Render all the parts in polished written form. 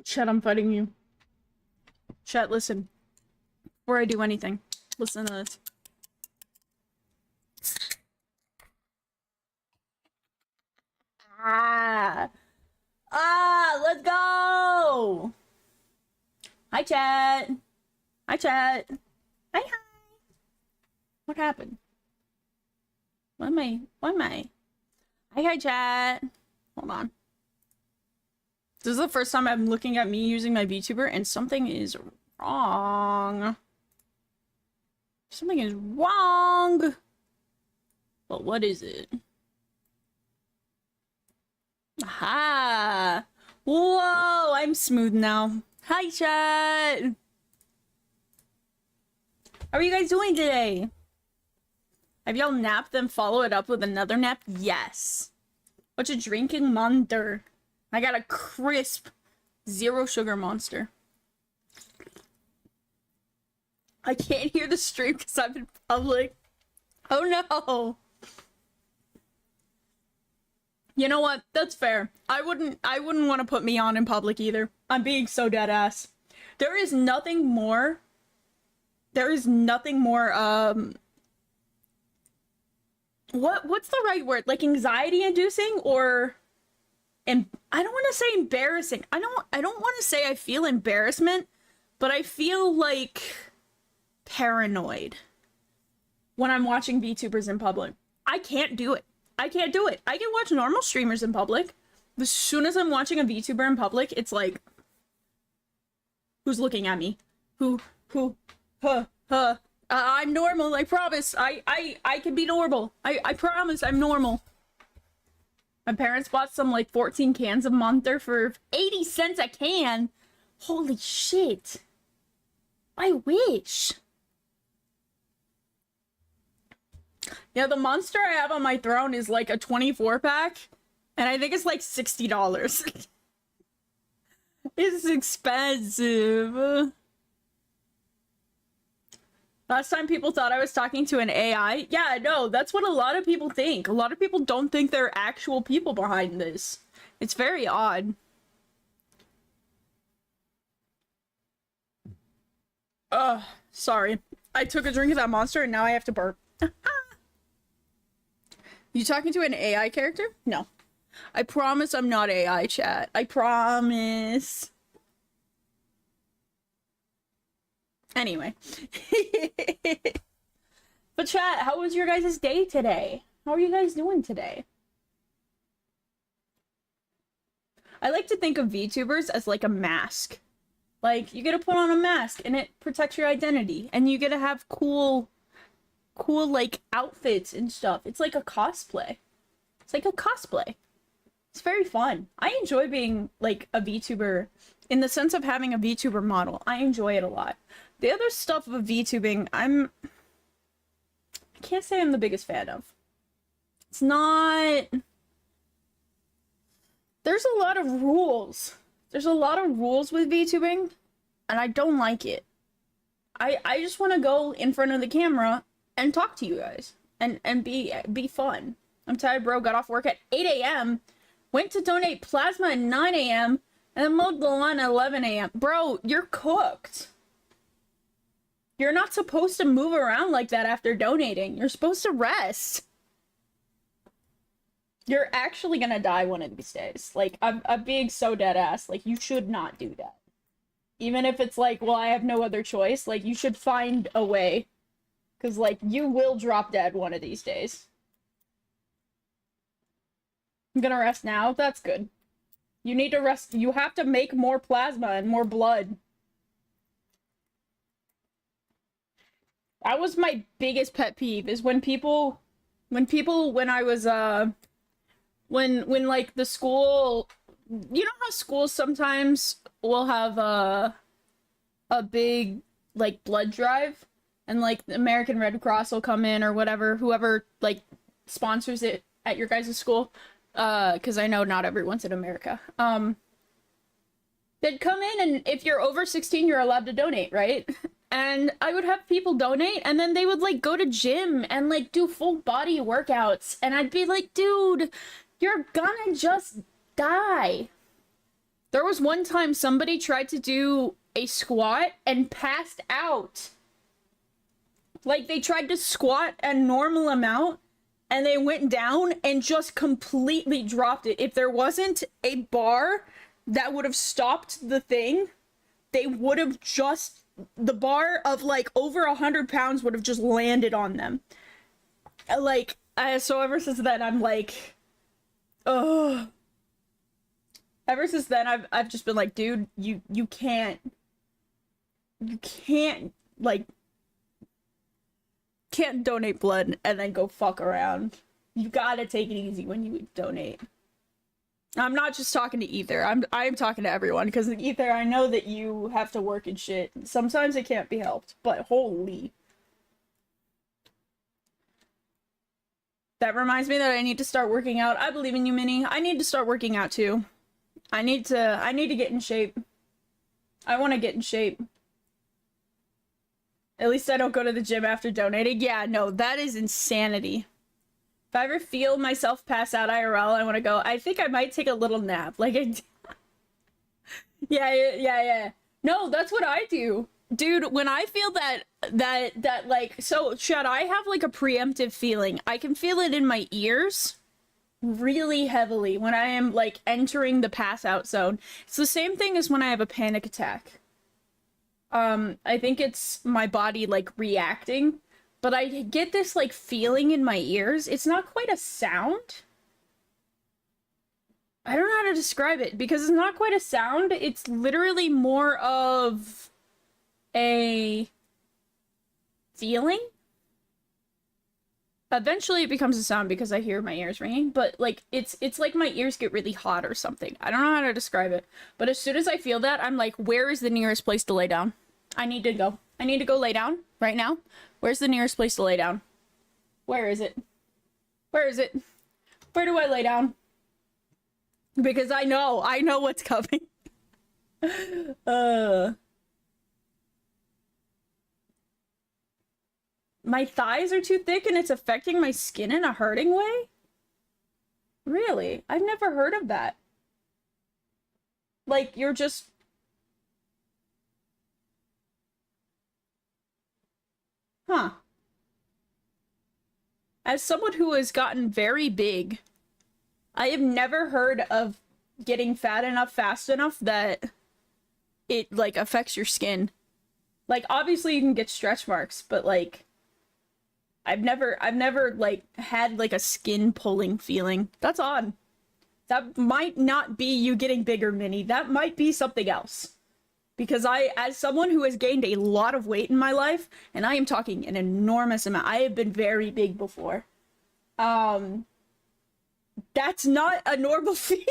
Chat, I'm fighting you. Chat, listen. Before I do anything, listen to this. Let's go! Hi, chat. Hi, chat. Hi, hi. What happened? Why am I? Hi, chat. Hold on. This is the first time I'm looking at me using my VTuber, and something is wrong. Something is wrong. But what is it? Aha! Whoa! I'm smooth now. Hi, chat! How are you guys doing today? Have y'all napped then follow it up with another nap? Yes. What you drinking, Monster? I got a crisp, zero sugar Monster. I can't hear the stream because I'm in public. Oh no! You know what? That's fair. I wouldn't want to put me on in public either. I'm being so dead ass. There is nothing more. What's the right word? Like anxiety inducing or and I don't want to say embarrassing. I don't want to say I feel embarrassment, but I feel like paranoid when I'm watching VTubers in public. I can't do it. I can't do it. I can watch normal streamers in public. As soon as I'm watching a VTuber in public, it's like, who's looking at me? I'm normal, I promise. I can be normal. I promise I'm normal. My parents bought some like 14 cans of Monster for 80 cents a can. Holy shit. I wish. Yeah, the Monster I have on my throne is like a 24 pack, and I think it's like $60. It's expensive. Last time people thought I was talking to an AI. Yeah, no, that's what a lot of people think. A lot of people don't think there are actual people behind this. It's very odd. Sorry. I took a drink of that Monster and now I have to burp. You talking to an AI character? No. I promise I'm not AI, chat. I promise. Anyway. But chat, how was your guys' day today? How are you guys doing today? I like to think of VTubers as like a mask. Like, you get to put on a mask and it protects your identity. And you get to have cool like outfits and stuff. It's like a cosplay. It's like a cosplay. It's very fun. I enjoy being like a VTuber in the sense of having a VTuber model. I enjoy it a lot. The other stuff of VTubing, I can't say I'm the biggest fan of. It's not... There's a lot of rules. There's a lot of rules with VTubing, and I don't like it. I just want to go in front of the camera and talk to you guys and be fun. I'm tired, bro. Got off work at 8 a.m. Went to donate plasma at 9 a.m. and then mowed the lawn at 11 a.m. Bro, you're cooked. You're not supposed to move around like that after donating. You're supposed to rest. You're actually gonna die one of these days. Like, I'm being so dead ass. Like, you should not do that. Even if it's like, well, I have no other choice. Like, you should find a way. Because, like, you will drop dead one of these days. I'm gonna rest now. That's good. You need to rest. You have to make more plasma and more blood. That was my biggest pet peeve, is when I was, when like the school, you know how schools sometimes will have a big like blood drive, and like the American Red Cross will come in or whatever, whoever like sponsors it at your guys' school, because I know not everyone's in America. They'd come in, and if you're over 16, you're allowed to donate, right? And I would have people donate, and then they would like go to gym and like do full body workouts, and I'd be like, dude, you're gonna just die. There was one time somebody tried to do a squat and passed out. Like, they tried to squat a normal amount and they went down and just completely dropped it. If there wasn't a bar that would have stopped the thing, they would have just, the bar of like over 100 pounds would have just landed on them. Like, so ever since then, I'm like, ugh. Ever since then, I've just been like, dude, you can't, like, can't donate blood and then go fuck around. You gotta take it easy when you donate. I'm not just talking to Ether. I'm talking to everyone, because Ether, I know that you have to work and shit. Sometimes it can't be helped, but holy. That reminds me that I need to start working out. I believe in you, Minnie. I need to start working out too. I need to get in shape. I want to get in shape. At least I don't go to the gym after donating. Yeah, no, that is insanity. If I ever feel myself pass out IRL, I want to go, I think I might take a little nap. Like, yeah. No, that's what I do. Dude, when I feel that, like, so, Chad, I have, like, a preemptive feeling. I can feel it in my ears really heavily when I am, like, entering the pass out zone. It's the same thing as when I have a panic attack. I think it's my body, like, reacting, but I get this, like, feeling in my ears. It's not quite a sound. I don't know how to describe it, because it's not quite a sound. It's literally more of a feeling. Eventually it becomes a sound because I hear my ears ringing, but like it's like my ears get really hot or something. I don't know how to describe it, but as soon as I feel that, I'm like, where is the nearest place to lay down? I need to go lay down right now. Where's the nearest place to lay down? Where is it? Where is it? Where do I lay down? Because I know what's coming. My thighs are too thick and it's affecting my skin in a hurting way? Really? I've never heard of that. Like, you're just... Huh. As someone who has gotten very big, I have never heard of getting fat enough fast enough that it, like, affects your skin. Like, obviously you can get stretch marks, but, like... I've never, like, had, like, a skin pulling feeling. That's odd. That might not be you getting bigger, Minnie. That might be something else. Because as someone who has gained a lot of weight in my life, and I am talking an enormous amount, I have been very big before. That's not a normal feeling.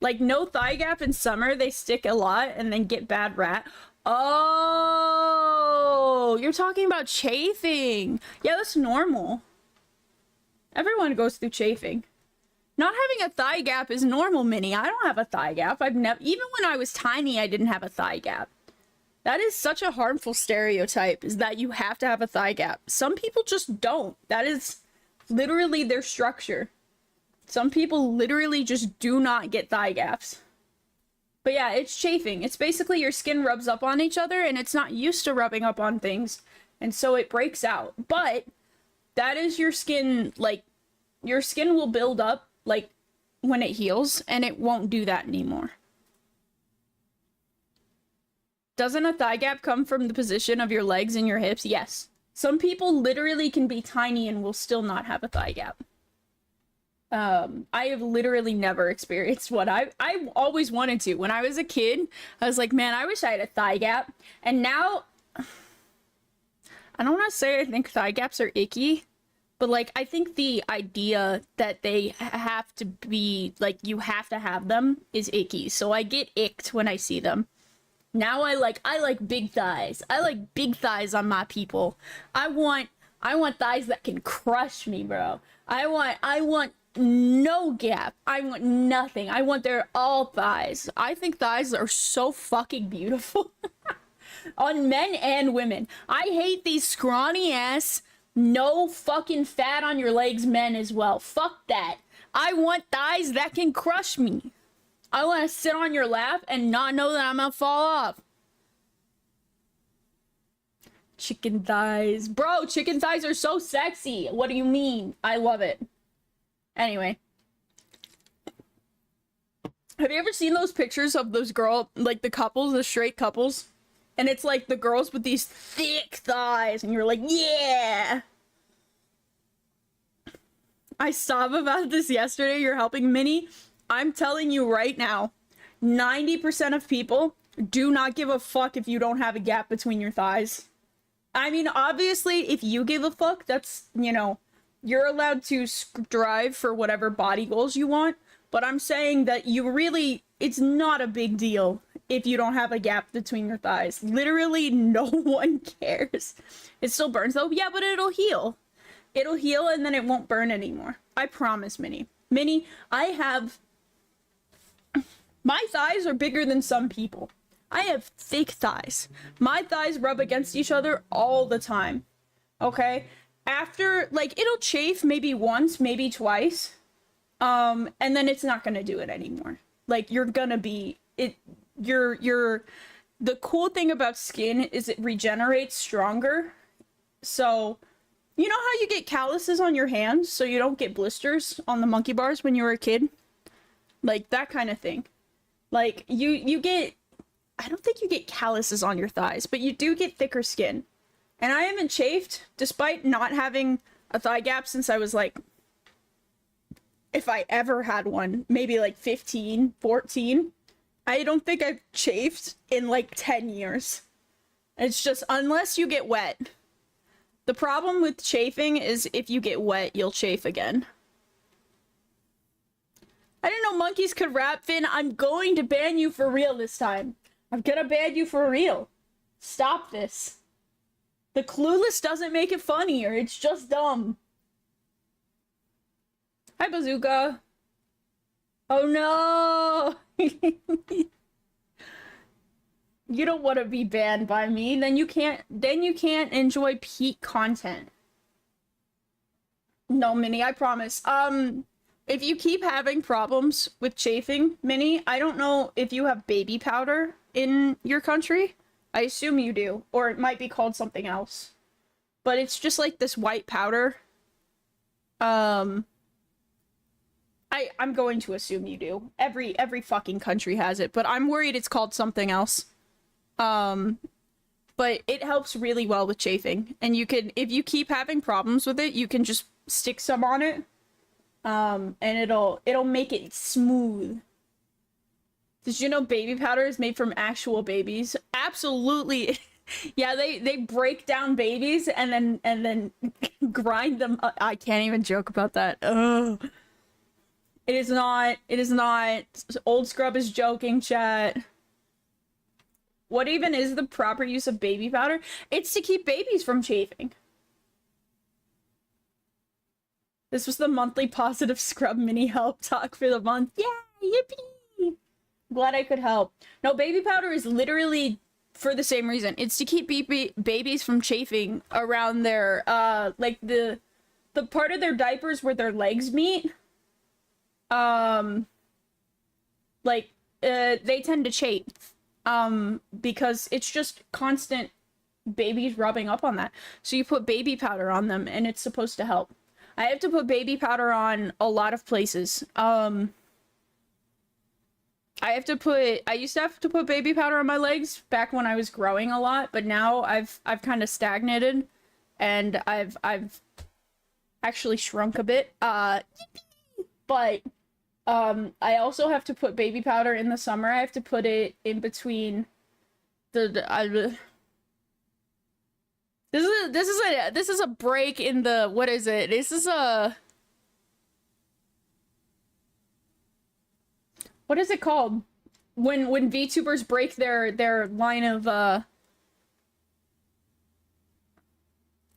Like, no thigh gap in summer, they stick a lot and then get bad rat. Oh, you're talking about chafing. Yeah, that's normal. Everyone goes through chafing. Not having a thigh gap is normal, Minnie. I don't have a thigh gap. I've never, even when I was tiny, I didn't have a thigh gap. That is such a harmful stereotype, is that you have to have a thigh gap. Some people just don't. That is literally their structure. Some people literally just do not get thigh gaps. But yeah, it's chafing. It's basically your skin rubs up on each other and it's not used to rubbing up on things. And so it breaks out. But that is your skin, like, your skin will build up, like, when it heals, and it won't do that anymore. Doesn't a thigh gap come from the position of your legs and your hips? Yes. Some people literally can be tiny and will still not have a thigh gap. I have literally never experienced one. I always wanted to. When I was a kid, I was like, man, I wish I had a thigh gap. And now, I don't want to say I think thigh gaps are icky, but, like, I think the idea that they have to be, like, you have to have them is icky. So I get icked when I see them. Now I like big thighs. I like big thighs on my people. I want thighs that can crush me, bro. I want no gap. I want nothing. I want their all thighs. I think thighs are so fucking beautiful. On men and women. I hate these scrawny ass, no fucking fat on your legs men as well. Fuck that. I want thighs that can crush me. I want to sit on your lap and not know that I'm gonna fall off. Chicken thighs. Bro, chicken thighs are so sexy. What do you mean? I love it. Anyway. Have you ever seen those pictures of those like the couples, the straight couples? And it's like the girls with these thick thighs, and you're like, yeah! I saw about this yesterday. You're helping Minnie. I'm telling you right now, 90% of people do not give a fuck if you don't have a gap between your thighs. I mean, obviously, if you give a fuck, that's, you know, you're allowed to strive for whatever body goals you want. But I'm saying that it's not a big deal if you don't have a gap between your thighs. Literally, no one cares. It still burns though. Yeah, but it'll heal. It'll heal and then it won't burn anymore. I promise, Minnie. Minnie, my thighs are bigger than some people. I have thick thighs. My thighs rub against each other all the time. Okay? After, like, it'll chafe maybe once, maybe twice. And then it's not gonna do it anymore. Like, you're gonna be, the cool thing about skin is it regenerates stronger. So, you know how you get calluses on your hands so you don't get blisters on the monkey bars when you were a kid? Like, that kind of thing. Like, you get, I don't think you get calluses on your thighs, but you do get thicker skin. And I haven't chafed, despite not having a thigh gap since I was like, if I ever had one, maybe like 15, 14. I don't think I've chafed in like 10 years. It's just, unless you get wet. The problem with chafing is if you get wet, you'll chafe again. I didn't know monkeys could rap, Finn. I'm going to ban you for real this time. I'm gonna ban you for real. Stop this. The clueless doesn't make it funnier. It's just dumb. Hi, Bazooka. Oh no! You don't want to be banned by me. Then you can't enjoy peak content. No, Minnie, I promise. If you keep having problems with chafing, Minnie, I don't know if you have baby powder in your country. I assume you do, or it might be called something else. But it's just like this white powder. I'm going to assume you do. Every fucking country has it, but I'm worried it's called something else. But it helps really well with chafing, and you can, if you keep having problems with it, you can just stick some on it, and it'll make it smooth. Did you know baby powder is made from actual babies? Absolutely. Yeah, they break down babies and then grind them. I can't even joke about that. Ugh. It is not. Old Scrub is joking, chat. What even is the proper use of baby powder? It's to keep babies from chafing. This was the monthly positive Scrub mini help talk for the month. Yeah, yippee! Glad I could help. No, baby powder is literally for the same reason. It's to keep babies from chafing around their, like the part of their diapers where their legs meet. They tend to chafe. Because it's just constant babies rubbing up on that. So you put baby powder on them and it's supposed to help. I have to put baby powder on a lot of places. I used to have to put baby powder on my legs back when I was growing a lot, but now I've kind of stagnated and I've actually shrunk a bit. But I also have to put baby powder in the summer. I have to put it in between this is a break in the, what is it? This is a, what is it called? When VTubers break their line of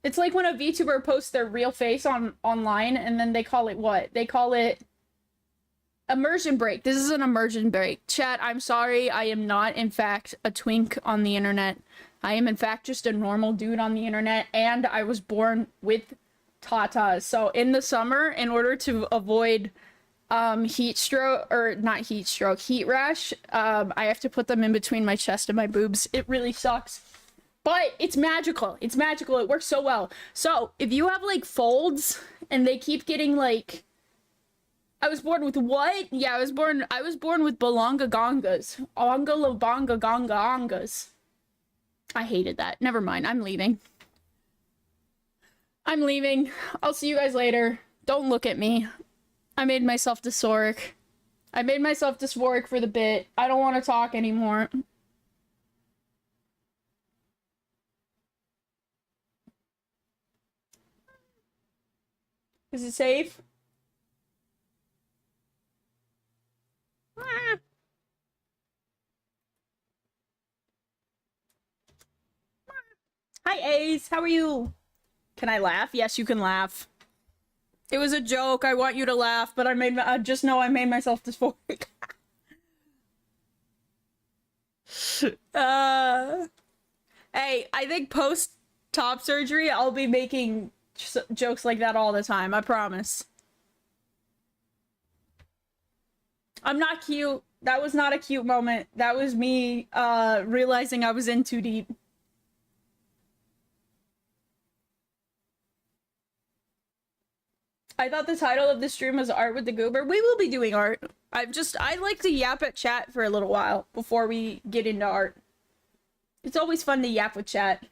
it's like when a VTuber posts their real face online and then they call it what? They call it immersion break. This is an immersion break. Chat, I'm sorry. I am not, in fact, a twink on the internet. I am, in fact, just a normal dude on the internet, and I was born with tatas. So in the summer, in order to avoid heat stroke, or not heat stroke, heat rash. I have to put them in between my chest and my boobs. It really sucks. But it's magical. It's magical. It works so well. So if you have like folds and they keep getting like, I was born with what? Yeah, I was born with balonga gongas. Onga lobonga gonga ongas. I hated that. Never mind. I'm leaving. I'm leaving. I'll see you guys later. Don't look at me. I made myself dysphoric. I made myself dysphoric for the bit. I don't want to talk anymore. Is it safe? Ah. Hi, Ace. How are you? Can I laugh? Yes, you can laugh. It was a joke. I want you to laugh, but I just know I made myself dysphoric. Hey, I think post top surgery, I'll be making jokes like that all the time. I promise. I'm not cute. That was not a cute moment. That was me, realizing I was in too deep. I thought the title of the stream was Art with the Goober. We will be doing art. I like to yap at chat for a little while before we get into art. It's always fun to yap with chat.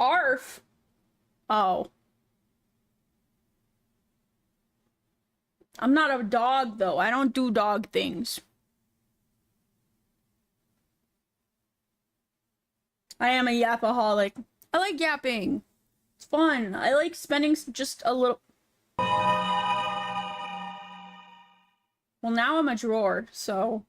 Arf. Oh. I'm not a dog, though. I don't do dog things. I am a yapaholic. I like yapping. It's fun. I like spending just a little... Well, now I'm a drawer, so...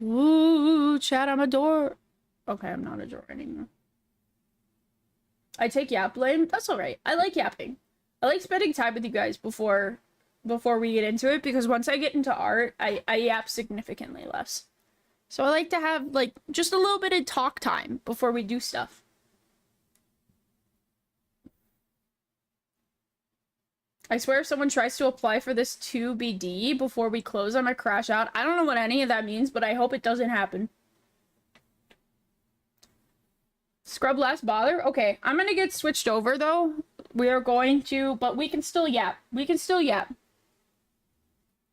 Ooh, chat, I'm a door. Okay, I'm not a drawer anymore. I take yap blame. That's alright. I like yapping. I like spending time with you guys before we get into it, because once I get into art, I yap significantly less. So I like to have, like, just a little bit of talk time before we do stuff. I swear if someone tries to apply for this 2BD before we close, I'm gonna crash out. I don't know what any of that means, but I hope it doesn't happen. Scrub last bother? Okay, I'm gonna get switched over, though. We are going to, but we can still yap. We can still yap.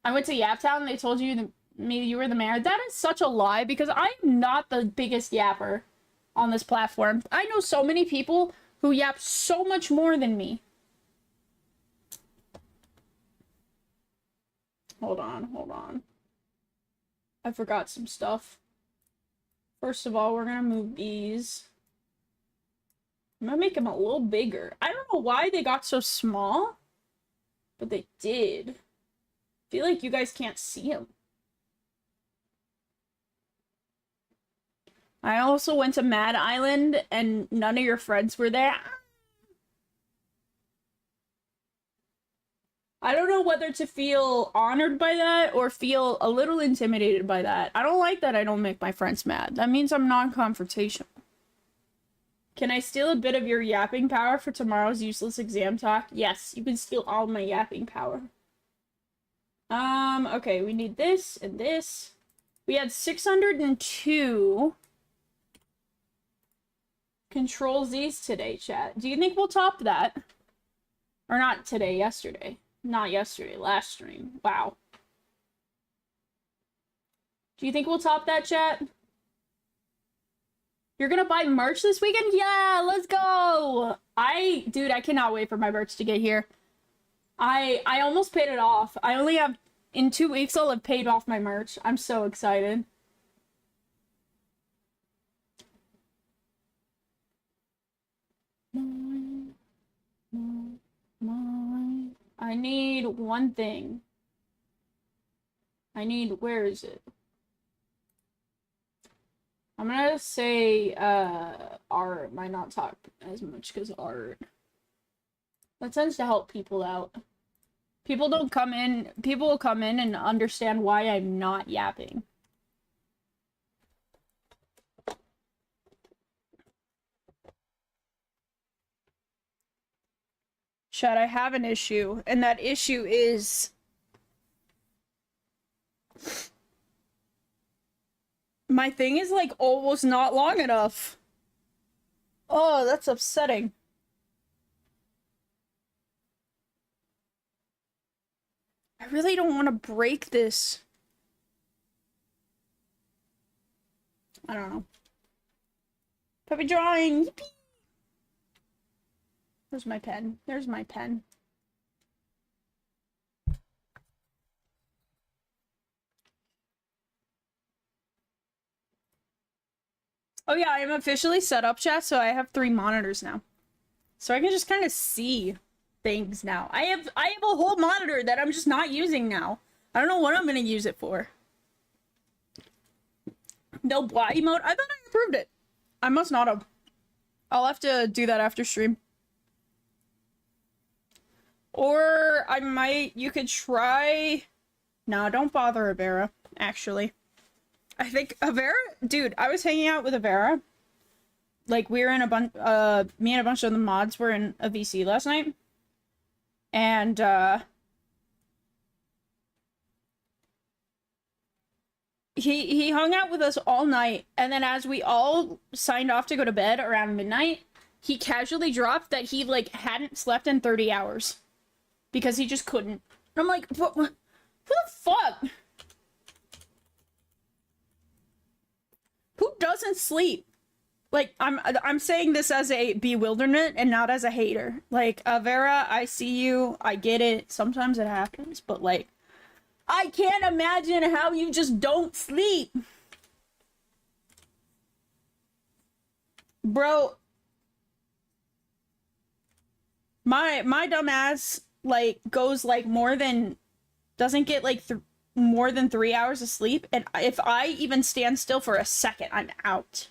I went to Yap Town and they told me you were the mayor. That is such a lie, because I'm not the biggest yapper on this platform. I know so many people who yap so much more than me. Hold on. I forgot some stuff. First of all, we're gonna move these. I'm gonna make them a little bigger. I don't know why they got so small, but they did. I feel like you guys can't see them. I also went to Mad Island and none of your friends were there. I don't know whether to feel honored by that or feel a little intimidated by that. I don't like that I don't make my friends mad. That means I'm non-confrontational. Can I steal a bit of your yapping power for tomorrow's useless exam talk? Yes, you can steal all my yapping power. Okay, we need this and this. We had 602 Control Z's today, chat. Do you think we'll top that? Or not today, yesterday. Not yesterday, last stream. Wow. Do you think we'll top that, chat? You're gonna buy merch this weekend? Yeah, let's go! Dude, I cannot wait for my merch to get here. I almost paid it off. I only have, in 2 weeks, I'll have paid off my merch. I'm so excited. I need one thing. Where is it? I'm gonna say, art might not talk as much, because art. That tends to help people out. People don't come in, people will come in and understand why I'm not yapping. Chad, I have an issue, and that issue is my thing is like almost not long enough. Oh, that's upsetting. I really don't want to break this. I don't know. Puppy drawing! Yippee! Where's my pen? There's my pen. Oh yeah, I am officially set up, chat, so I have 3 monitors now. So I can just kind of see things now. I have a whole monitor that I'm just not using now. I don't know what I'm gonna use it for. No blah emote? I thought I approved it. I must not have. I'll have to do that after stream. Or I might, you could try... No, don't bother Avera, actually. I think Avera, dude, I was hanging out with Avera. Like, we were in a bunch, me and a bunch of the mods were in a VC last night. And, he hung out with us all night, and then as we all signed off to go to bed around midnight, he casually dropped that he, like, hadn't slept in 30 hours. Because he just couldn't. I'm like, what? Who the fuck? Who doesn't sleep? Like, I'm saying this as a bewilderment and not as a hater. Like, Vera, I see you. I get it. Sometimes it happens, but like, I can't imagine how you just don't sleep. Bro, my dumb ass like goes like doesn't get like more than 3 hours of sleep, and if I even stand still for a second, I'm out.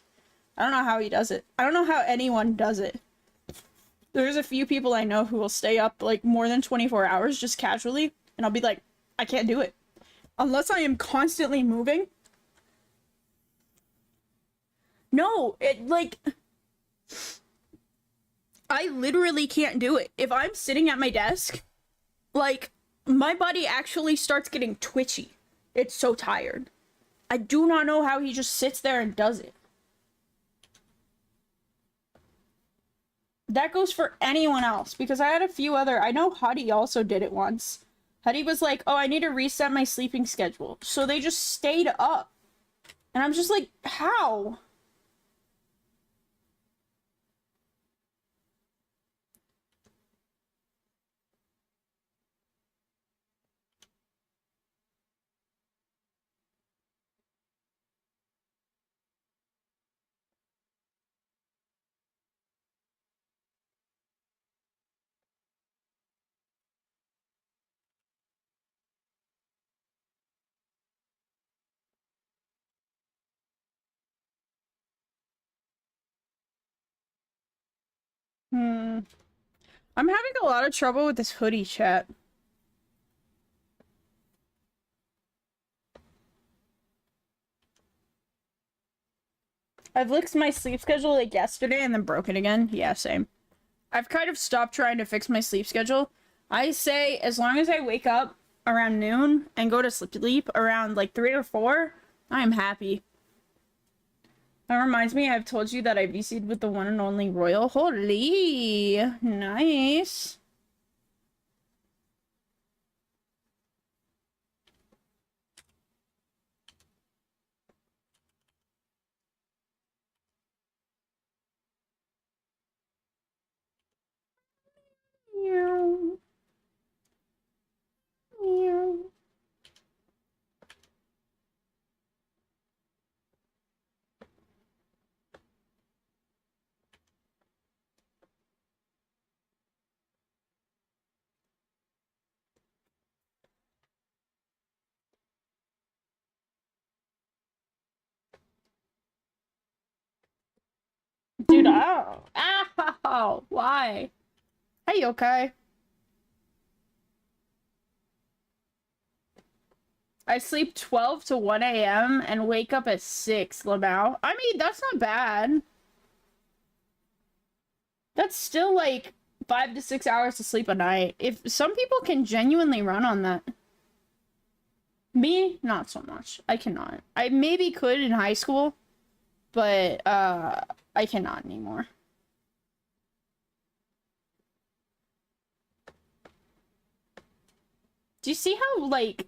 I don't know how he does it. I don't know how anyone does it. There's a few people I know who will stay up like more than 24 hours just casually, and I'll be like, I can't do it. Unless I am constantly moving. No, it like... I literally can't do it. If I'm sitting at my desk, like, my body actually starts getting twitchy. It's so tired. I do not know how he just sits there and does it. That goes for anyone else, because I had a few other... I know Huddy also did it once. Huddy was like, oh, I need to reset my sleeping schedule. So they just stayed up. And I'm just like, how? I'm having a lot of trouble with this hoodie, chat. I've licked my sleep schedule like yesterday and then broke it again. Yeah, same. I've kind of stopped trying to fix my sleep schedule. I say as long as I wake up around noon and go to sleep around like 3 or 4, I am happy. That reminds me, I've told you that I VC'd with the one and only Royal. Holy, nice. Meow. Meow. Dude, ow. Ow! Why? Hey, okay? I sleep 12 to 1 a.m. and wake up at 6, Lamau. I mean, that's not bad. That's still like 5 to 6 hours to sleep a night. If some people can genuinely run on that. Me, not so much. I cannot. I maybe could in high school, but I cannot anymore. Do you see how, like...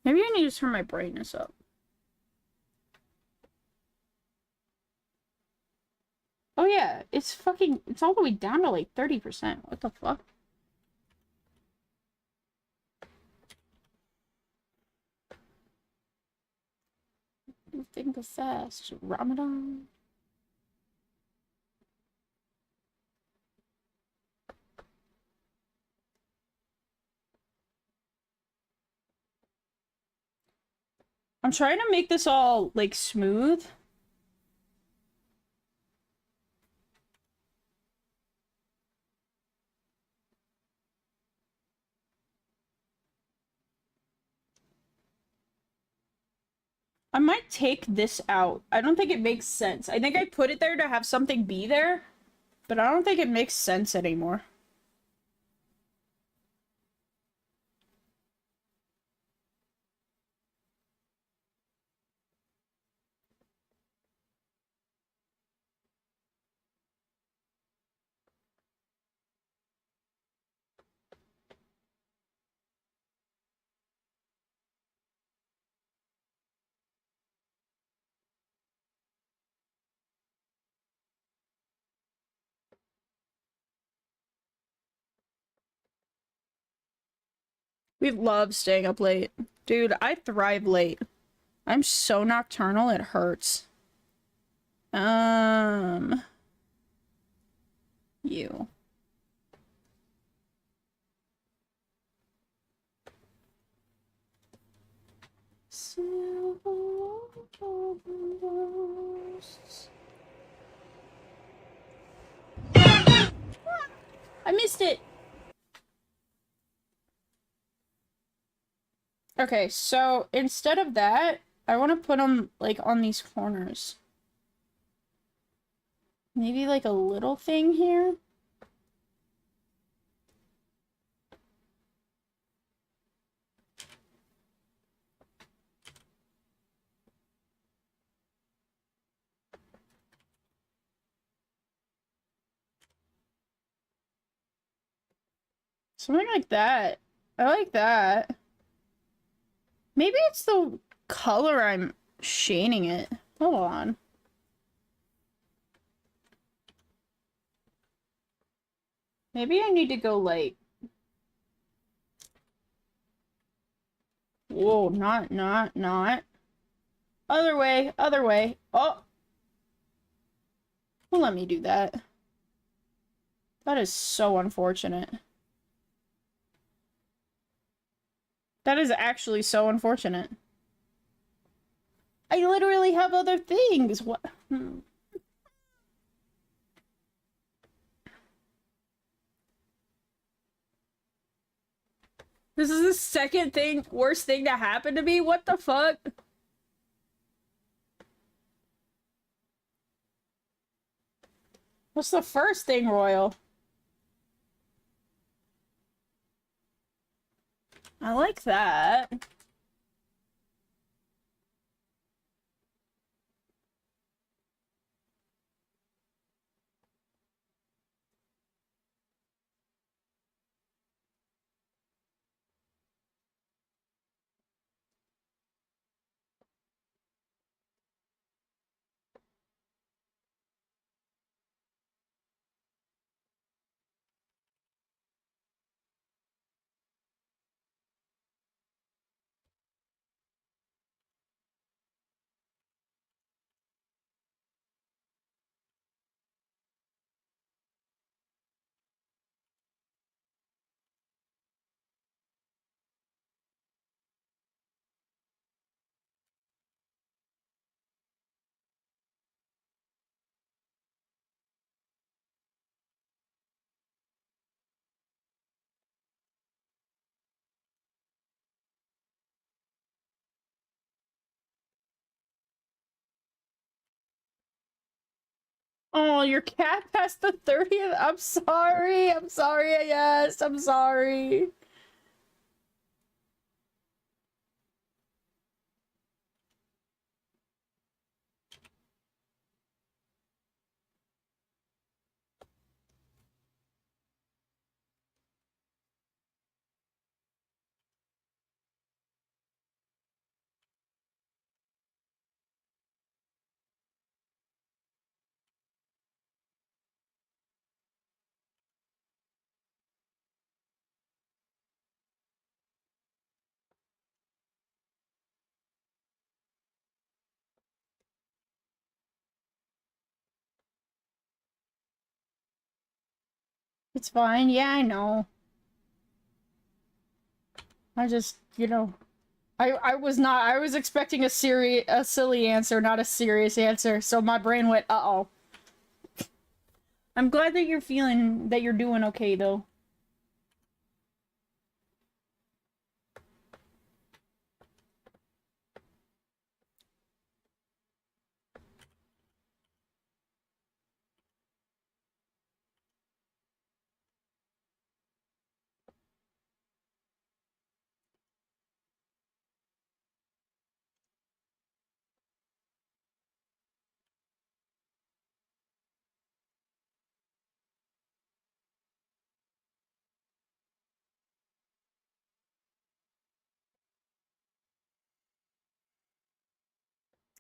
Maybe I need to turn my brightness up. Oh yeah, it's fucking... It's all the way down to, like, 30%. What the fuck? You think of fast. Ramadan. I'm trying to make this all, like, smooth. I might take this out. I don't think it makes sense. I think I put it there to have something be there, but I don't think it makes sense anymore. We love staying up late. Dude, I thrive late. I'm so nocturnal, it hurts. You. I missed it. Okay, so instead of that, I want to put them, like, on these corners. Maybe, like, a little thing here? Something like that. I like that. Maybe it's the color I'm shading it. Hold on. Maybe I need to go, like... Whoa, not. Other way, other way. Oh! Well, let me do that. That is so unfortunate. That is actually so unfortunate. I literally have other things. What? This is the second thing, worst thing to happen to me? What the fuck? What's the first thing, Royal? I like that. Oh, your cat passed the 30th? I'm sorry. I'm sorry, yes. I'm sorry. It's fine. Yeah, I know. I just, I was expecting a silly answer, not a serious answer. So my brain went, uh-oh. I'm glad that you're doing okay though.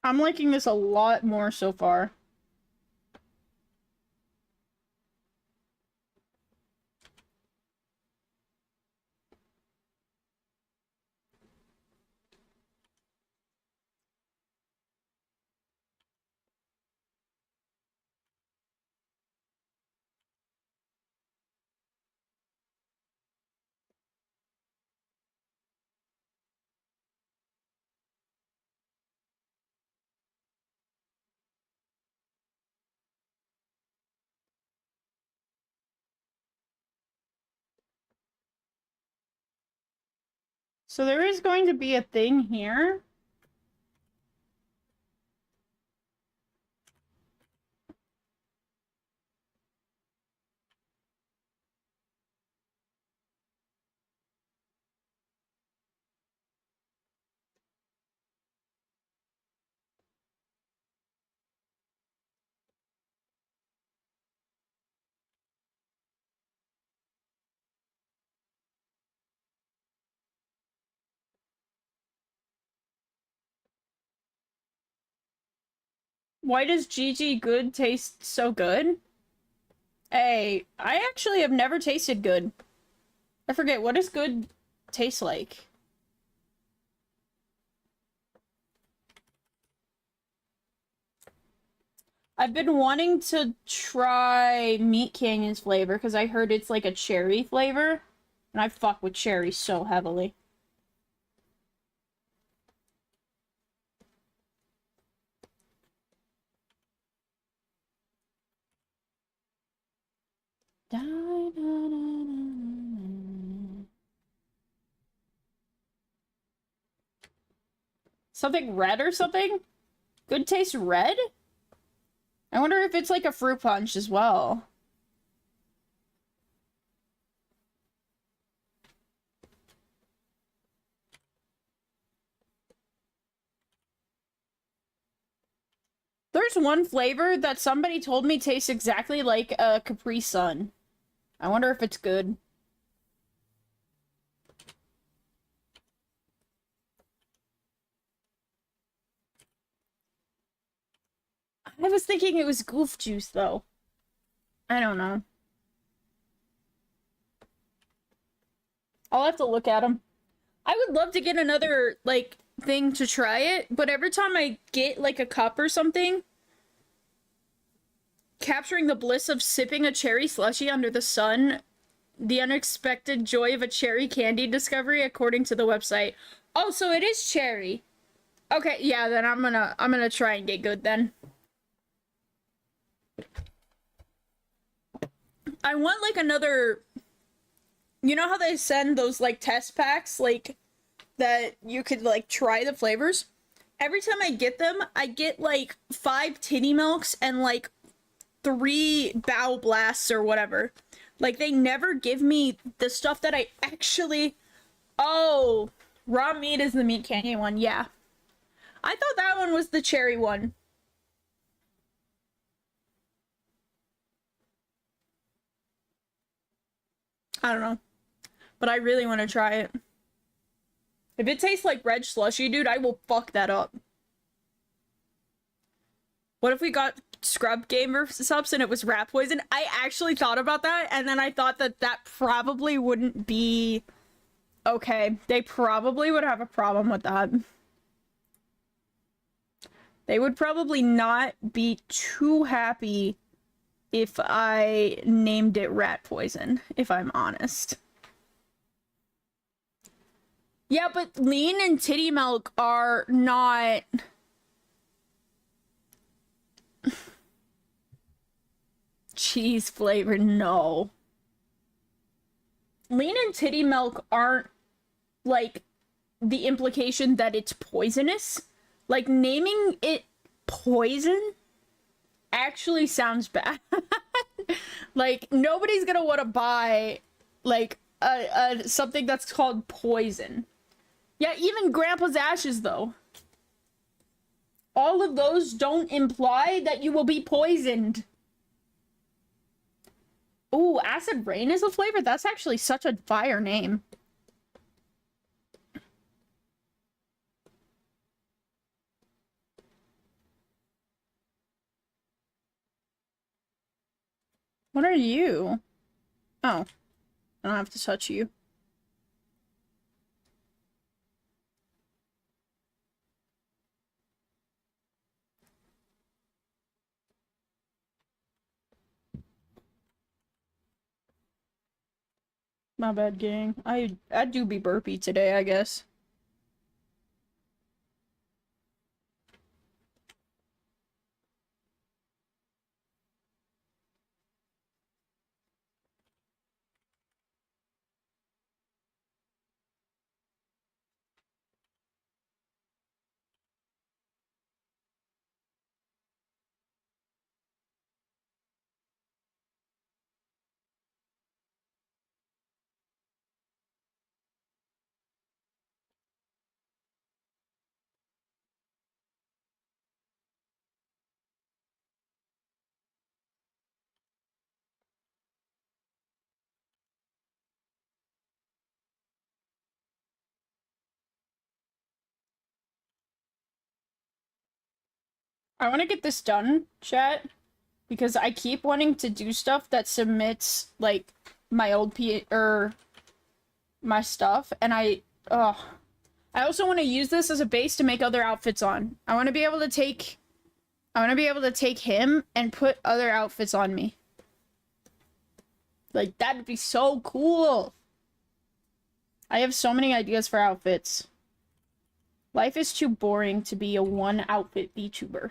I'm liking this a lot more so far. So there is going to be a thing here. Why does GG good taste so good? Hey, I actually have never tasted good. I forget, what does good taste like? I've been wanting to try Meat Canyon's flavor because I heard it's like a cherry flavor. And I fuck with cherry so heavily. Something red or something? Good taste red? I wonder if it's like a fruit punch as well. There's one flavor that somebody told me tastes exactly like a Capri Sun. I wonder if it's good. I was thinking it was goof juice, though. I don't know. I'll have to look at them. I would love to get another, like, thing to try it, but every time I get, like, a cup or something, capturing the bliss of sipping a cherry slushie under the sun, the unexpected joy of a cherry candy discovery, according to the website. Oh, so it is cherry. Okay, yeah, then I'm gonna try and get good then. I want like another, you know how they send those like test packs like that you could like try the flavors? Every time I get them, I get like 5 titty milks and like 3 bow blasts or whatever. Like, they never give me the stuff that I actually. Oh, raw meat is the Meat Canyon one, yeah. I thought that one was the cherry one. I don't know. But I really want to try it. If it tastes like red slushy, dude, I will fuck that up. What if we got scrub gamer subs and it was rat poison? I actually thought about that, and then I thought that that probably wouldn't be okay. They probably would have a problem with that. They would probably not be too happy if I named it rat poison, if I'm honest. Yeah, but lean and titty milk are not... cheese flavor, no. Lean and titty milk aren't, like, the implication that it's poisonous. Like, naming it poison actually sounds bad. Like, nobody's gonna want to buy, like, something that's called poison. Yeah, even Grandpa's Ashes, though. All of those don't imply that you will be poisoned. Ooh, Acid Rain is a flavor? That's actually such a fire name. What are you? Oh, I don't have to touch you. My bad, gang. I do be burpy today, I guess. I want to get this done, chat, because I keep wanting to do stuff that submits, like, my old my stuff, and I also want to use this as a base to make other outfits on. I want to be able to take him and put other outfits on me. Like, that'd be so cool. I have so many ideas for outfits. Life is too boring to be a one outfit VTuber.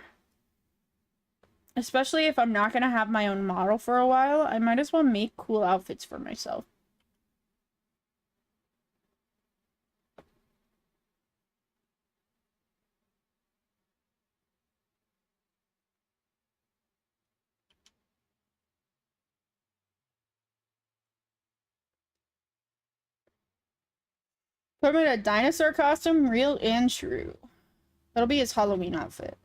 Especially if I'm not gonna have my own model for a while, I might as well make cool outfits for myself. Put him in a dinosaur costume, real and true. That'll be his Halloween outfit.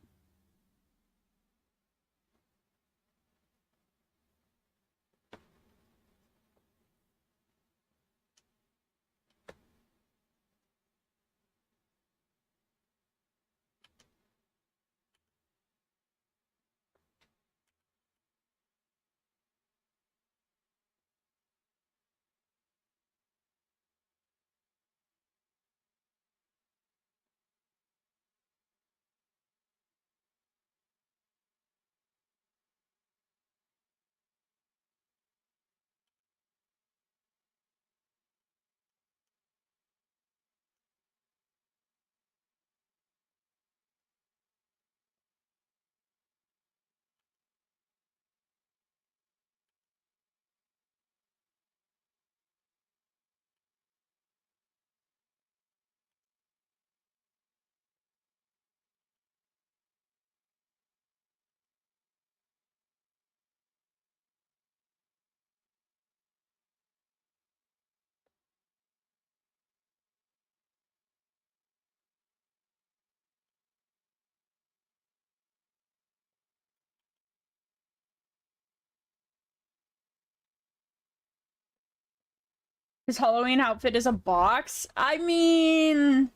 His Halloween outfit is a box? I mean...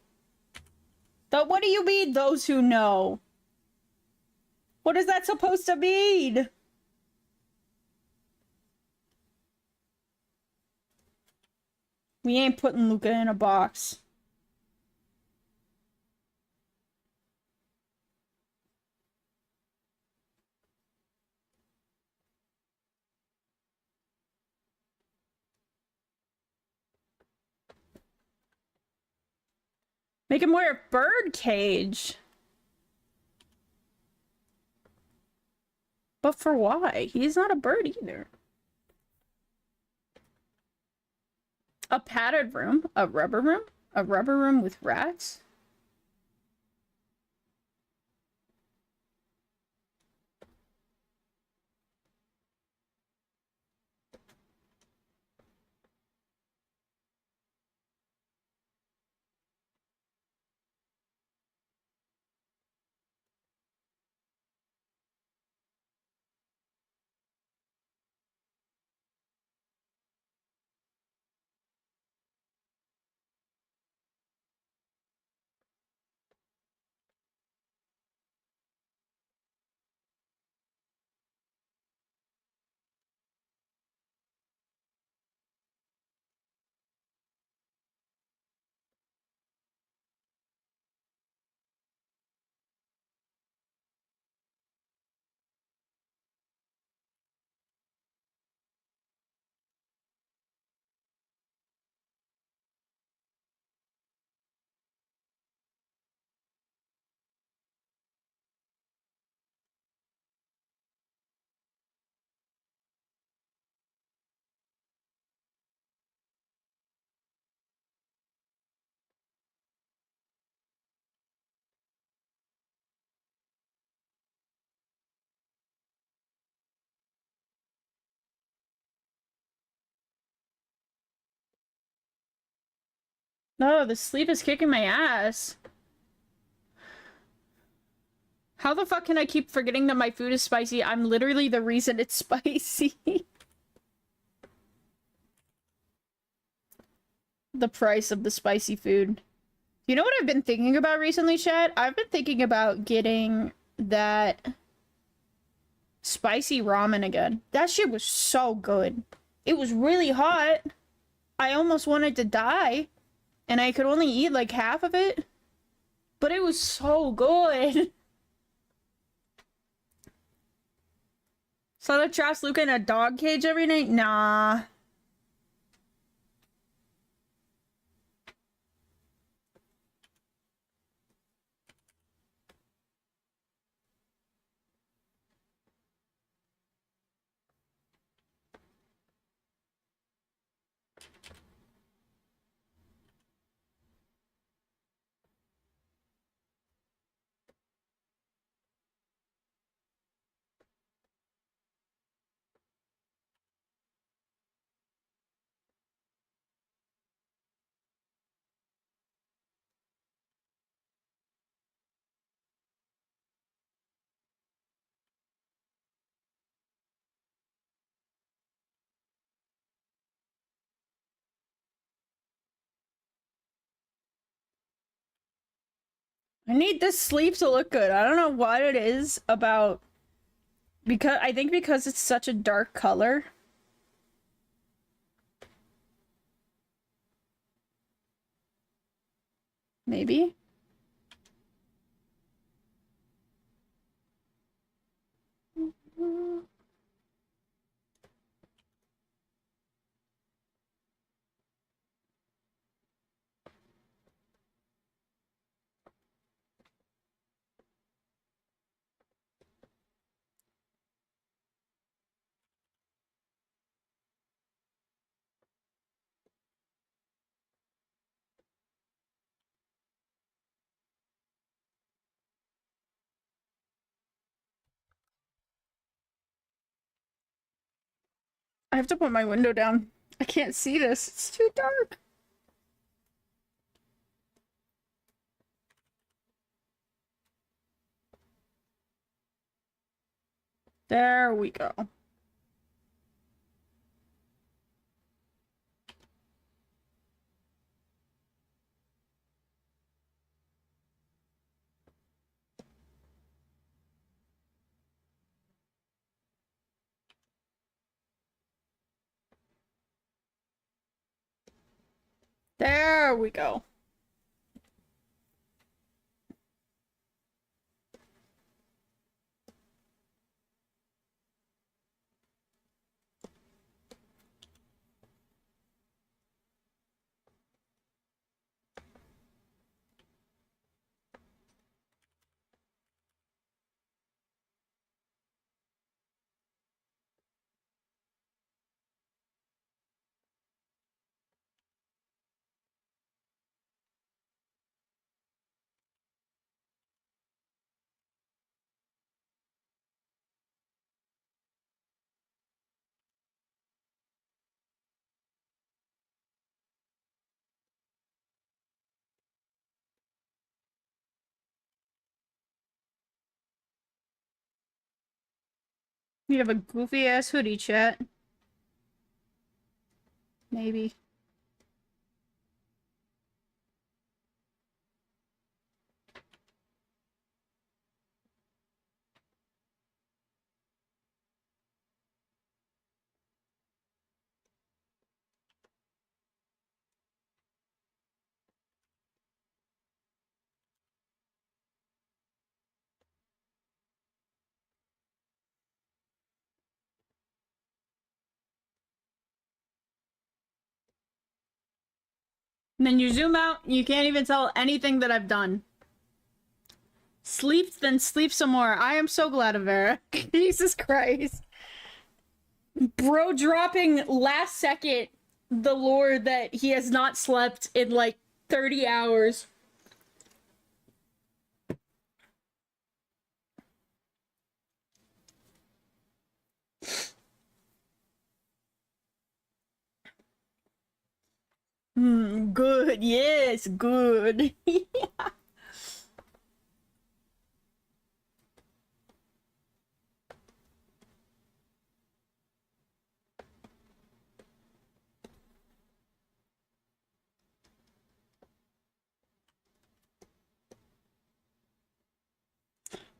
What do you mean, those who know? What is that supposed to mean? We ain't putting Luca in a box. Make him wear a bird cage. But for why? He's not a bird either. A padded room? A rubber room? A rubber room with rats? No, the sleep is kicking my ass. How the fuck can I keep forgetting that my food is spicy? I'm literally the reason it's spicy. The price of the spicy food. You know what I've been thinking about recently, Chad? I've been thinking about getting that spicy ramen again. That shit was so good. It was really hot. I almost wanted to die. And I could only eat like half of it. But it was so good. So to trash Luca in a dog cage every night? Nah. I need this sleeve to look good. I don't know what it is about... Because I think because it's such a dark color. Maybe? I have to put my window down. I can't see this. It's too dark. There we go. There we go. You have a goofy ass hoodie, chat. Maybe. And then you zoom out, you can't even tell anything that I've done. Sleep, then sleep some more. I am so glad of Vera. Jesus Christ. Bro dropping last second the lore that he has not slept in like 30 hours. Good, yes, good.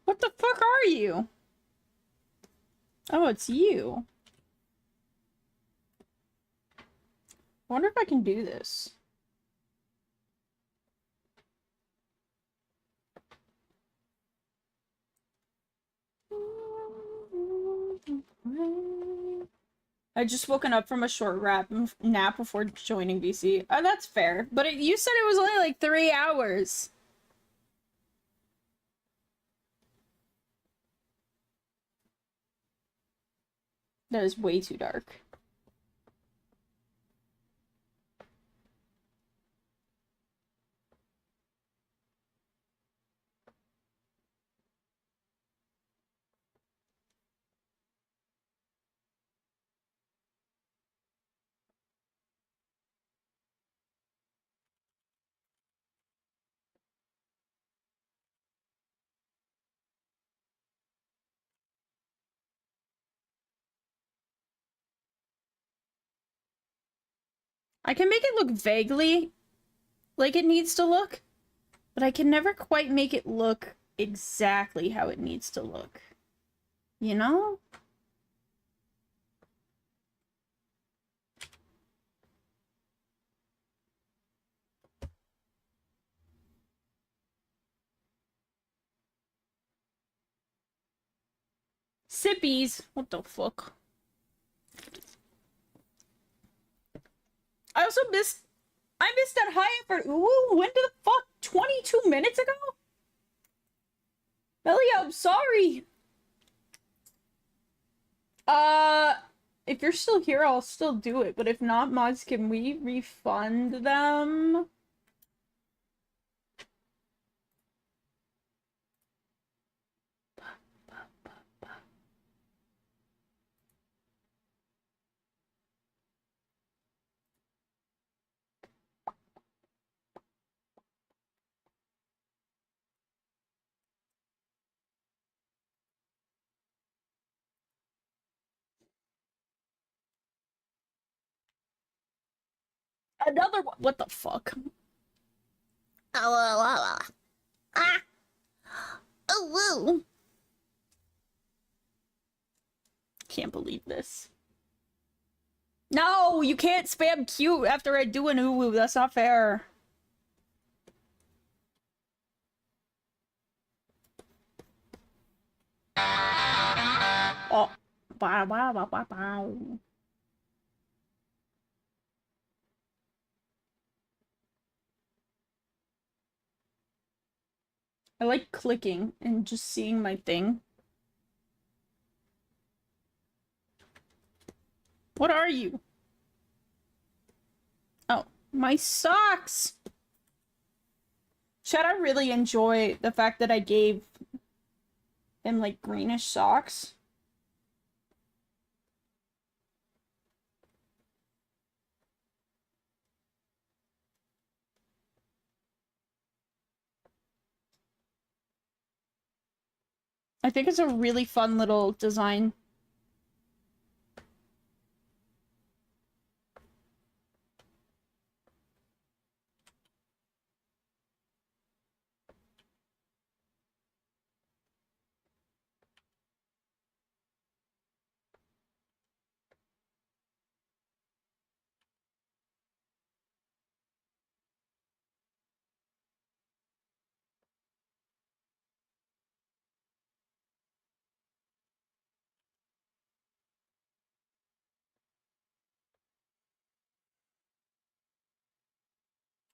What the fuck are you? Oh, it's you. I wonder if I can do this. I just woken up from a short nap before joining VC. Oh, that's fair. But you said it was only like 3 hours. That is way too dark. I can make it look vaguely like it needs to look, but I can never quite make it look exactly how it needs to look. You know? Sippies. What the fuck? I also missed... I missed that high effort. Ooh, when the fuck? 22 minutes ago? Melia, I'm sorry. If you're still here, I'll still do it. But if not, mods, can we refund them? Another one. What the fuck? Ah. Oh, woo. Can't believe this. No, you can't spam Q after I do an ooh. That's not fair. Bow, bow, bow, bow, bow. I like clicking and just seeing my thing. What are you? Oh, my socks! Chad, I really enjoy the fact that I gave him, like, greenish socks. I think it's a really fun little design.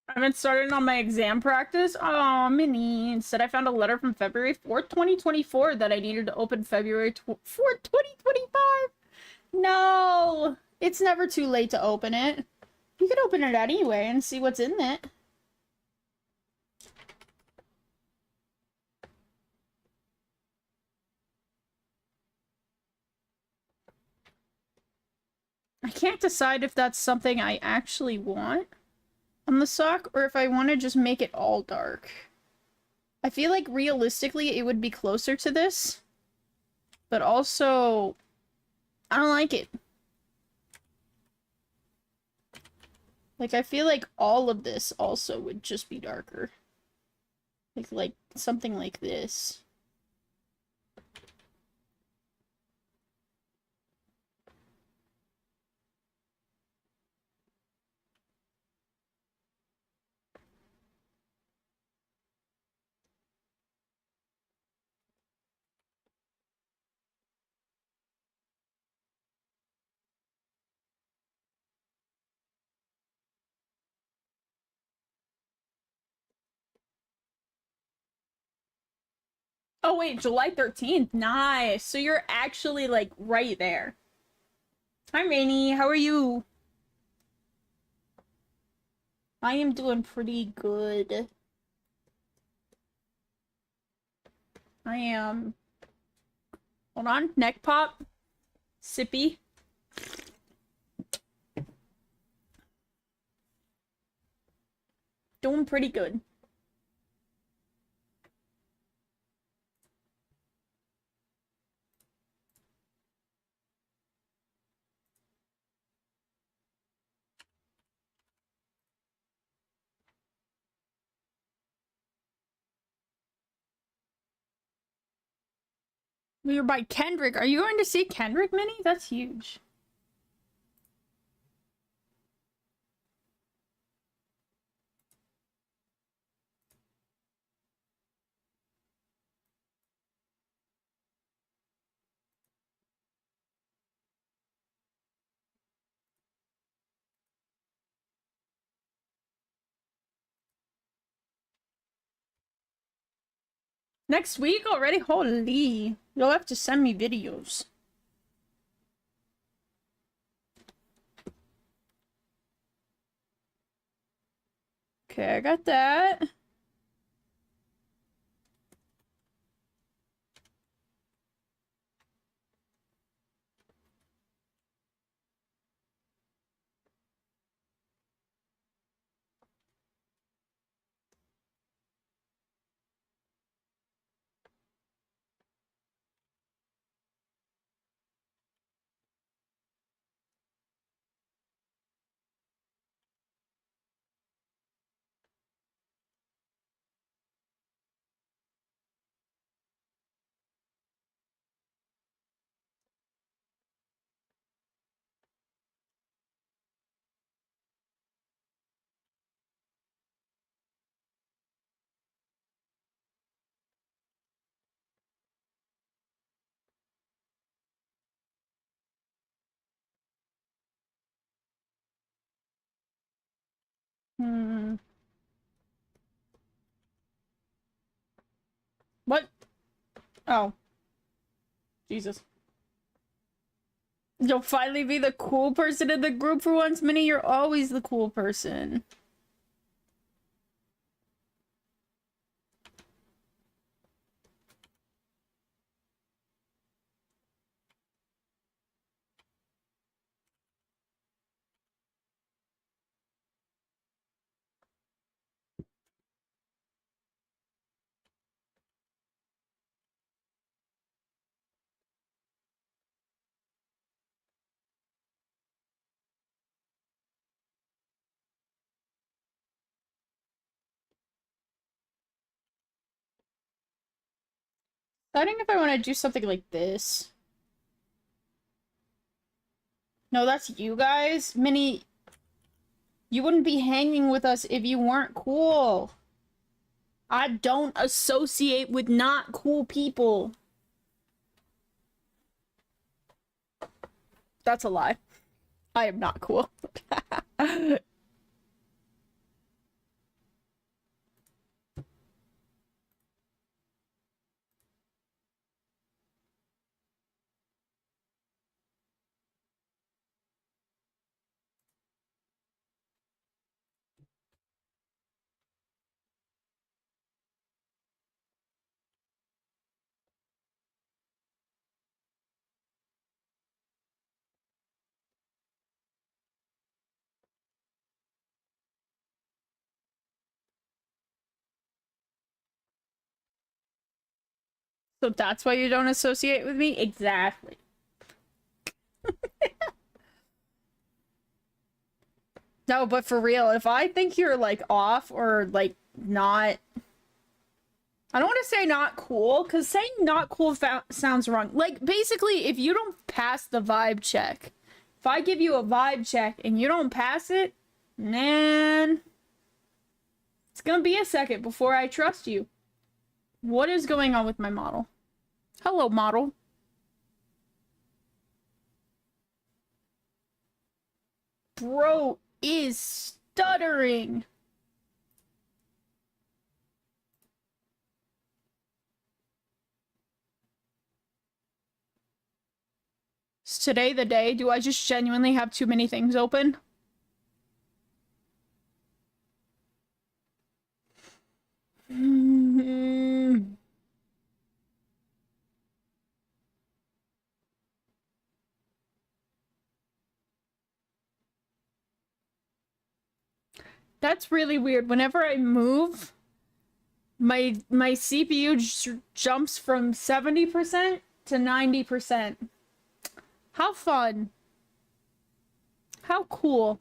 I haven't started on my exam practice. Oh, Minnie. Instead, I found a letter from February 4th, 2024 that I needed to open February 4th, 2025. No! It's never too late to open it. You could open it anyway and see what's in it. I can't decide if that's something I actually want on the sock or if I want to just make it all dark. I feel like realistically it would be closer to this, but also I don't like it. Like, I feel like all of this also would just be darker. Like something like this. Oh wait, July 13th. Nice. So you're actually like right there. Hi Rainy, how are you? I am doing pretty good. I am. Hold on, neck pop. Sippy. Doing pretty good. We were by Kendrick. Are you going to see Kendrick, Minnie? That's huge. Next week already? Holy. You'll have to send me videos. Okay, I got that. Hmm. What? Oh, Jesus. You'll finally be the cool person in the group for once, Minnie. You're always the cool person. I think if I want to do something like this. No, that's you guys. Minnie, you wouldn't be hanging with us if you weren't cool. I don't associate with not cool people. That's a lie. I am not cool. So that's why you don't associate with me? Exactly. No, but for real, if I think you're like off or like not, I don't want to say not cool, because saying not cool sounds wrong. Like, basically, if you don't pass the vibe check, if I give you a vibe check and you don't pass it, man, it's gonna be a second before I trust you. What is going on with my model? Hello, model. Bro is stuttering. Is today the day? Do I just genuinely have too many things open? That's really weird. Whenever I move, my CPU jumps from 70% to 90%. How fun. How cool.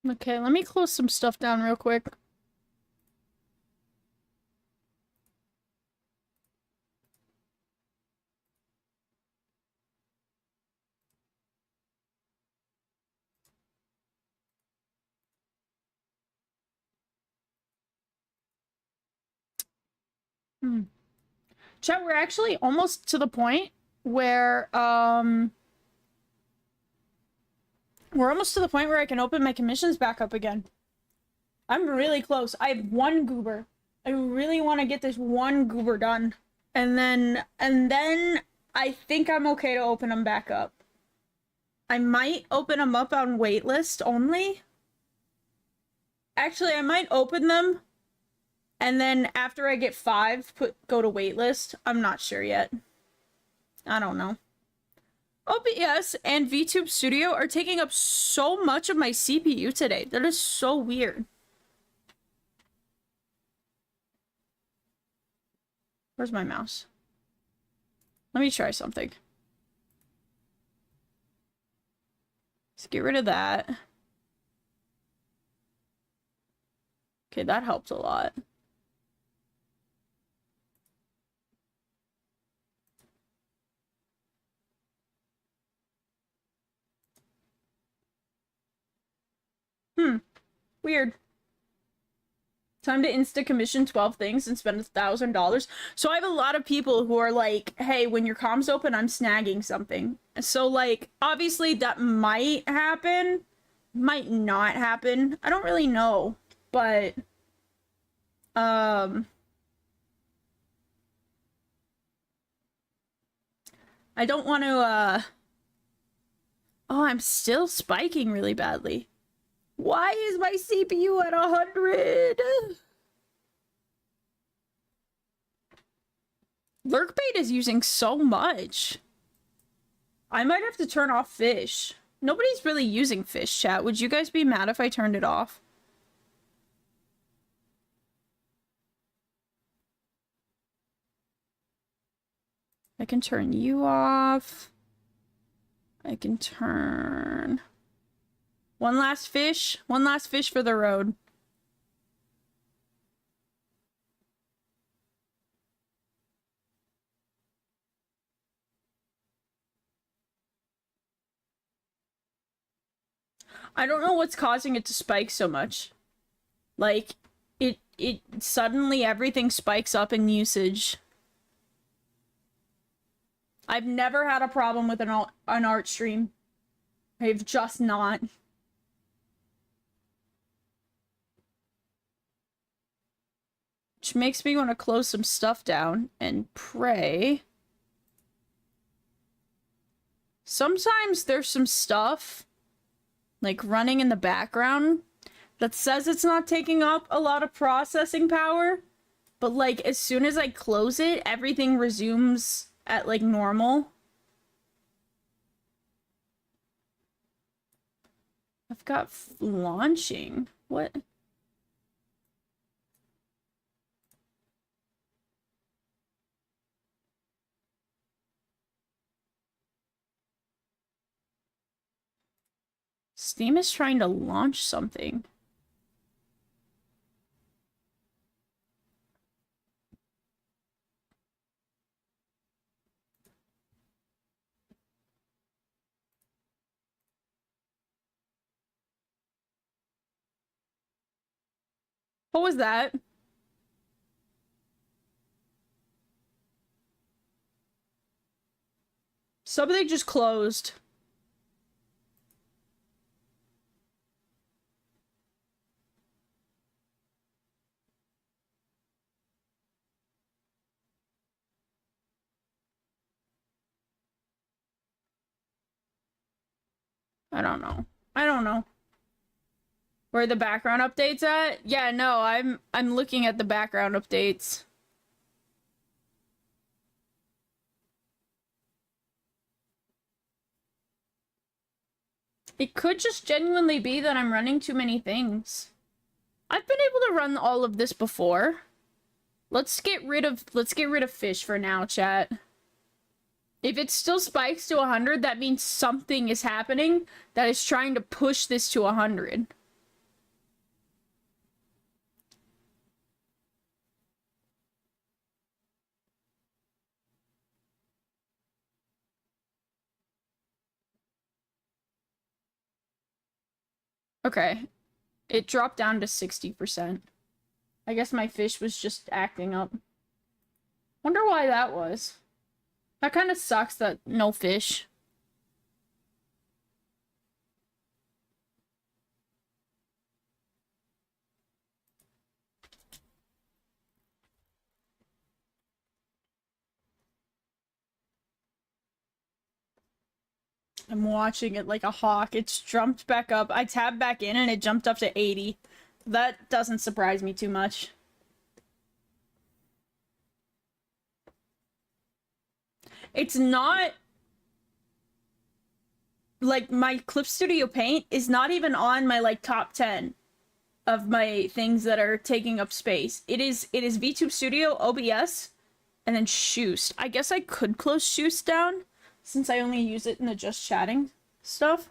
Okay, let me close some stuff down real quick. Chat, we're actually almost to the point where we're almost to the point where I can open my commissions back up again. I'm really close. I have one goober. I really want to get this one goober done. And then I think I'm okay to open them back up. I might open them up on waitlist only. Actually, I might open them and then after I get 5, go to waitlist. I'm not sure yet. I don't know. OBS and VTube Studio are taking up so much of my CPU today. That is so weird. Where's my mouse? Let me try something. Let's get rid of that. Okay, that helped a lot. Hmm. Weird. Time to insta commission 12 things and spend $1,000. So I have a lot of people who are like, hey, when your comm's open, I'm snagging something. So like, obviously that might happen, might not happen. I don't really know, but I don't want to oh, I'm still spiking really badly. Why is my CPU at 100? Lurkbait is using so much. I might have to turn off fish. Nobody's really using fish, chat. Would you guys be mad if I turned it off? I can turn you off. I can turn... One last fish for the road. I don't know what's causing it to spike so much. Like, it suddenly everything spikes up in usage. I've never had a problem with an art stream. I've just not. Which makes me want to close some stuff down and pray. Sometimes there's some stuff, like, running in the background that says it's not taking up a lot of processing power, but, like, as soon as I close it, everything resumes at, like, normal. I've got launching. What? Steam is trying to launch something. What was that? Something just closed. I don't know. I don't know. Where the background updates at? Yeah, no, I'm looking at the background updates. It could just genuinely be that I'm running too many things. I've been able to run all of this before. Let's get rid of fish for now, chat. If it still spikes to 100, that means something is happening that is trying to push this to 100. Okay. It dropped down to 60%. I guess my fish was just acting up. Wonder why that was. That kind of sucks that no fish. I'm watching it like a hawk. It's jumped back up. I tabbed back in and it jumped up to 80. That doesn't surprise me too much. It's not... Like, my Clip Studio Paint is not even on my, like, top 10 of my things that are taking up space. It is VTube Studio, OBS, and then Shoost. I guess I could close Shoost down, since I only use it in the just chatting stuff.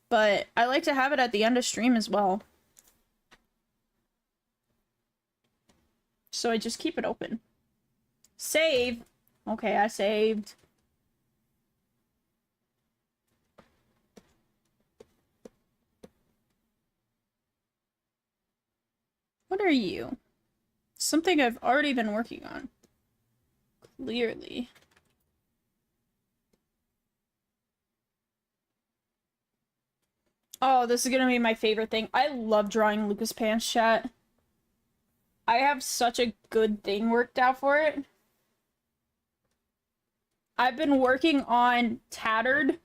But I like to have it at the end of stream as well. So I just keep it open. Save! Okay, I saved. are you? Something I've already been working on. Clearly. Oh, this is gonna be my favorite thing. I love drawing Lucas Pants, chat. I have such a good thing worked out for it. I've been working on tattered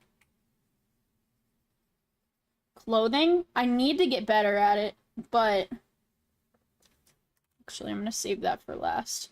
clothing. I need to get better at it, but actually I'm gonna save that for last.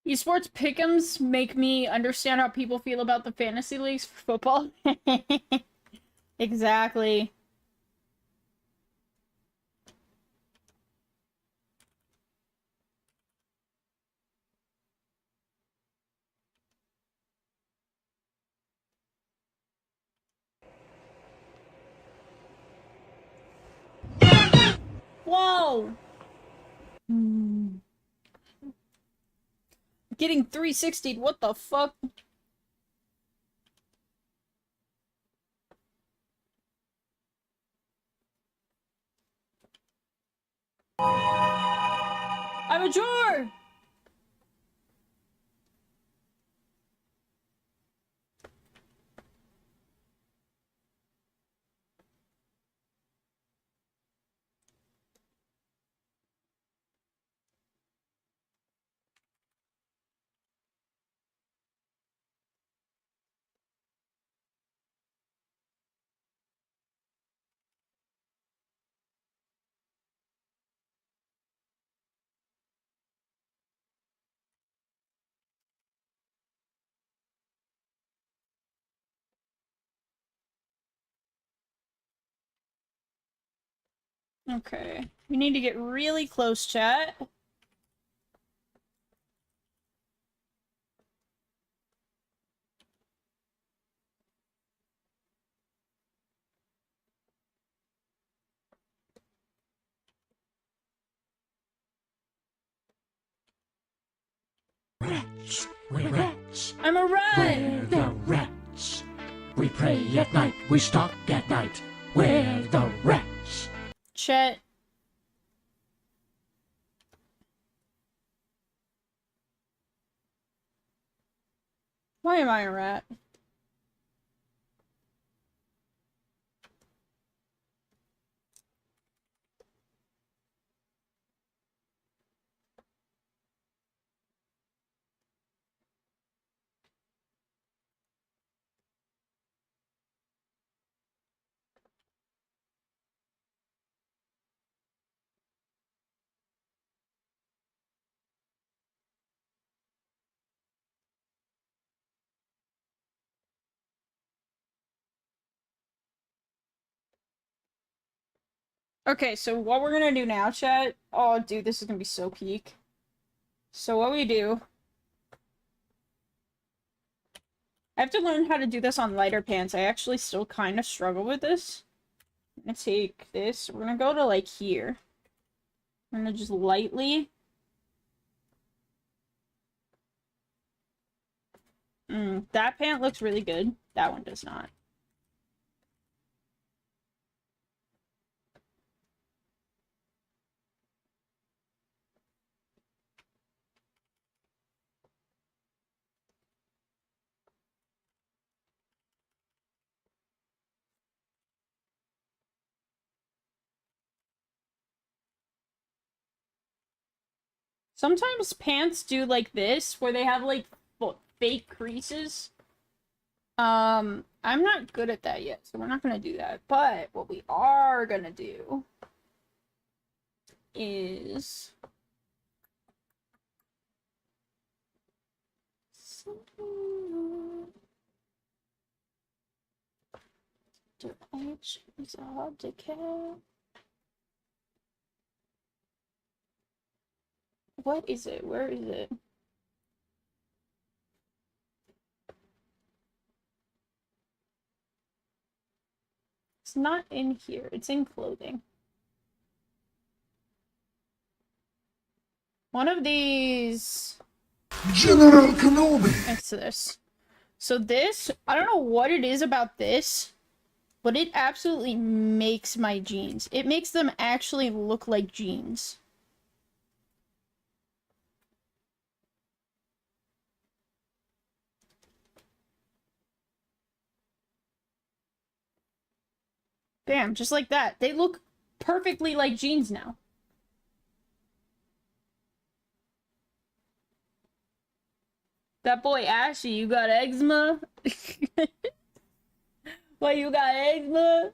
Esports pick'ems make me understand how people feel about the fantasy leagues for football. Exactly. Whoa! Getting 360'd, what the fuck? I'm a drawer! Okay. We need to get really close, chat. Rats, we're rats. I'm a rat! We're the rats. We pray at night, we stalk at night. We're the rats. Chat. Why am I a rat? Okay, so what we're gonna do now, chat... Oh, dude, this is gonna be so peak. So what we do I have to learn how to do this on lighter pants. I actually still kind of struggle with this. I'm gonna take this. We're gonna go to, like, here. I'm gonna just lightly... that pant looks really good. That one does not. Sometimes pants do like this, where they have, like, fake creases. I'm not good at that yet, so we're not gonna do that. But what we are gonna do is... What is it? Where is it? It's not in here. It's in clothing. One of these... General Kenobi! Next to this. So this, I don't know what it is about this, but it absolutely makes my jeans. It makes them actually look like jeans. Bam, just like that. They look perfectly like jeans now. That boy Ashy, you got eczema? What, you got eczema?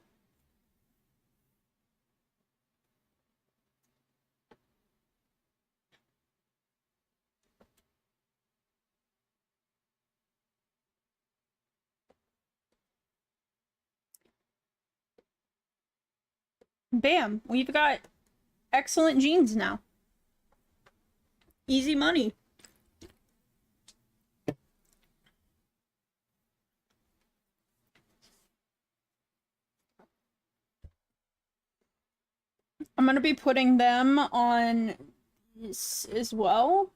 Bam, we've got excellent jeans now. Easy money. I'm gonna be putting them on this as well.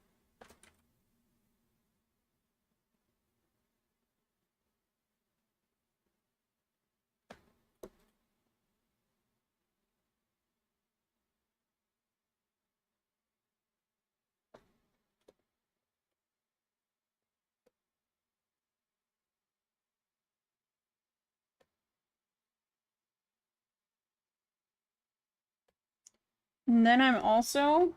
And then I'm also...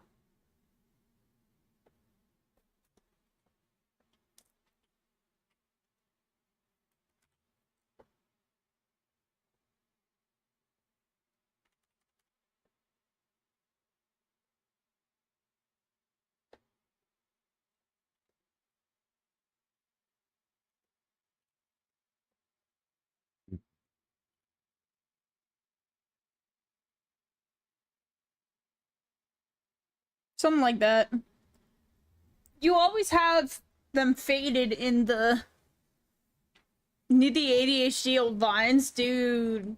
something like that. You always have them faded in the... Need the ADHD old vines? Dude.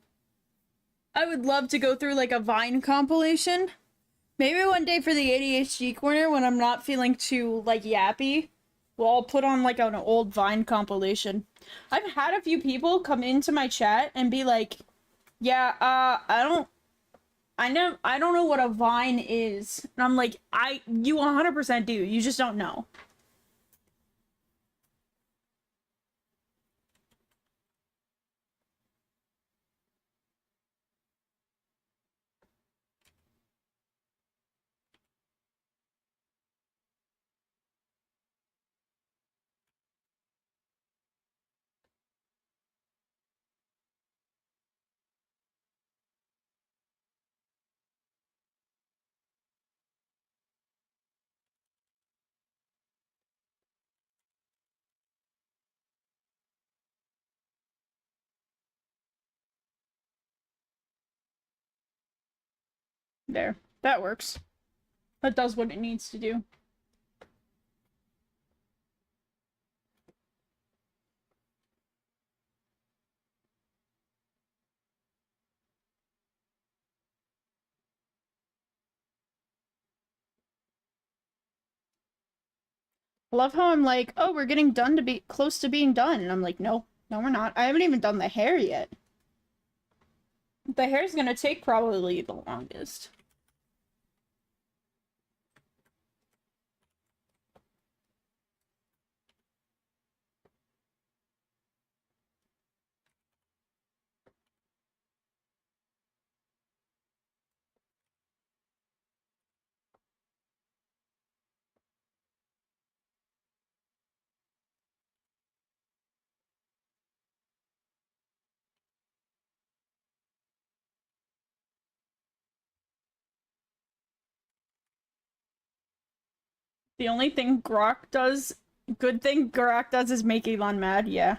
I would love to go through, like, a Vine compilation. Maybe one day for the ADHD corner, when I'm not feeling too, like, yappy, we'll all put on, like, an old Vine compilation. I've had a few people come into my chat and be like, yeah, I don't know what a Vine is. And I'm like, you 100% do. You just don't know. There. That works. That does what it needs to do. I love how I'm like, oh, we're getting done to be close to being done. And I'm like, no, no, we're not. I haven't even done the hair yet. The hair's gonna take probably the longest. The only thing Grok does, good thing Grok does is make Elon mad, yeah.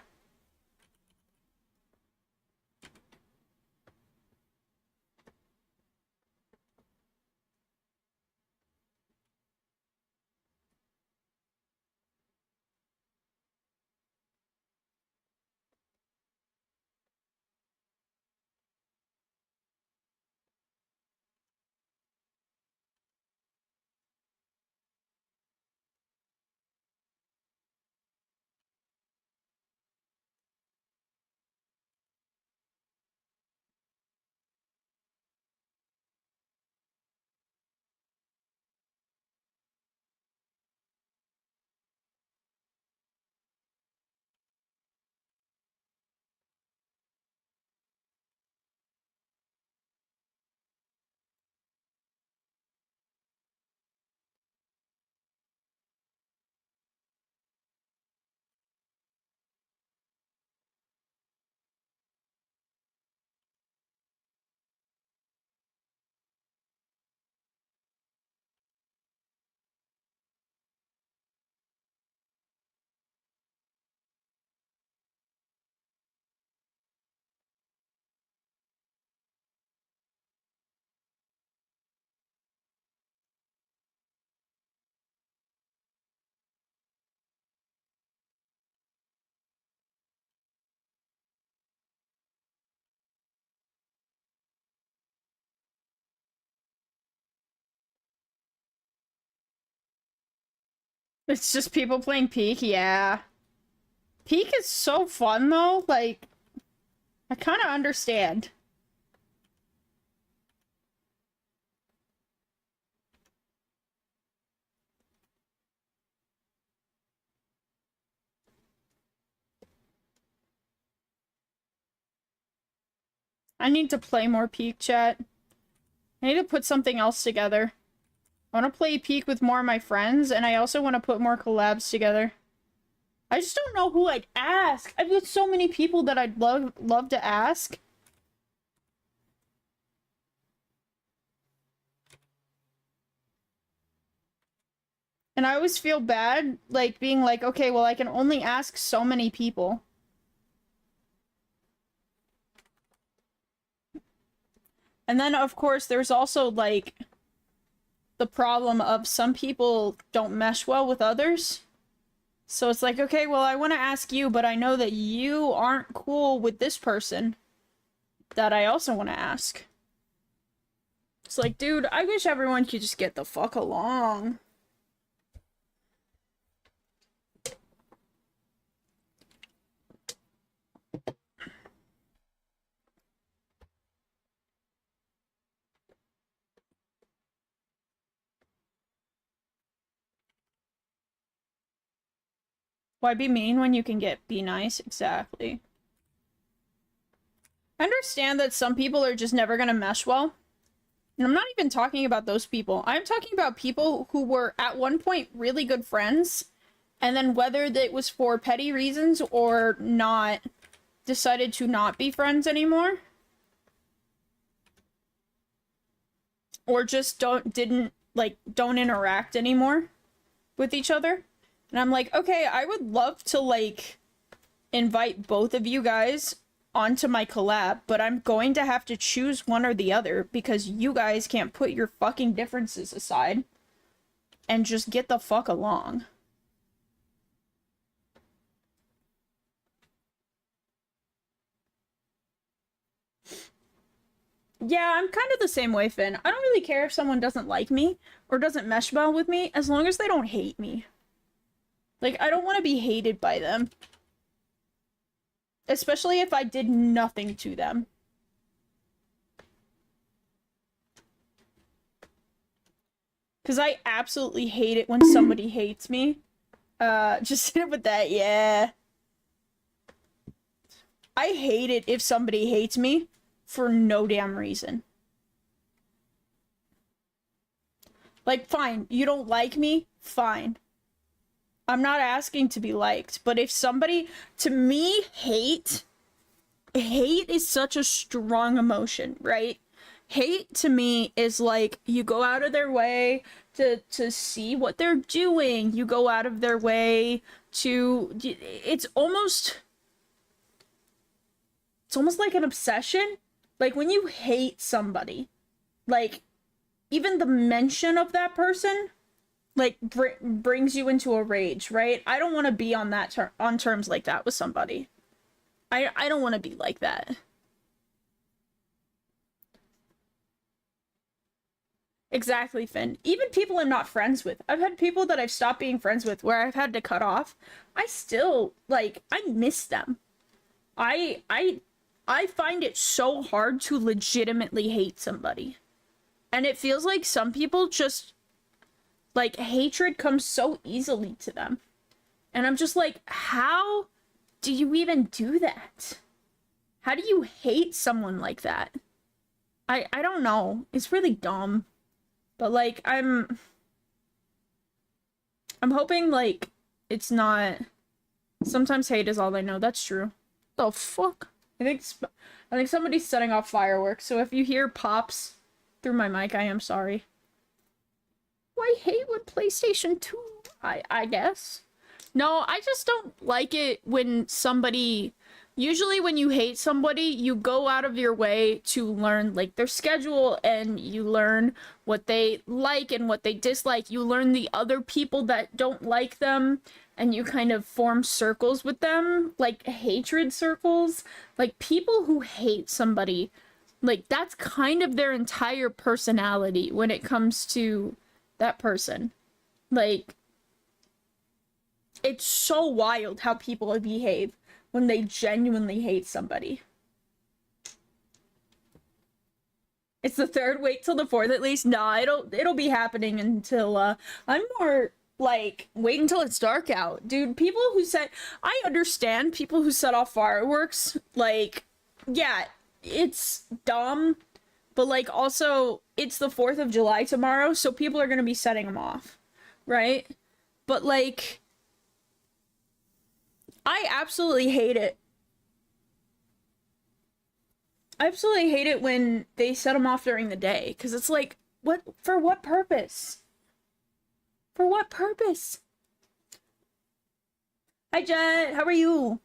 It's just people playing Peak, yeah. Peak is so fun though, like, I kind of understand. I need to play more Peak, chat. I need to put something else together. I want to play Peak with more of my friends, and I also want to put more collabs together. I just don't know who I'd ask. I've got so many people that I'd love to ask. And I always feel bad, like, being like, okay, well, I can only ask so many people. And then, of course, there's also, like, the problem of some people don't mesh well with others. So it's like, okay, well, I want to ask you, but I know that you aren't cool with this person that I also want to ask. It's like, dude, I wish everyone could just get the fuck along. Why be mean when you can be nice? Exactly. I understand that some people are just never gonna mesh well. And I'm not even talking about those people. I'm talking about people who were at one point really good friends, and then whether it was for petty reasons or not, decided to not be friends anymore. Or just don't interact anymore with each other. And I'm like, okay, I would love to, like, invite both of you guys onto my collab, but I'm going to have to choose one or the other because you guys can't put your fucking differences aside and just get the fuck along. Yeah, I'm kind of the same way, Finn. I don't really care if someone doesn't like me or doesn't mesh well with me as long as they don't hate me. Like, I don't want to be hated by them. Especially if I did nothing to them. Because I absolutely hate it when somebody hates me. Just hit it with that, yeah. I hate it if somebody hates me for no damn reason. Like, fine, you don't like me? Fine. I'm not asking to be liked, but if somebody, to me, hate is such a strong emotion, right? Hate to me is like, you go out of their way to see what they're doing. You go out of their way to, it's almost like an obsession. Like, when you hate somebody, like, even the mention of that person, like, brings you into a rage, right? I don't want to be on that on terms like that with somebody. I don't want to be like that. Exactly, Finn. Even people I'm not friends with. I've had people that I've stopped being friends with where I've had to cut off. I still, like, I miss them. I find it so hard to legitimately hate somebody. And it feels like some people just, like, hatred comes so easily to them. And I'm just like, how do you even do that? How do you hate someone like that? I don't know. It's really dumb. But, like, I'm hoping, like, it's not... Sometimes hate is all I know. That's true. The fuck? I think somebody's setting off fireworks, so if you hear pops through my mic, I am sorry. I hate with PlayStation 2, I guess. No, I just don't like it when somebody... Usually when you hate somebody, you go out of your way to learn, like, their schedule, and you learn what they like and what they dislike. You learn the other people that don't like them, and you kind of form circles with them, like hatred circles. Like, people who hate somebody, like, that's kind of their entire personality when it comes to that person. Like, it's so wild how people behave when they genuinely hate somebody. It's the 3rd, wait till the 4th at least. Nah, it'll be happening until, I'm more like, wait until it's dark out. Dude, people who I understand people who set off fireworks, like, yeah, it's dumb, but, like, also, it's the 4th of July tomorrow, so people are gonna be setting them off, right? But, like, I absolutely hate it. I absolutely hate it when they set them off during the day, because it's like, for what purpose? For what purpose? Hi, Jet, how are you?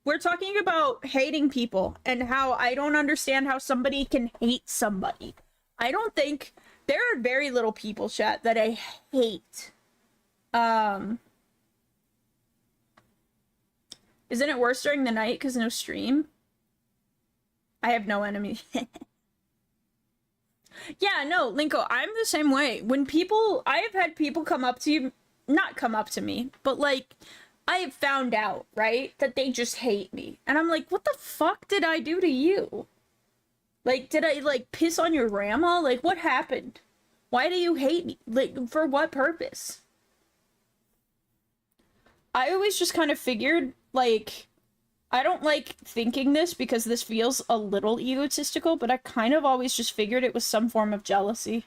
We're talking about hating people, and how I don't understand how somebody can hate somebody. I don't think... There are very little people, chat, that I hate. Isn't it worse during the night because no stream? I have no enemy. Yeah, no, Linko, I'm the same way. When people... I have had people come up to you... Not come up to me, but, like, I have found out, right? That they just hate me. And I'm like, what the fuck did I do to you? Like, did I, like, piss on your grandma? Like, what happened? Why do you hate me? Like, for what purpose? I always just kind of figured, like... I don't like thinking this because this feels a little egotistical, but I kind of always just figured it was some form of jealousy.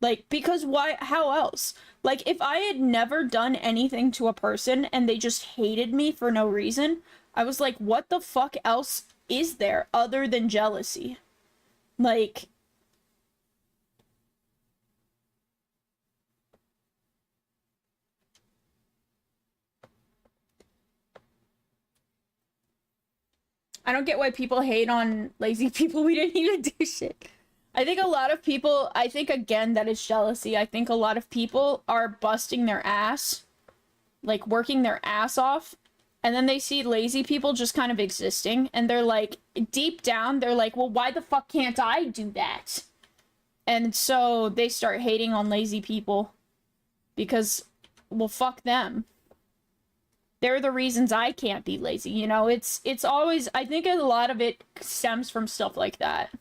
Like, because why? How else? Like, if I had never done anything to a person and they just hated me for no reason, I was like, what the fuck else is there other than jealousy? Like... I don't get why people hate on lazy people. We didn't even do shit. I think a lot of people, I think, again, that is jealousy. I think a lot of people are busting their ass, like, working their ass off, and then they see lazy people just kind of existing, and they're like, deep down, they're like, well, why the fuck can't I do that? And so they start hating on lazy people, because well, fuck them. They're the reasons I can't be lazy, you know? It's always, I think a lot of it stems from stuff like that.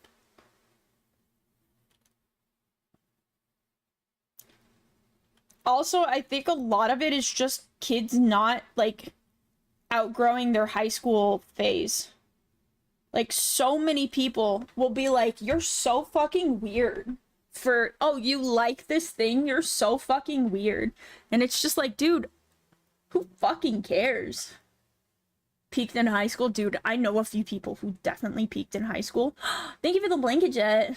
Also, I think a lot of it is just kids not, like, outgrowing their high school phase. Like, so many people will be like, you're so fucking weird for, oh, you like this thing? You're so fucking weird. And it's just like, dude, who fucking cares? Peaked in high school? Dude, I know a few people who definitely peaked in high school. Thank you for the blanket, Jet.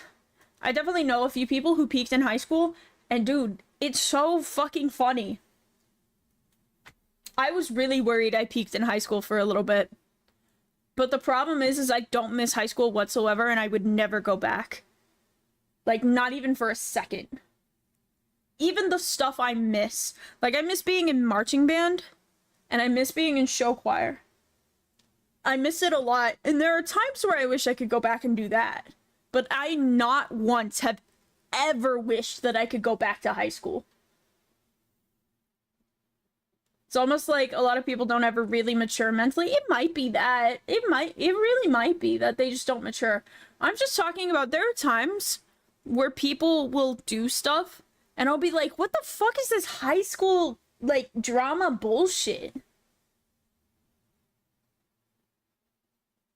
I definitely know a few people who peaked in high school, and dude, it's so fucking funny. I was really worried I peaked in high school for a little bit. But the problem is I don't miss high school whatsoever, and I would never go back. Like, not even for a second. Even the stuff I miss. Like, I miss being in marching band, and I miss being in show choir. I miss it a lot, and there are times where I wish I could go back and do that. But I not once have ever wished that I could go back to high school. It's almost like a lot of people don't ever really mature mentally. It might be that. It really might be that they just don't mature. I'm just talking about there are times where people will do stuff and I'll be like, what the fuck is this high school, like, drama bullshit?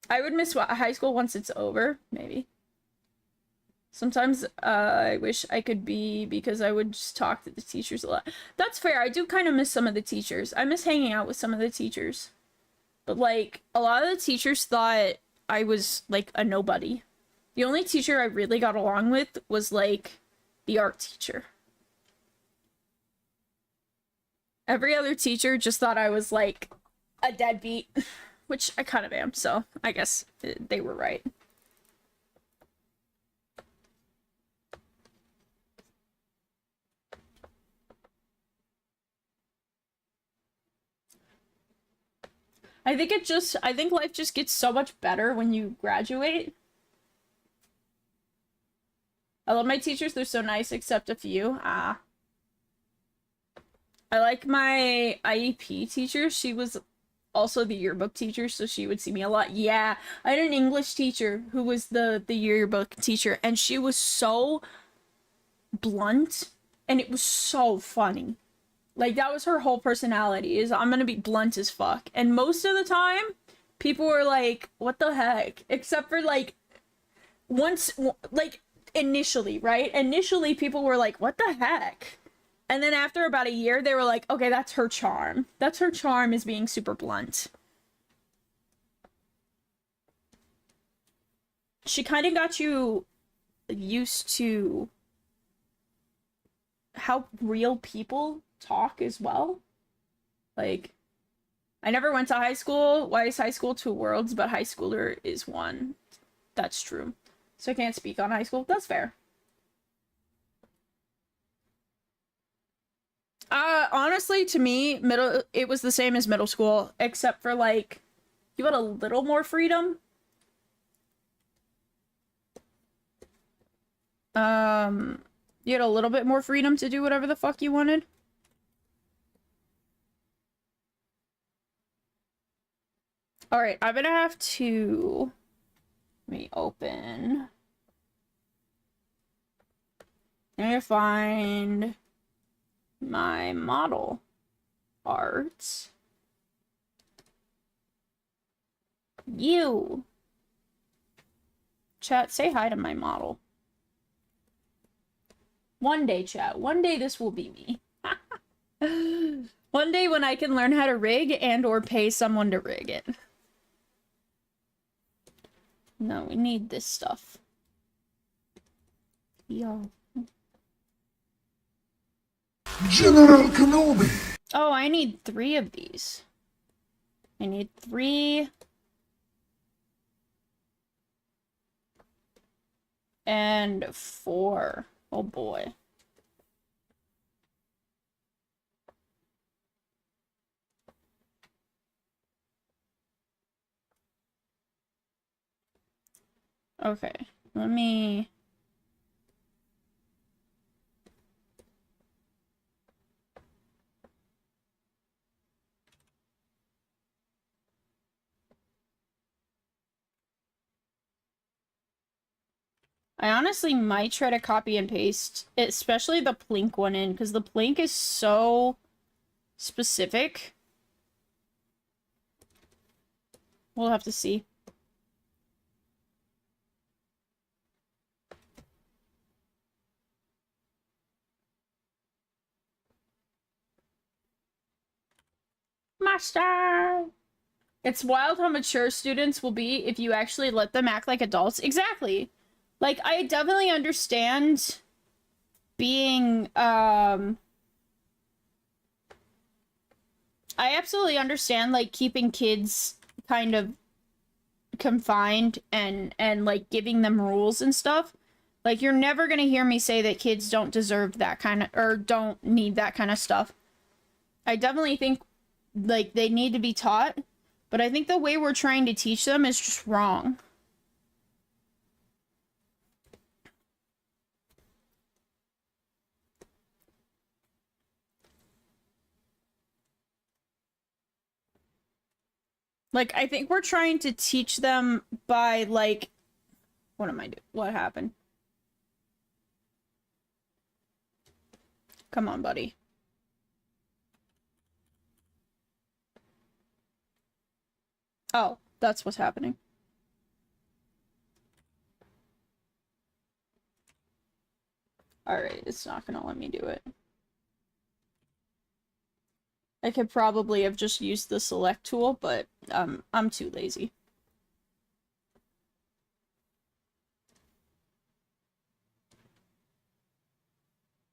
I would miss high school once it's over, maybe. Sometimes I wish I could be, because I would just talk to the teachers a lot. That's fair. I do kind of miss some of the teachers. I miss hanging out with some of the teachers. But, like, a lot of the teachers thought I was, like, a nobody. The only teacher I really got along with was, like, the art teacher. Every other teacher just thought I was, like, a deadbeat, which I kind of am, so I guess they were right. I think life just gets so much better when you graduate. I love my teachers, they're so nice, except a few. I like my IEP teacher. She was also the yearbook teacher, so she would see me a lot. Yeah, I had an English teacher who was the yearbook teacher, and she was so blunt, and it was so funny. Like, that was her whole personality, is I'm gonna be blunt as fuck. And most of the time, people were like, what the heck? Except for, like, once, like, initially, right? Initially, people were like, what the heck? And then after about a year, they were like, okay, that's her charm. That's her charm, is being super blunt. She kind of got you used to how real people talk as well. Like, I never went to high school. Why is high school two worlds, but high schooler is one? That's true. So I can't speak on high school. That's fair. Honestly, to me, it was the same as middle school, except for, like, you had a little more freedom. You had a little bit more freedom to do whatever the fuck you wanted. Alright, I'm gonna have to... Let me open... I'm gonna find my model art. You! Chat, say hi to my model. One day, chat. One day this will be me. One day when I can learn how to rig and or pay someone to rig it. No, we need this stuff. Yo. General Kenobi! Oh, I need 3 of these. I need 3. And 4. Oh boy. Okay, let me... I honestly might try to copy and paste, especially the Plink one in, because the Plink is so specific. We'll have to see. Master! It's wild how mature students will be if you actually let them act like adults. Exactly. Like, I definitely understand being, I absolutely understand, like, keeping kids kind of confined and like, giving them rules and stuff. Like, you're never gonna hear me say that kids don't deserve that kind of, or don't need that kind of stuff. I definitely think, like, they need to be taught, but I think the way we're trying to teach them is just wrong. Like, I think we're trying to teach them by, like... What am I doing? What happened? Come on, buddy. Oh, that's what's happening. Alright, it's not gonna let me do it. I could probably have just used the select tool, but I'm too lazy.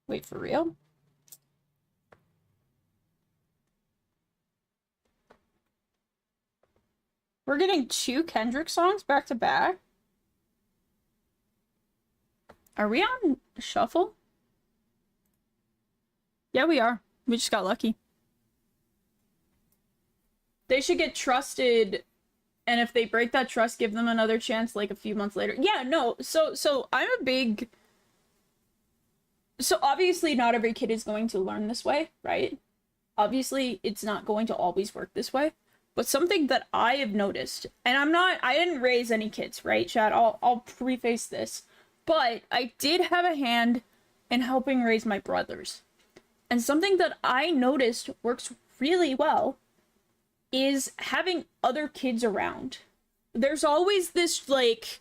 Wait, for real? We're getting 2 Kendrick songs back to back? Are we on shuffle? Yeah, we are. We just got lucky. They should get trusted, and if they break that trust, give them another chance like a few months later. Yeah, no, so I'm a big... So obviously not every kid is going to learn this way, right? Obviously it's not going to always work this way. But something that I have noticed, and I didn't raise any kids, right, Chad? I'll preface this. But I did have a hand in helping raise my brothers. And something that I noticed works really well is having other kids around. There's always this, like...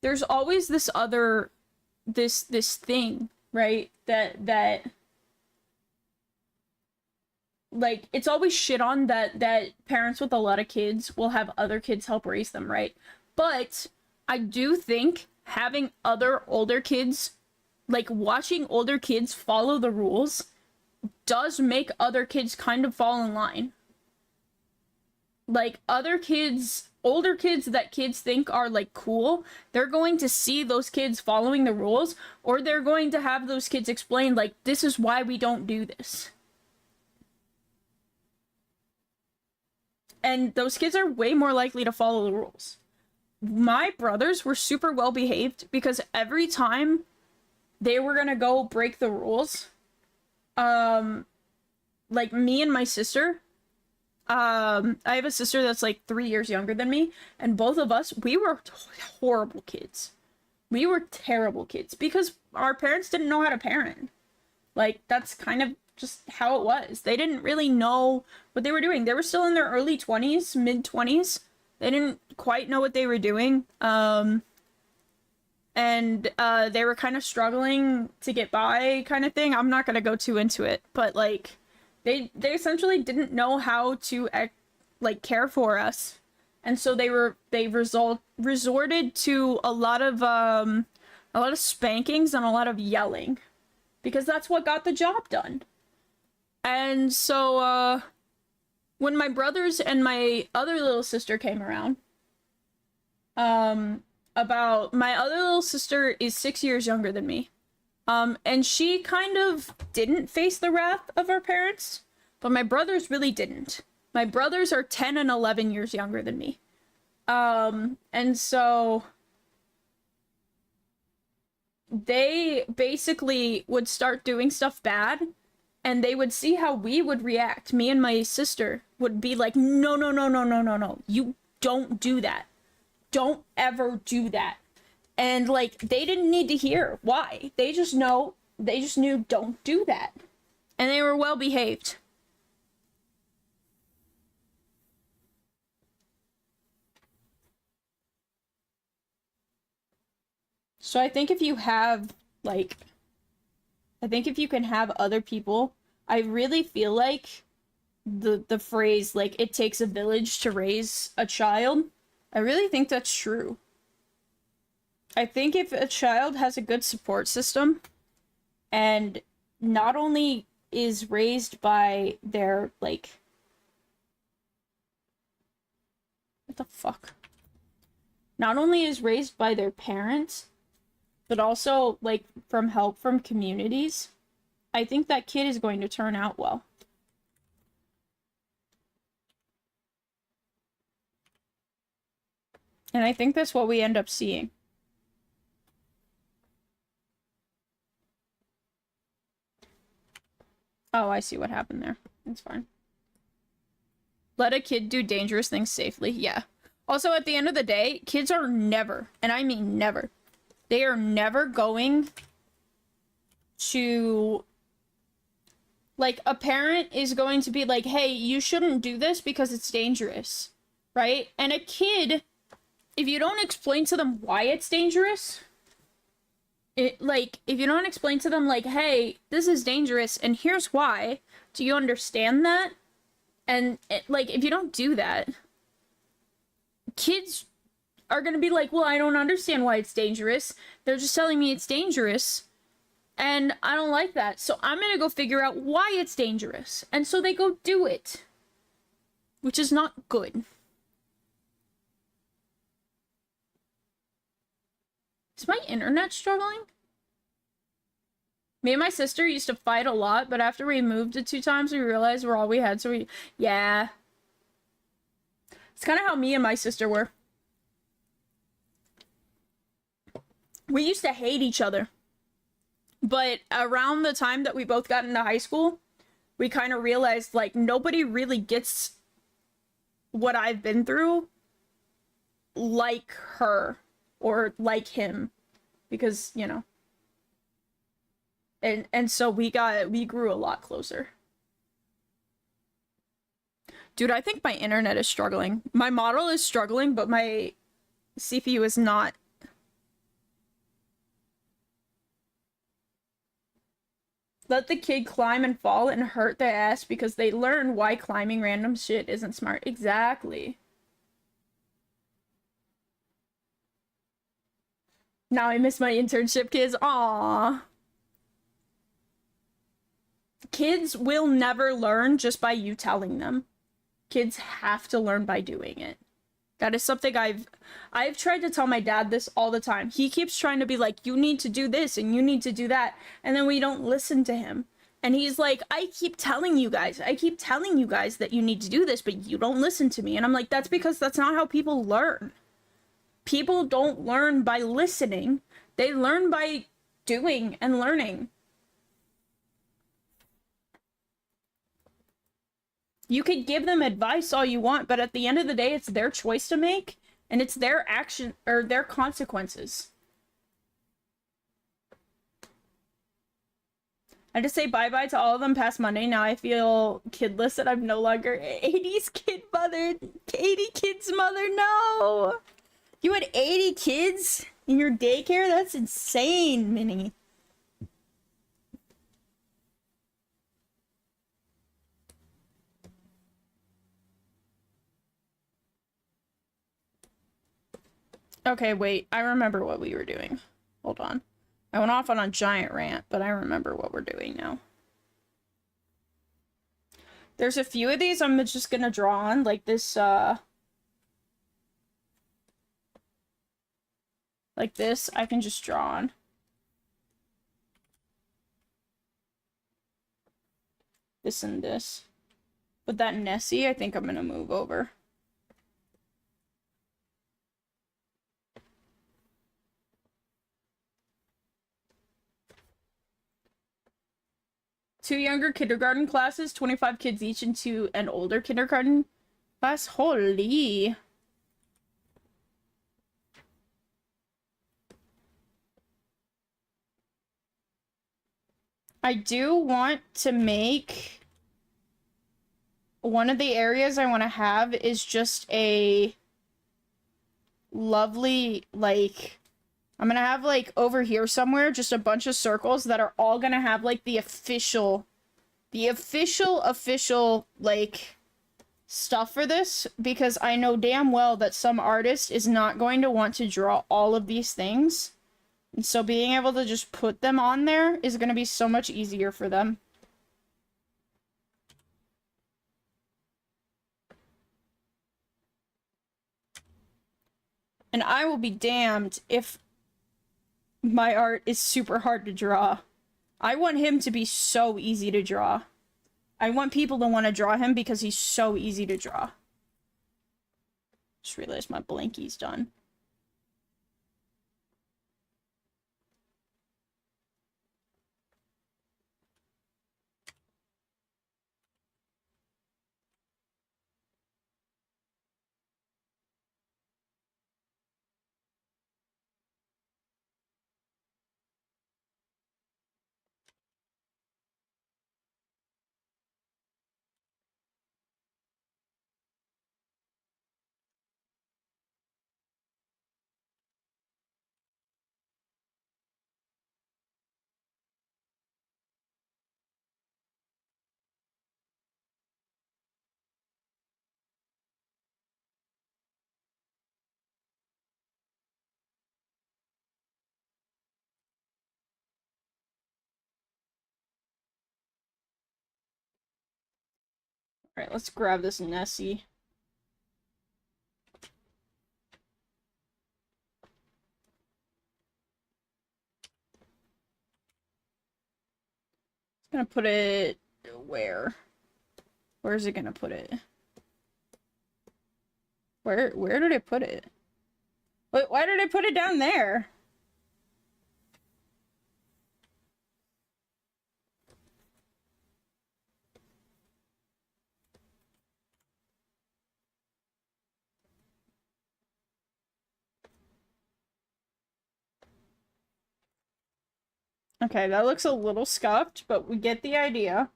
There's always this other... This thing, right? That... Like, it's always shit on that parents with a lot of kids will have other kids help raise them, right? But I do think having other older kids, like, watching older kids follow the rules does make other kids kind of fall in line. Like, other kids, older kids that kids think are, like, cool, they're going to see those kids following the rules, or they're going to have those kids explain, like, this is why we don't do this. And those kids are way more likely to follow the rules. My brothers were super well behaved because every time they were gonna go break the rules, like me and my sister, I have a sister that's like 3 years younger than me, and both of us, we were horrible kids. We were terrible kids because our parents didn't know how to parent. Like, that's kind of just how it was. They didn't really know what they were doing. They were still in their early 20s, mid-20s. They didn't quite know what they were doing. And they were kind of struggling to get by, kind of thing. I'm not gonna go too into it, but, like, they essentially didn't know how to, like, care for us. And so they resorted to a lot of spankings and a lot of yelling, because that's what got the job done. And so, when my brothers and my other little sister came around, my other little sister is 6 years younger than me. And she kind of didn't face the wrath of her parents, but my brothers really didn't. My brothers are 10 and 11 years younger than me. And so they basically would start doing stuff bad, and they would see how we would react. Me and my sister would be like, no, no, no, no, no, no, no. You don't do that. don't ever do that. And like, they didn't need to hear why. They just knew don't do that. And they were well behaved. So I think if you have, like, I think if you can have other people, I really feel like the phrase, like, it takes a village to raise a child, I really think that's true. I think if a child has a good support system and not only is raised by their, like, what the fuck? Not only is raised by their parents, but also, like, from help from communities, I think that kid is going to turn out well. And I think that's what we end up seeing. Oh, I see what happened there. It's fine. Let a kid do dangerous things safely. Yeah. Also, at the end of the day, kids are never, and I mean never, they are never going to, like, a parent is going to be like, hey, you shouldn't do this because it's dangerous, right? And a kid, if you don't explain to them why it's dangerous, if you don't explain to them, like, hey, this is dangerous and here's why, do you understand that? And, like, if you don't do that, kids are gonna be like, well, I don't understand why it's dangerous. They're just telling me it's dangerous, and I don't like that. So I'm gonna go figure out why it's dangerous. And so they go do it, which is not good. Is my internet struggling? Me and my sister used to fight a lot, but after we moved it 2 times, we realized we're all we had, so yeah. It's kind of how me and my sister were. We used to hate each other. But around the time that we both got into high school, we kind of realized, like, nobody really gets what I've been through like her or like him. Because, you know. And so we grew a lot closer. Dude, I think my internet is struggling. My model is struggling, but my CPU is not. Let the kid climb and fall and hurt their ass because they learn why climbing random shit isn't smart. Exactly. Now I miss my internship, kids. Aww. Kids will never learn just by you telling them. Kids have to learn by doing it. That is something I've tried to tell my dad this all the time. He keeps trying to be like, you need to do this and you need to do that. And then we don't listen to him. And he's like, I keep telling you guys that you need to do this, but you don't listen to me. And I'm like, that's because that's not how people learn. People don't learn by listening. They learn by doing and learning. You could give them advice all you want, but at the end of the day, it's their choice to make, and it's their action, or their consequences. I just say bye-bye to all of them past Monday. Now I feel kidless and I'm no longer 80s kid mother. 80 kids mother, no! You had 80 kids in your daycare? That's insane, Minnie. Okay, wait. I remember what we were doing. Hold on. I went off on a giant rant, but I remember what we're doing now. There's a few of these I'm just gonna draw on, like this, like this, I can just draw on. This and this. But that Nessie, I think I'm gonna move over. Two younger kindergarten classes, 25 kids each, into an older kindergarten class. Holy. I do want to make... One of the areas I want to have is just a lovely, like... I'm gonna have, like, over here somewhere, just a bunch of circles that are all gonna have, like, the official, like, stuff for this, because I know damn well that some artist is not going to want to draw all of these things. And so being able to just put them on there is gonna be so much easier for them. And I will be damned if my art is super hard to draw. I want him to be so easy to draw. I want people to want to draw him because he's so easy to draw. Just realized my blanky's done. Alright, let's grab this Nessie. It's gonna put it... where? Where is it gonna put it? Where did it put it? Wait, why did I put it down there? Okay, that looks a little scuffed, but we get the idea.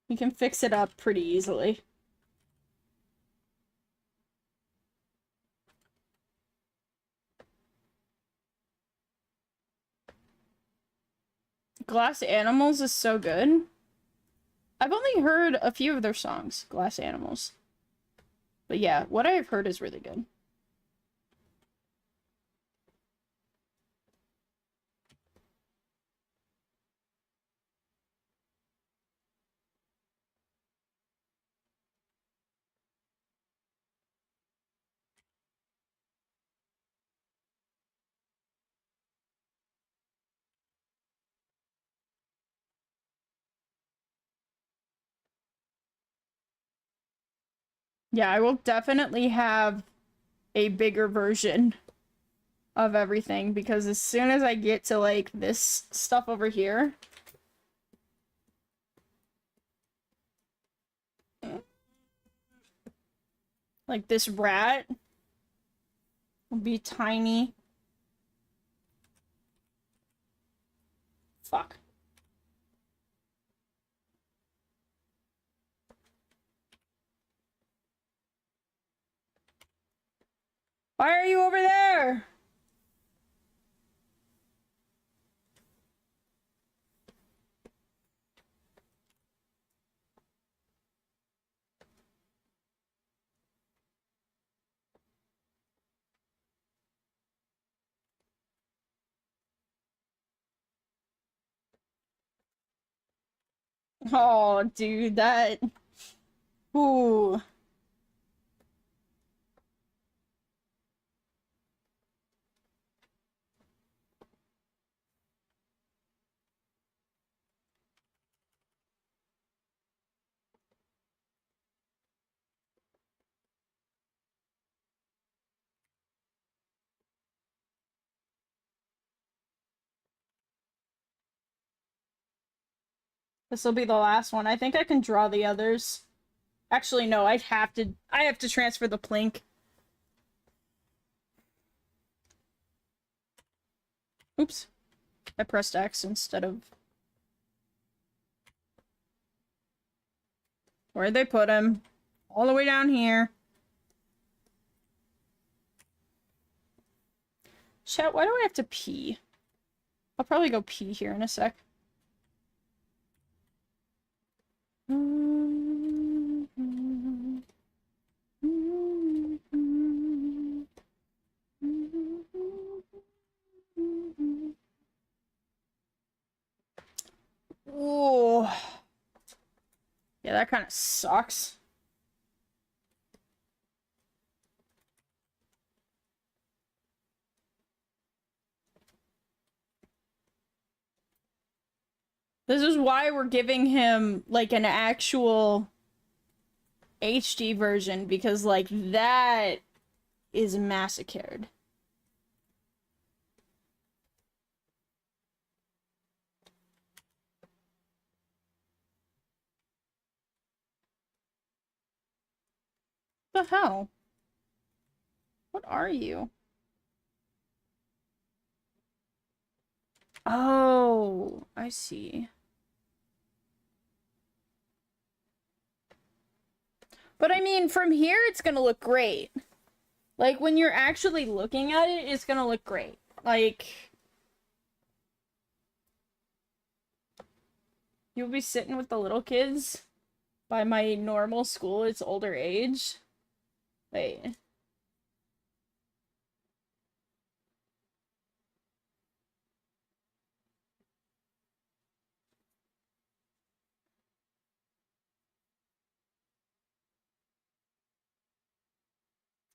We can fix it up pretty easily. Glass Animals is so good. I've only heard a few of their songs, Glass Animals. But yeah, what I have heard is really good. Yeah, I will definitely have a bigger version of everything, because as soon as I get to, like, this stuff over here... Like, this rat will be tiny. Fuck. Why are you over there? Oh, dude, that... Ooh. This will be the last one. I think I can draw the others. Actually, no, I have to transfer the plink. Oops. I pressed X instead of... Where'd they put him? All the way down here. Chat, why do I have to pee? I'll probably go pee here in a sec. Ooh. Yeah, that kind of sucks. This is why we're giving him, like, an actual HD version, because, like, that is massacred. What the hell? What are you? Oh, I see. But I mean, from here, it's gonna look great. Like, when you're actually looking at it, it's gonna look great. Like, you'll be sitting with the little kids by my normal school, it's older age. Wait.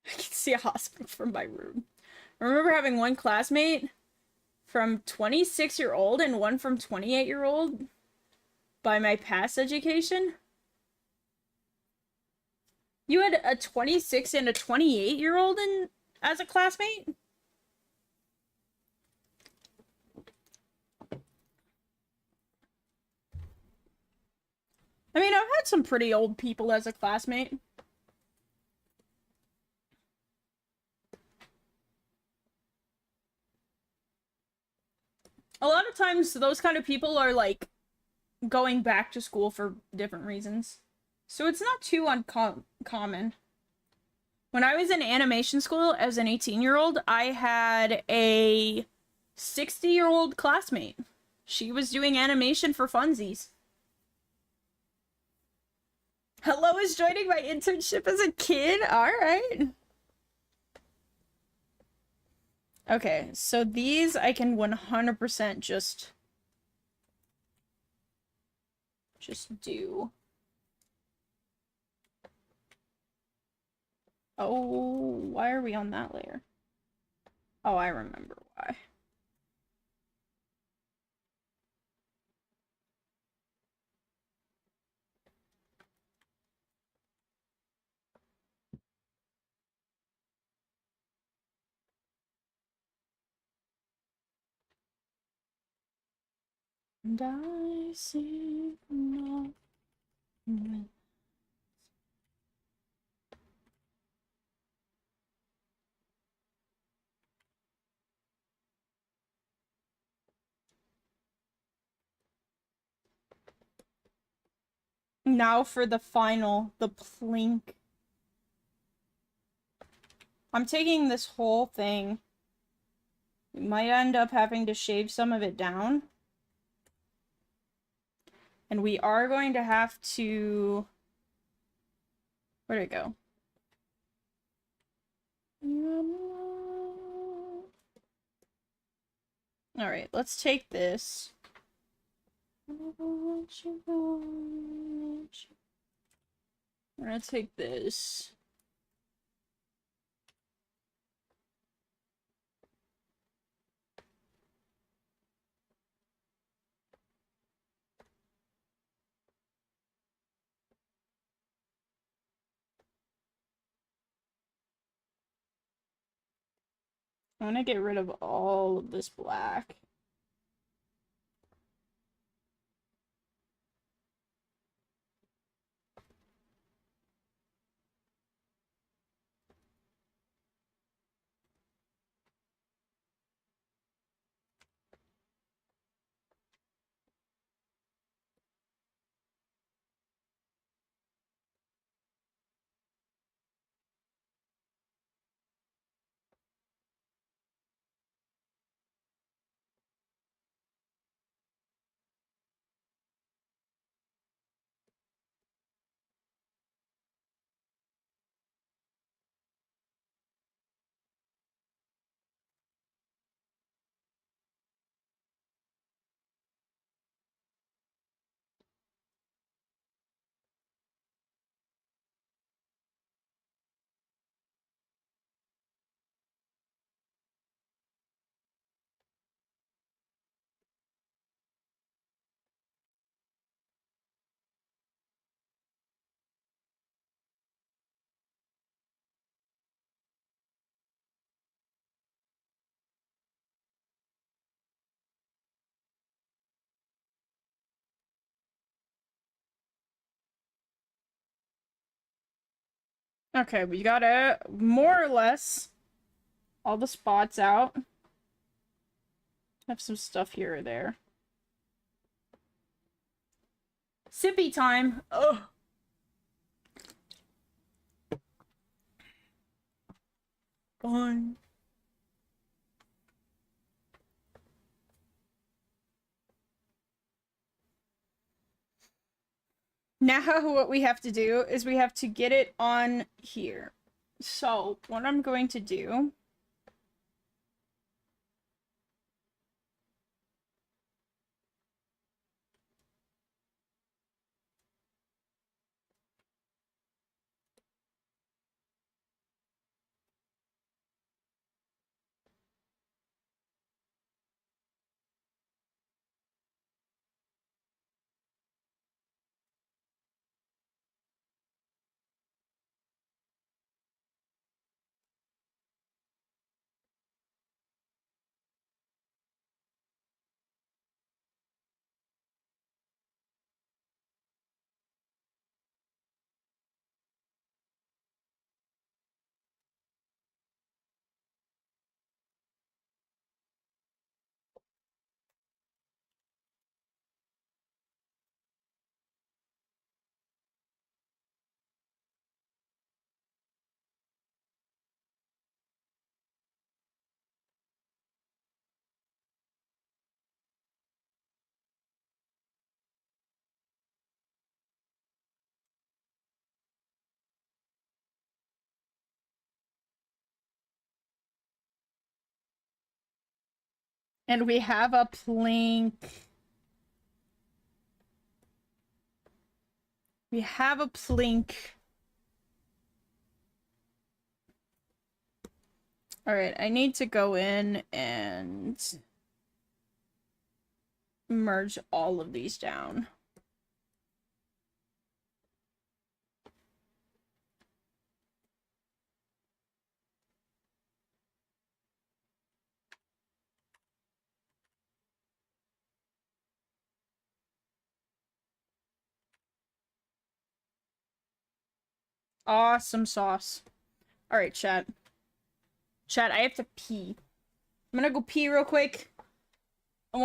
I can see a hospital from my room. I remember having one classmate from 26-year-old and one from 28-year-old by my past education. You had a 26 and a 28-year-old in as a classmate? I mean, I've had some pretty old people as a classmate. A lot of times, those kind of people are, like, going back to school for different reasons. So it's not too uncommon. When I was in animation school as an 18-year-old, I had a 60-year-old classmate. She was doing animation for funsies. Hello is joining my internship as a kid? Alright. Okay, so these I can 100% just do. Oh, why are we on that layer? Oh, I remember why. And I see no. Now for the final, the plink. I'm taking this whole thing. We might end up having to shave some of it down. And we are going to have to... Where'd it go? Alright, let's take this. We're gonna take this. I'm gonna get rid of all of this black. Okay, we got more or less all the spots out. Have some stuff here or there. Sippy time. Ugh. Fine. Now what we have to do is we have to get it on here. So what I'm going to do and we have a plink. We have a plink. Alright, I need to go in and merge all of these down. Awesome sauce. Alright, chat. Chat, I have to pee. I'm gonna go pee real quick. And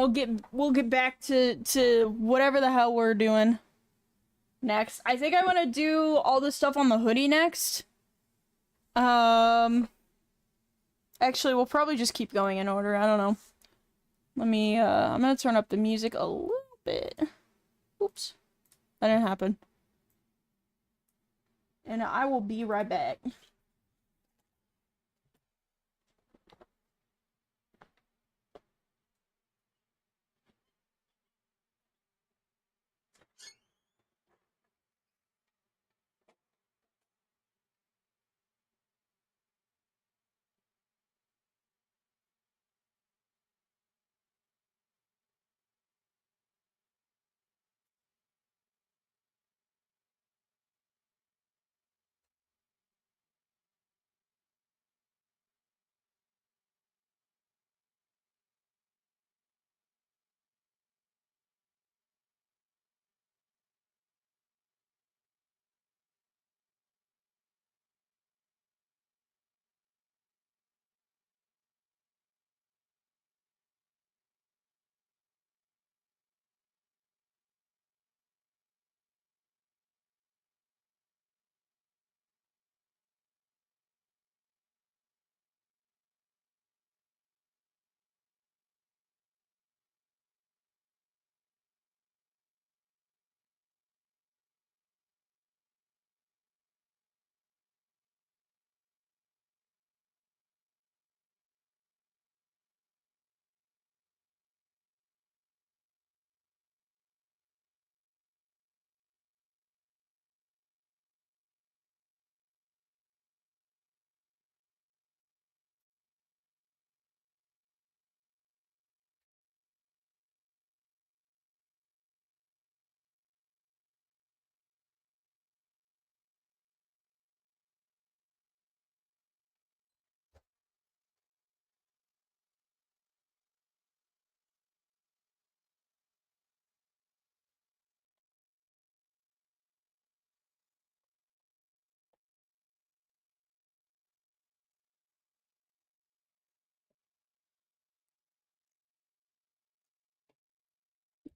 we'll get back to whatever the hell we're doing next. I think I want to do all the stuff on the hoodie next. Actually, we'll probably just keep going in order. I don't know. Let me I'm gonna turn up the music a little bit. Oops. That didn't happen. And I will be right back.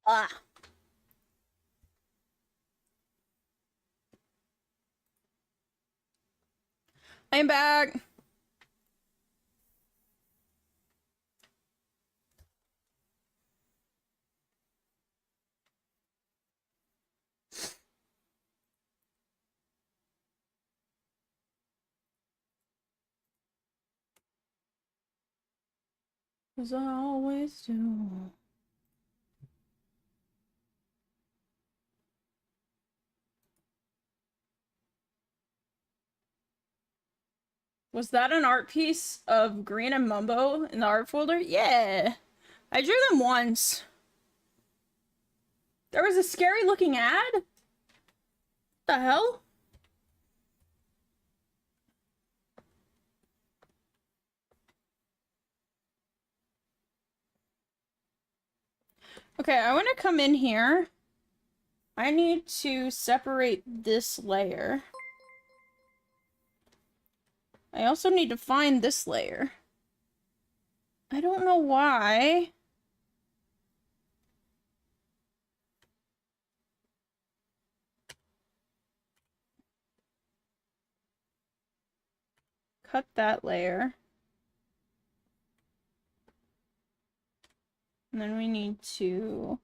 Ah. I'm back. As I always do. Was that an art piece of Green and Mumbo in the art folder? Yeah. I drew them once. There was a scary looking ad? What the hell? Okay, I want to come in here. I need to separate this layer. I also need to find this layer. I don't know why. Cut that layer. And then we need to...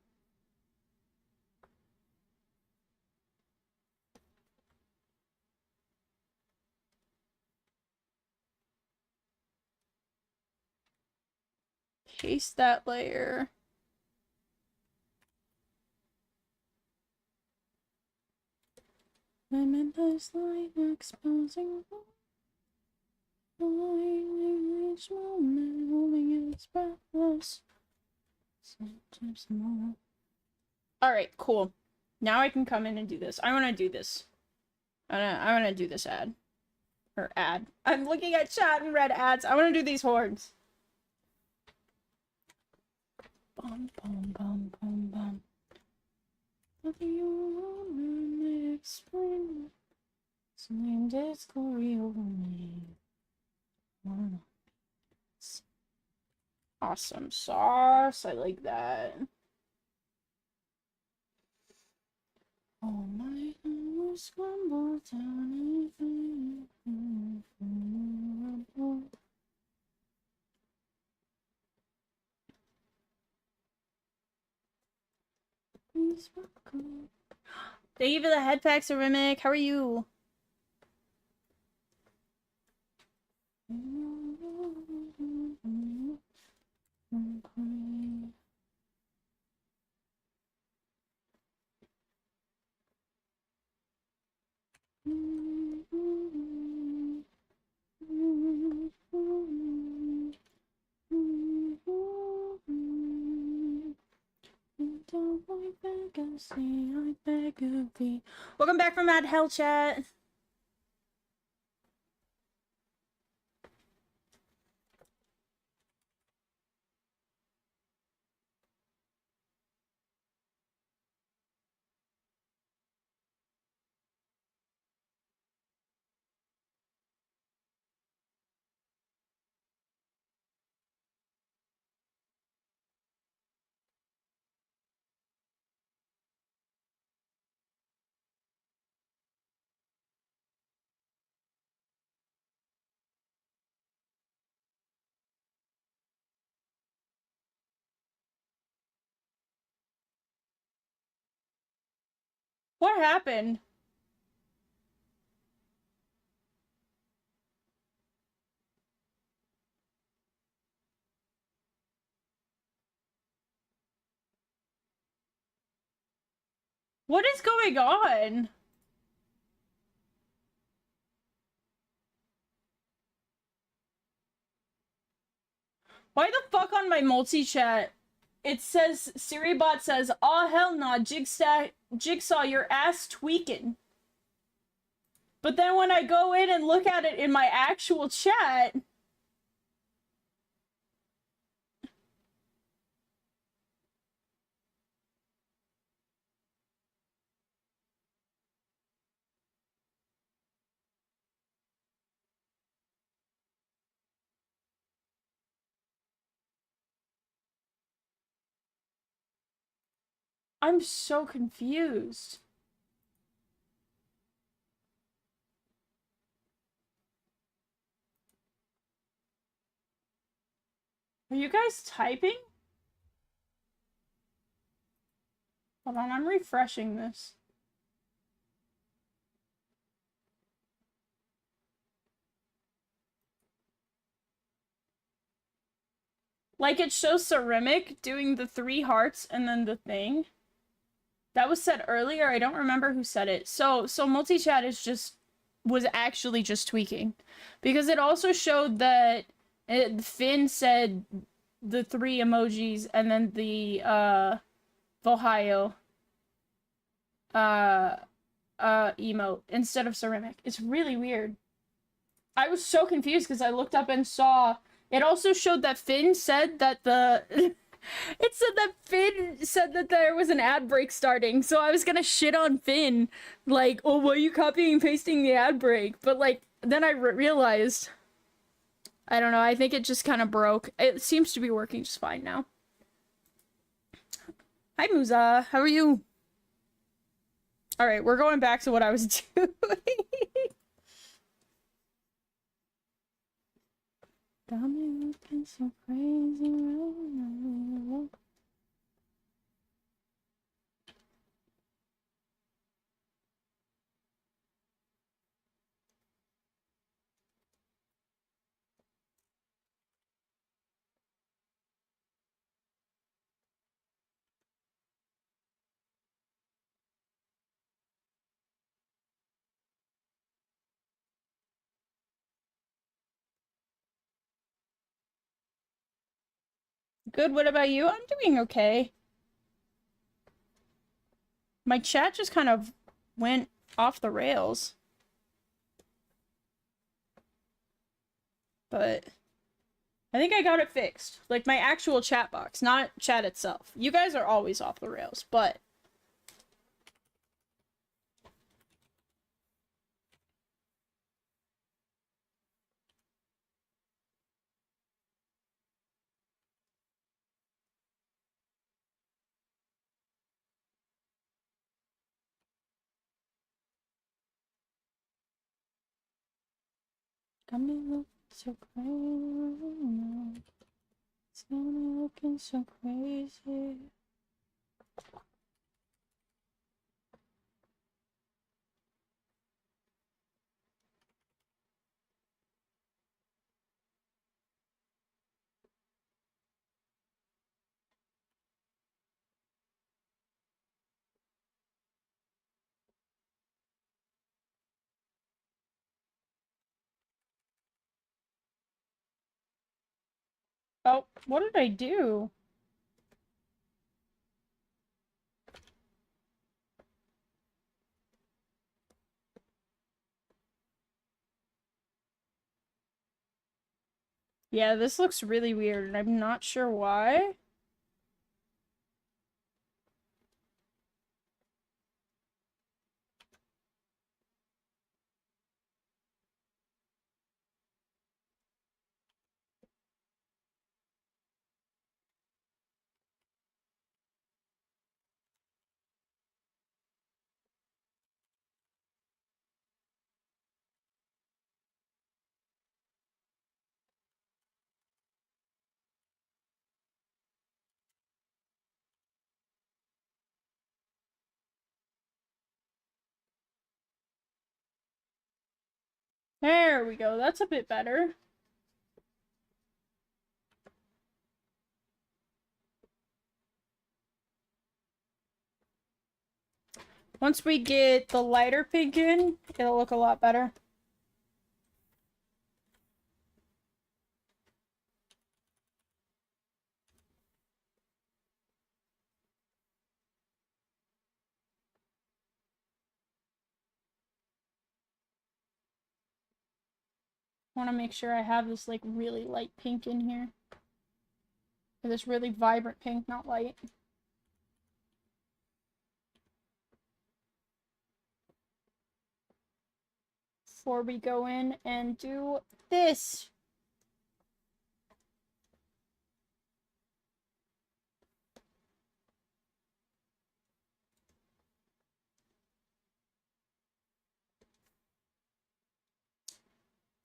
paste that layer. Limitless light exposing each moment, holding its breathless. Sometimes more. Alright, cool. Now I can come in and do this. I want to do this. I want to do this ad. Or ad. I'm looking at chat and read ads. I want to do these horns. Bum, bum, bum, bum, bum. Nothing you want explain. Slammed its glory over me. Awesome sauce. I like that. Oh my God, scramble down Thank you for the head packs, Ceramic. How are you? Welcome back from Mad Hell Chat. What happened? What is going on? Why the fuck on my multi-chat it says, SiriBot says, "Aw hell nah, Jigsaw, your ass tweaking." But then when I go in and look at it in my actual chat, I'm so confused. Are you guys typing? Hold on, I'm refreshing this. Like, it shows Ceramic doing the 3 hearts and then the thing. That was said earlier. I don't remember who said it. So multi-chat was actually just tweaking. Because it also showed that Finn said the 3 emojis and then the, Ohio, emote instead of Ceramic. It's really weird. I was so confused because I looked up and saw it also showed that Finn said that the it said that Finn said that there was an ad break starting, so I was gonna shit on Finn, like, oh, why are you copying and pasting the ad break? But like, then I realized, I don't know, I think it just kind of broke. It seems to be working just fine now. Hi, Musa, how are you? All right, we're going back to what I was doing. Got me looking so crazy right now. Good, what about you? I'm doing okay. My chat just kind of went off the rails. But I think I got it fixed. Like, my actual chat box, not chat itself. You guys are always off the rails, but... Got me looking so crazy. It's got me looking so crazy. Oh, what did I do? Yeah, this looks really weird, and I'm not sure why. There we go, that's a bit better. Once we get the lighter pink in, it'll look a lot better. I want to make sure I have this, like, really light pink in here. Or this really vibrant pink, not light. Before we go in and do this.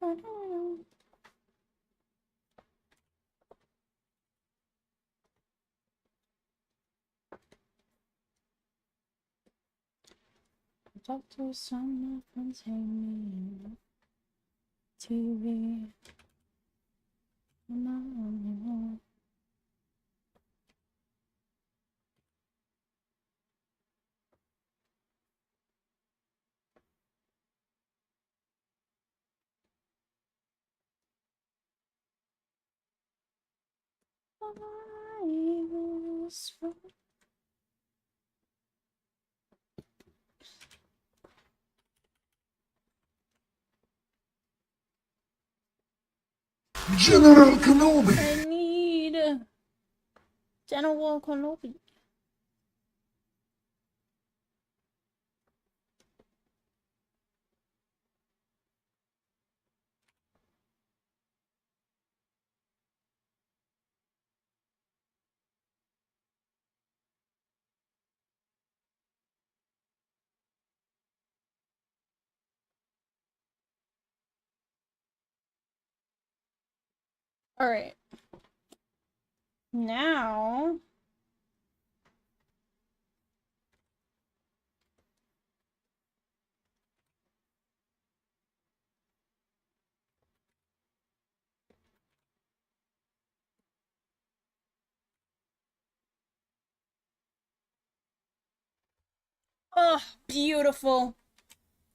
Talk to some friends, hang me TV. General Kenobi. I need General Kenobi. All right. Now, oh, beautiful.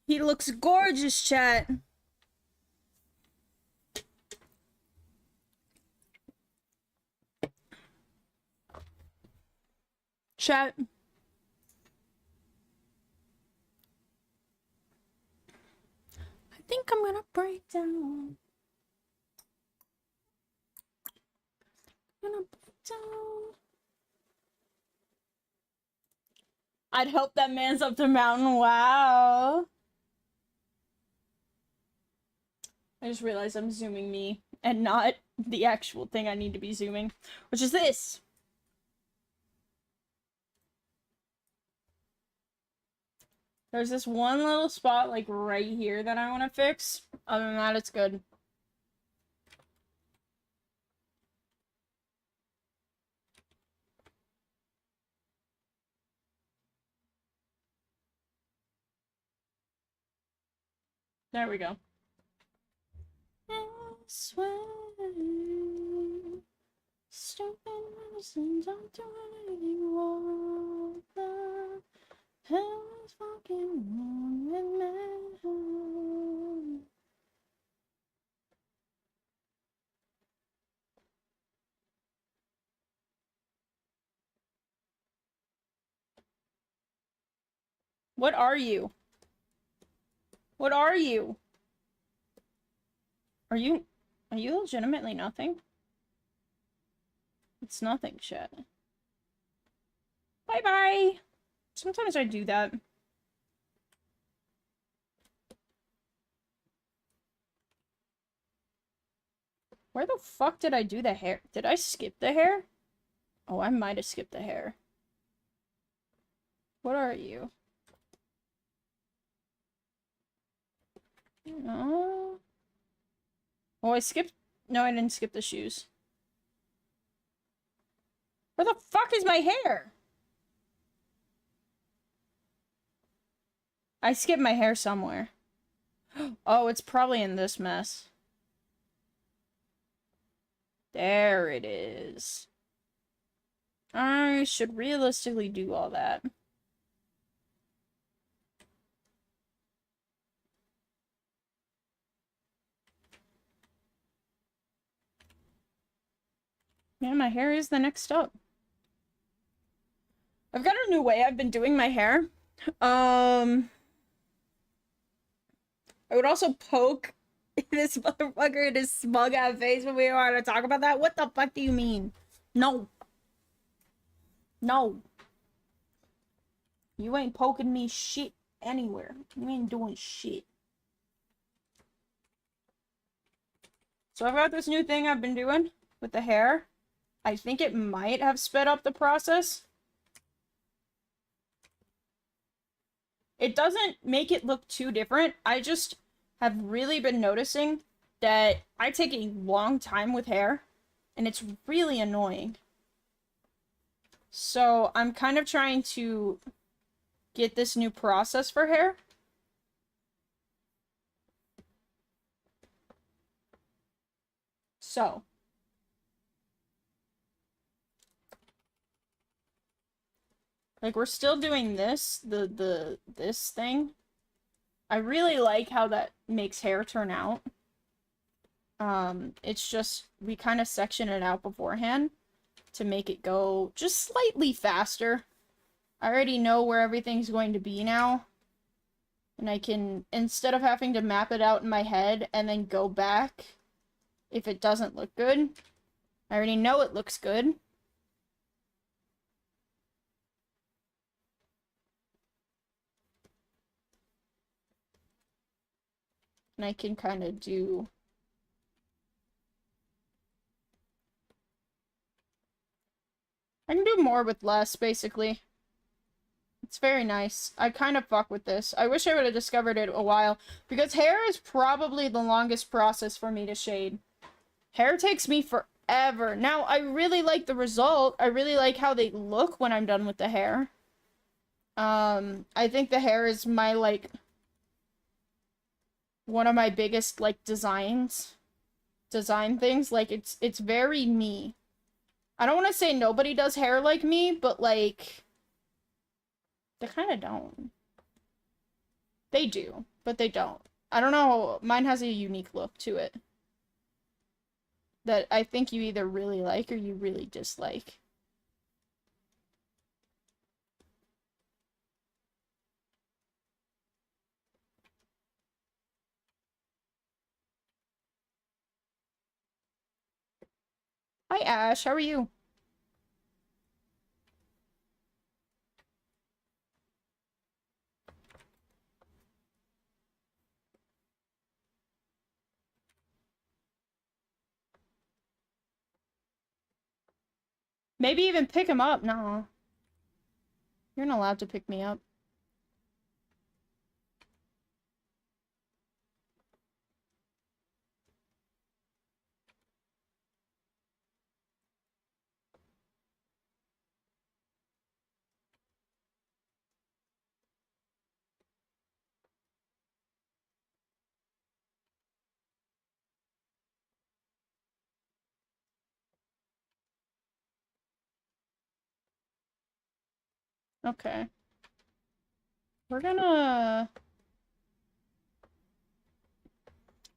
He looks gorgeous, chat. Chat. I think I'm gonna break down. Gonna break down. I'd help that man's up the mountain. Wow. I just realized I'm zooming me and not the actual thing I need to be zooming, which is this. There's this one little spot, like, right here that I want to fix. Other than that, it's good. There we go. I swear, stupid medicine don't do anything wrong. The hell is fucking wrong with me? What are you? What are you? Are you legitimately nothing? It's nothing, chat. Bye-bye! Sometimes I do that. Where the fuck did I do the hair? Did I skip the hair? Oh, I might have skipped the hair. What are you? No. Oh, I skipped... No, I didn't skip the shoes. Where the fuck is my hair? I skipped my hair somewhere. Oh, it's probably in this mess. There it is. I should realistically do all that. Yeah, my hair is the next step. I've got a new way I've been doing my hair. I would also poke this motherfucker in his smug ass face when we want to talk about that. What the fuck do you mean? No. No. You ain't poking me shit anywhere. You ain't doing shit. So I've got this new thing I've been doing with the hair. I think it might have sped up the process. It doesn't make it look too different. I just have really been noticing that I take a long time with hair, and it's really annoying. So I'm kind of trying to get this new process for hair. So like we're still doing this thing. I really like how that makes hair turn out. It's just we kind of section it out beforehand to make it go just slightly faster. I already know where everything's going to be now. And I can, instead of having to map it out in my head and then go back if it doesn't look good, I already know it looks good. And I can kind of do... I can do more with less, basically. It's very nice. I kind of fuck with this. I wish I would have discovered it a while, because hair is probably the longest process for me to shade. Hair takes me forever. Now, I really like the result. I really like how they look when I'm done with the hair. I think the hair is my, like, one of my biggest, like, design things. Like, it's very me. I don't want to say nobody does hair like me, but, like, they kind of don't. They do, but they don't. I don't know. Mine has a unique look to it that I think you either really like or you really dislike. Hi, Ash. How are you? Maybe even pick him up. No. You're not allowed to pick me up. Okay. We're gonna...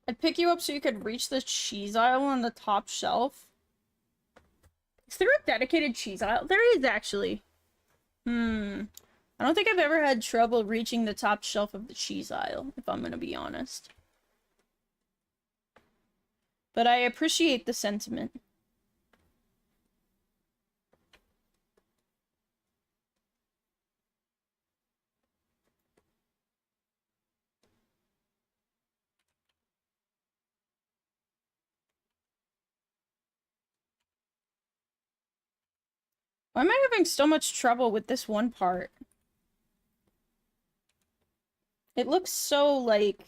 I'd pick you up so you could reach the cheese aisle on the top shelf. Is there a dedicated cheese aisle? There is, actually. I don't think I've ever had trouble reaching the top shelf of the cheese aisle, if I'm gonna be honest. But I appreciate the sentiment. Why am I having so much trouble with this one part? It looks so, like...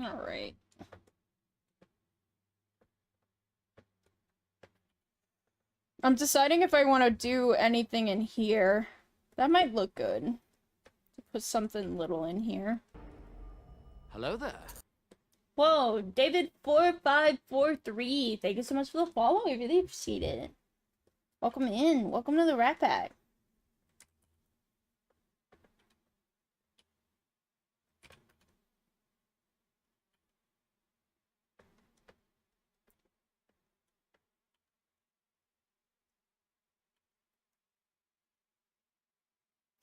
Alright. I'm deciding if I want to do anything in here. That might look good. Put something little in here. Hello there. Whoa, David4543. Thank you so much for the follow. I really appreciate it. Welcome in. Welcome to the Rat Pack.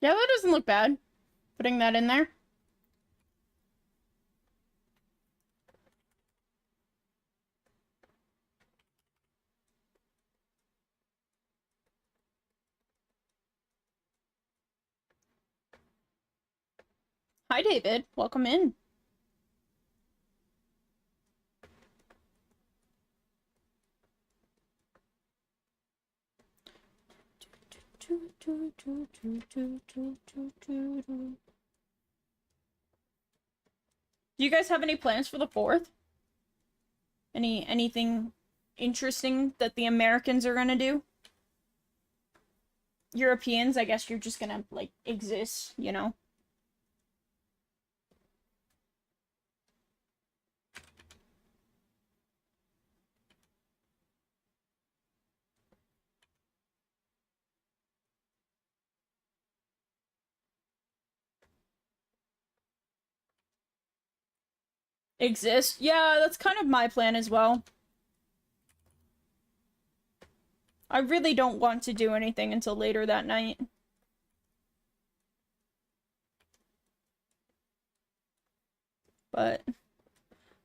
Yeah, that doesn't look bad. Putting that in there. Hi, David. Welcome in. Do you guys have any plans for the 4th? Anything interesting that the Americans are gonna do? Europeans, I guess you're just gonna, like, exist, you know? Exist? Yeah, that's kind of my plan as well. I really don't want to do anything until later that night. But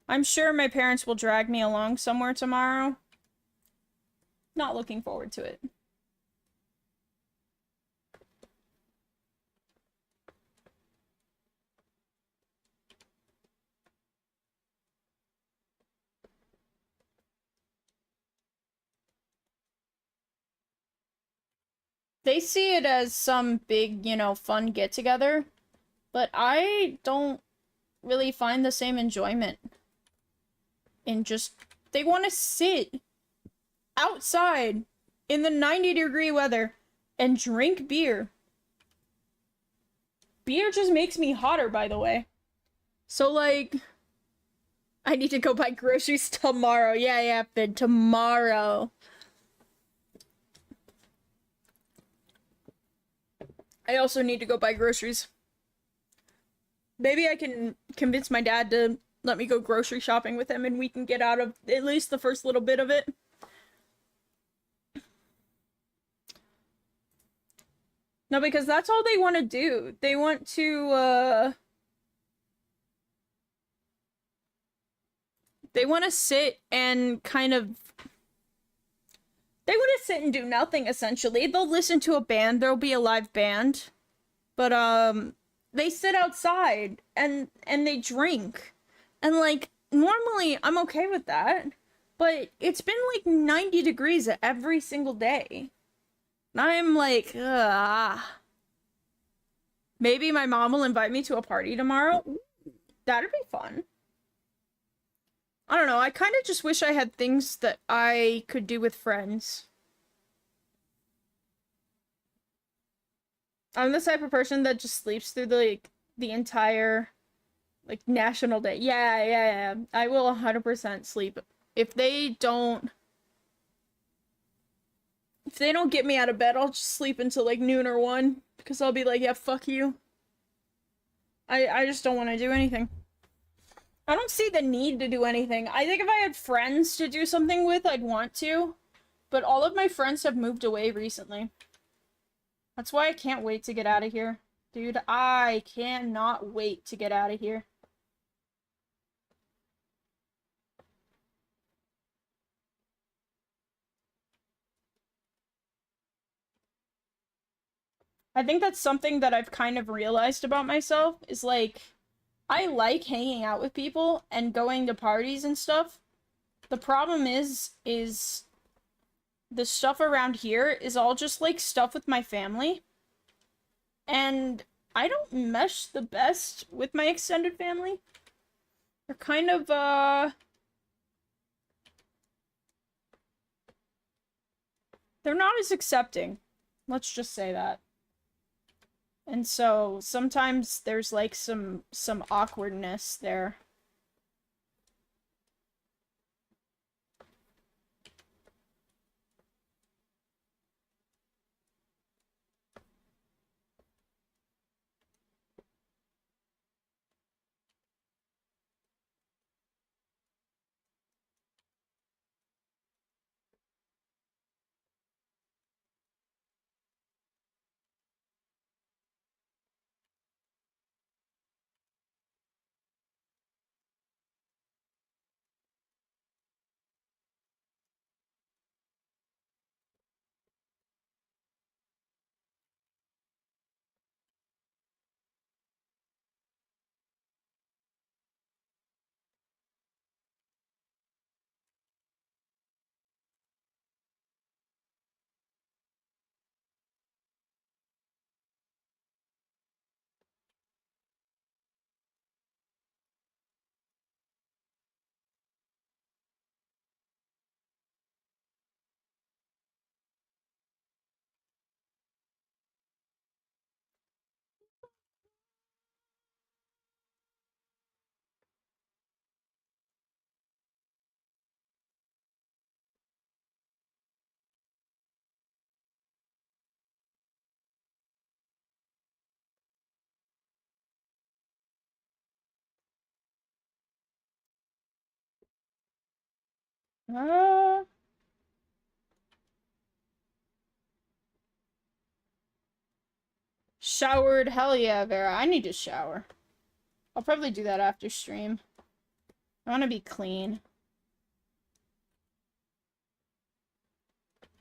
I'm sure my parents will drag me along somewhere tomorrow. Not looking forward to it. They see it as some big, you know, fun get-together, but I don't really find the same enjoyment in just... They want to sit outside in the 90-degree weather and drink beer. Beer just makes me hotter, by the way. So, like... I need to go buy groceries tomorrow. Yeah, Finn, tomorrow. I also need to go buy groceries. Maybe I can convince my dad to let me go grocery shopping with him and we can get out of at least the first little bit of it. No, because that's all they want to do. They want to, they want to sit and kind of... They want to sit and do nothing, essentially. They'll listen to a band. There'll be a live band. But, they sit outside and they drink. And, like, normally I'm okay with that. But it's been, like, 90 degrees every single day. And I'm like, ugh. Maybe my mom will invite me to a party tomorrow. Ooh, that'd be fun. I don't know, I kind of just wish I had things that I could do with friends. I'm the type of person that just sleeps through the entire, like, national day. Yeah. I will 100% sleep. If they don't get me out of bed, I'll just sleep until, like, noon or 1. Because I'll be like, yeah, fuck you. I just don't want to do anything. I don't see the need to do anything. I think if I had friends to do something with, I'd want to. But all of my friends have moved away recently. That's why I can't wait to get out of here. Dude, I cannot wait to get out of here. I think that's something that I've kind of realized about myself, is like... I like hanging out with people and going to parties and stuff. The problem is the stuff around here is all just, like, stuff with my family. And I don't mesh the best with my extended family. They're kind of, they're not as accepting. Let's just say that. And so sometimes there's like some awkwardness there. Uh, Showered, hell yeah, Vera. I need to shower. I'll probably do that after stream. I want to be clean.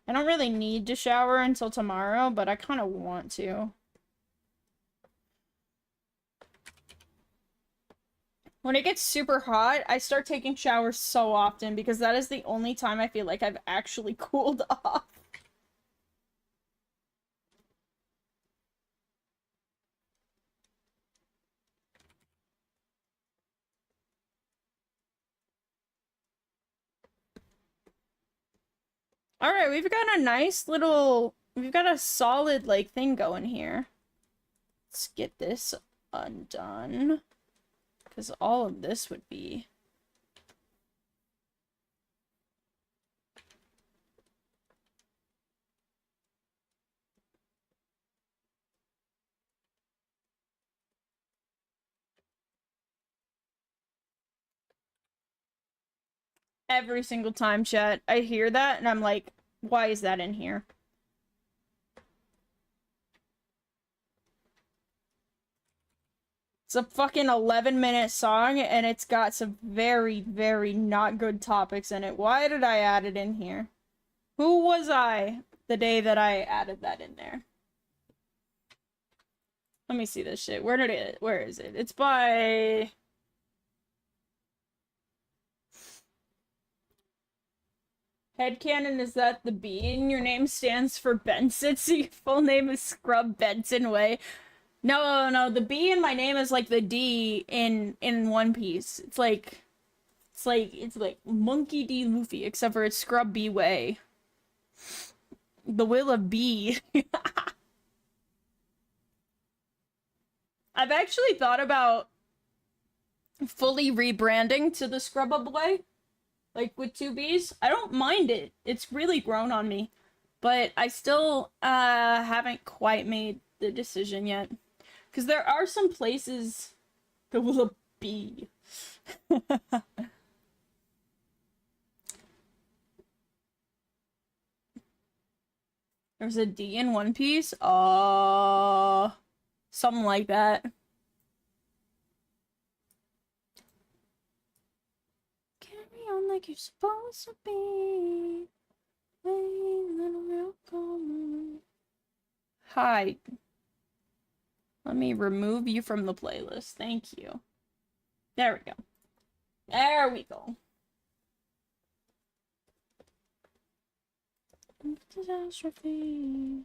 I don't really need to shower until tomorrow, but I kind of want to. When it gets super hot, I start taking showers so often because that is the only time I feel like I've actually cooled off. Alright, we've got a nice little... We've got a solid, like, thing going here. Let's get this undone. Because all of this would be... Every single time, chat, I hear that, and I'm like, why is that in here? It's a fucking 11-minute song, and it's got some very, very not good topics in it. Why did I add it in here? Who was I the day that I added that in there? Let me see this shit. Where is it? It's by... Headcanon is that the B in your name stands for Benson, so your full name is Scrub Benson Way. No, the B in my name is like the D in One Piece. It's like Monkey D Luffy, except for it's Scrub B Way. The will of B. I've actually thought about fully rebranding to the Scrub Up Way. Like, with 2 B's. I don't mind it. It's really grown on me. But I still, haven't quite made the decision yet. Because there are some places that will be. There's a D in One Piece? Something like that. Carry on like you're supposed to be. Hi. Let me remove you from the playlist. Thank you. There we go. There we go. Catastrophe.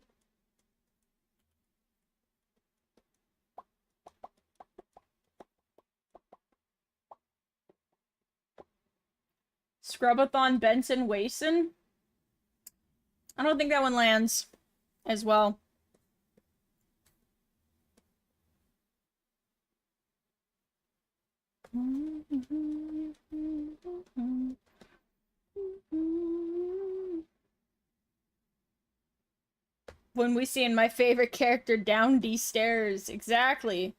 Scrubathon Benson Wason. I don't think that one lands as well. When we seeing my favorite character down these stairs. Exactly.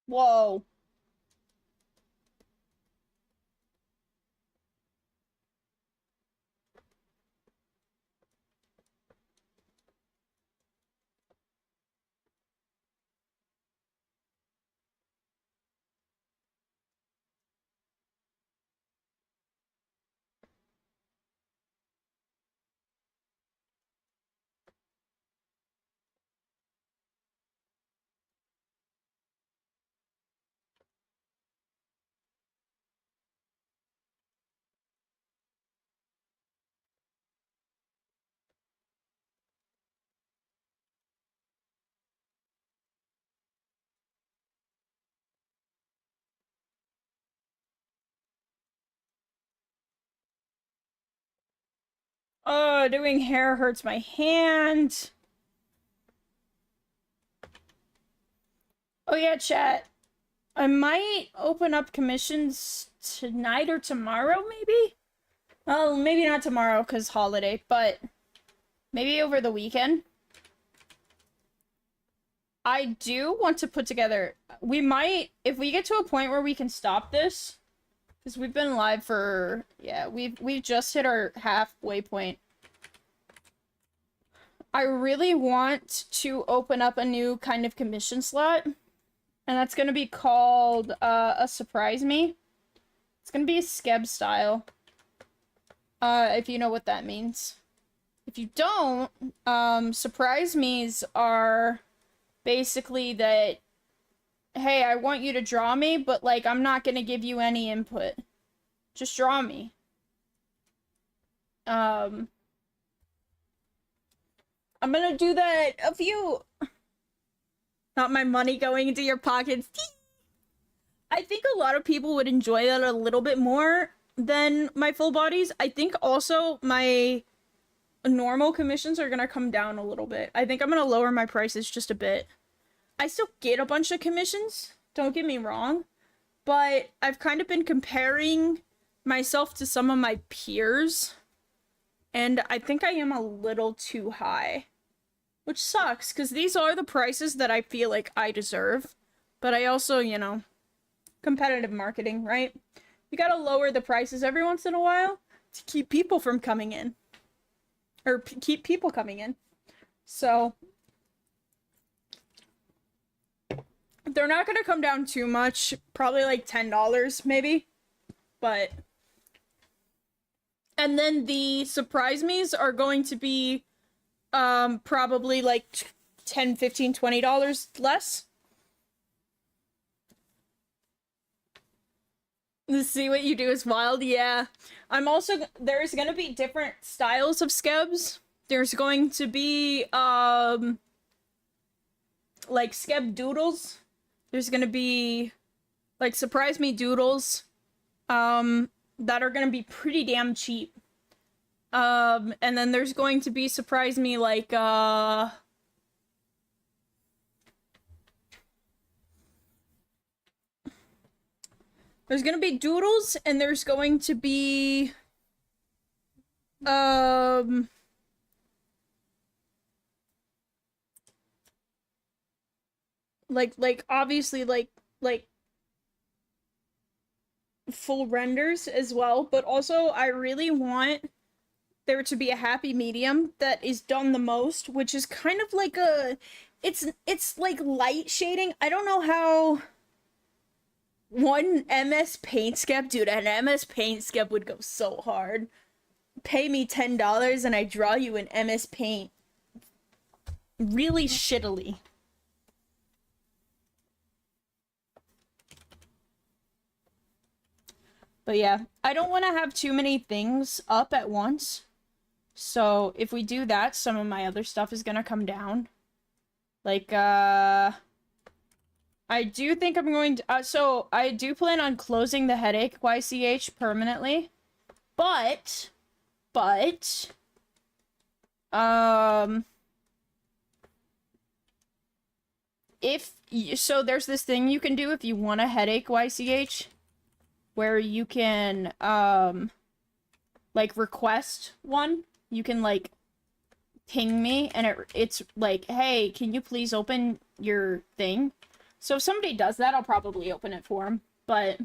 Whoa. Oh, doing hair hurts my hand. Oh yeah, chat. I might open up commissions tonight or tomorrow, maybe? Well, maybe not tomorrow because holiday, but maybe over the weekend. I do want to put together... We might... If we get to a point where we can stop this, because we've been live for... Yeah, we've just hit our halfway point. I really want to open up a new kind of commission slot. And that's gonna be called, a Surprise Me. It's gonna be a Skeb style. If you know what that means. If you don't, Surprise Me's are basically that, hey, I want you to draw me, but, like, I'm not gonna give you any input. Just draw me. I'm gonna do that a few... Not my money going into your pockets. I think a lot of people would enjoy that a little bit more than my full bodies. I think also my normal commissions are gonna come down a little bit. I think I'm gonna lower my prices just a bit. I still get a bunch of commissions, don't get me wrong, but I've kind of been comparing myself to some of my peers, and I think I am a little too high. Which sucks, because these are the prices that I feel like I deserve. But I also, you know, competitive marketing, right? You gotta lower the prices every once in a while to keep people from coming in. Or keep people coming in. So, they're not gonna come down too much. Probably like $10, maybe. But... And then the Surprise Me's are going to be... probably like $10, $15, $20 less. To see what you do is wild, yeah. I'm also, there's gonna be different styles of skebs. There's going to be, like skeb doodles. There's gonna be, like, Surprise Me doodles, that are gonna be pretty damn cheap. And then there's going to be Surprise Me, like, there's gonna be doodles, and there's going to be, Like obviously like full renders as well, but also I really want there to be a happy medium that is done the most, which is kind of like a it's like light shading. I don't know how one MS Paint skep, dude, an MS Paint skep would go so hard. Pay me $10 and I draw you an MS Paint really shittily. But yeah, I don't want to have too many things up at once. So if we do that, some of my other stuff is gonna come down. Like, I do think I'm going to, so I do plan on closing the headache YCH permanently. But, if, so there's this thing you can do if you want a headache YCH, where you can, like, request one. You can, like, ping me, and it's like, hey, can you please open your thing? So if somebody does that, I'll probably open it for them, but...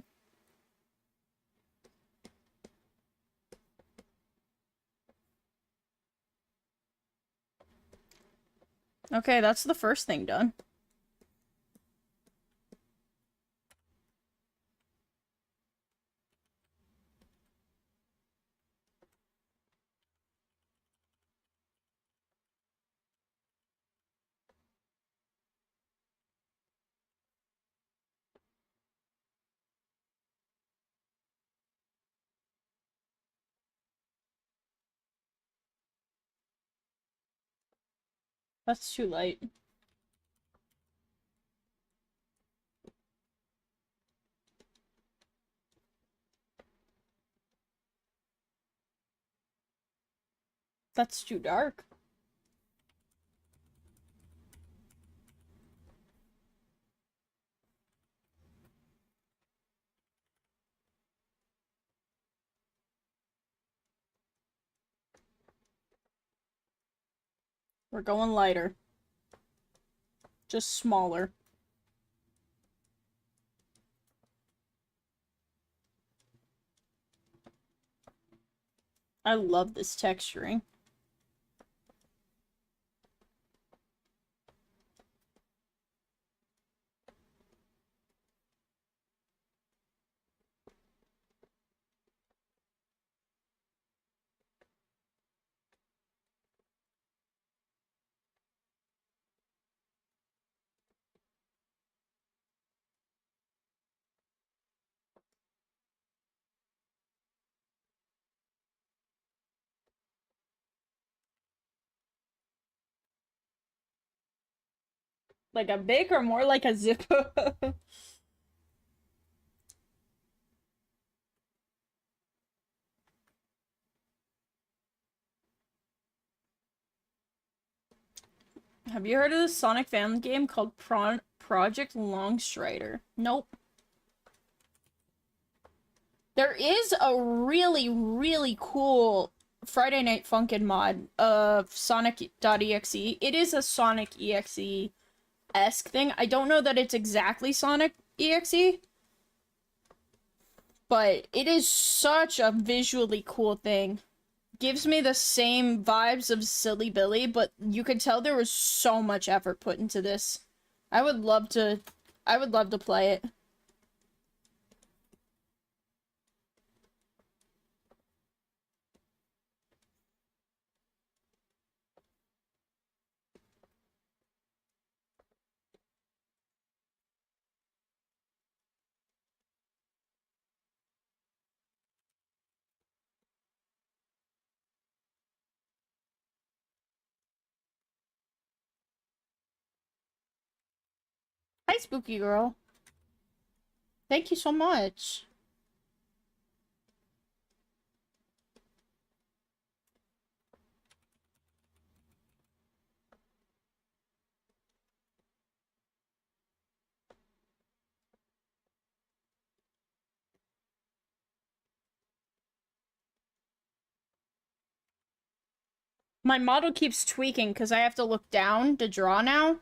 Okay, that's the first thing done. That's too light. That's too dark. We're going lighter. Just smaller. I love this texturing. Like a big or more like a zipper? Have you heard of this Sonic fan game called Project Longstrider? Nope. There is a really, really cool Friday Night Funkin' mod of Sonic.exe. It is a Sonic EXE-esque thing. I don't know that it's exactly Sonic EXE, but it is such a visually cool thing. Gives me the same vibes of Silly Billy, but you could tell there was so much effort put into this. I would love to play it. Hi, Spooky Girl. Thank you so much. My model keeps tweaking because I have to look down to draw now.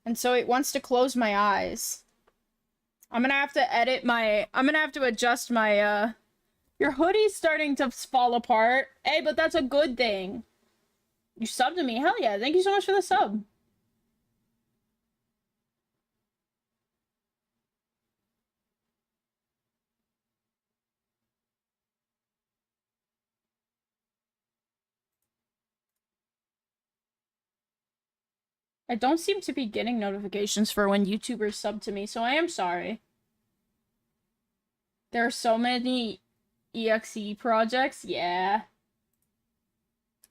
And so it wants to close my eyes. I'm gonna have to adjust my, your hoodie's starting to fall apart. Hey, but that's a good thing. You subbed to me. Hell yeah. Thank you so much for the sub. I don't seem to be getting notifications for when YouTubers sub to me, so I am sorry. There are so many EXE projects. Yeah.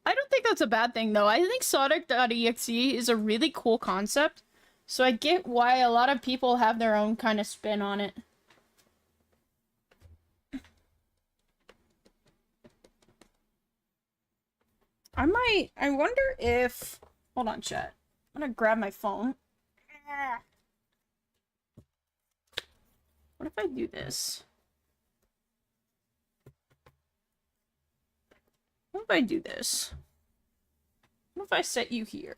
I don't think that's a bad thing, though. I think Sonic.exe is a really cool concept, so I get why a lot of people have their own kind of spin on it. I wonder if... Hold on, chat. I'm gonna grab my phone. What if I do this? What if I do this? What if I set you here?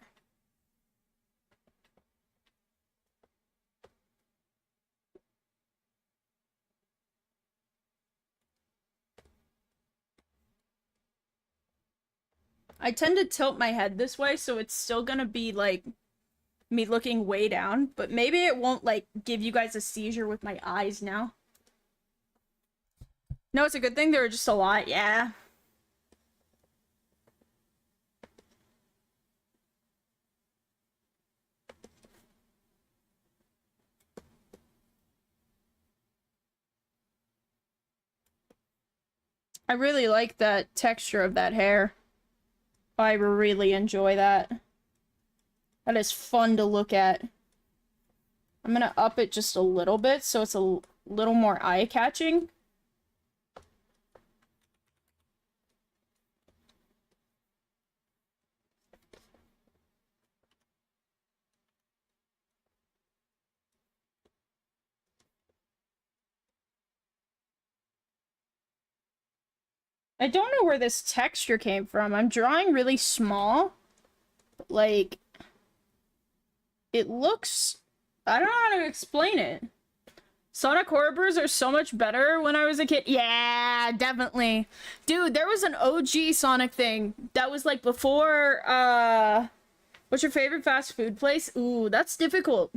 I tend to tilt my head this way, so it's still gonna be, like, me looking way down, but maybe it won't, like, give you guys a seizure with my eyes now. No, it's a good thing there are just a lot, yeah. I really like that texture of that hair. I really enjoy that. That is fun to look at. I'm gonna up it just a little bit so it's a little more eye-catching. I don't know where this texture came from. I'm drawing really small. But, like, it looks... I don't know how to explain it. Sonic Horrors are so much better when I was a kid. Yeah, definitely. Dude, there was an OG Sonic thing that was, like, before, what's your favorite fast food place? Ooh, that's difficult.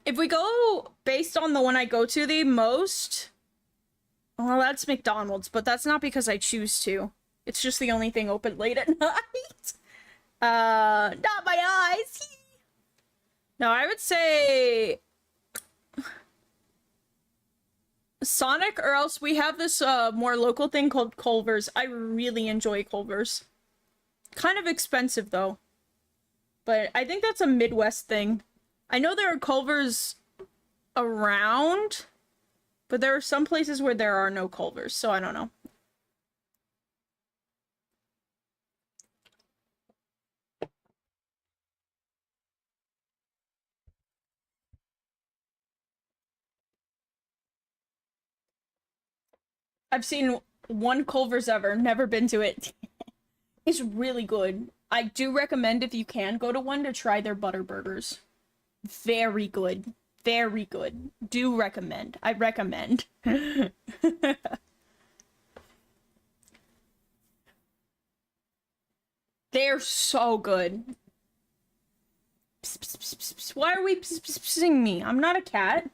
If we go based on the one I go to the most, well, that's McDonald's, but that's not because I choose to. It's just the only thing open late at night. Not my eyes. No, I would say Sonic, or else we have this more local thing called Culver's. I really enjoy Culver's. Kind of expensive though, but I think that's a Midwest thing. I know there are Culver's around, but there are some places where there are no Culver's, so I don't know. I've seen one Culver's ever, never been to it. It's really good. I do recommend, if you can go to one, to try their butter burgers. Very good. Very good. Do recommend. I recommend. They're so good. Psst, psst, psst, psst, psst. Why are we pissing me? I'm not a cat.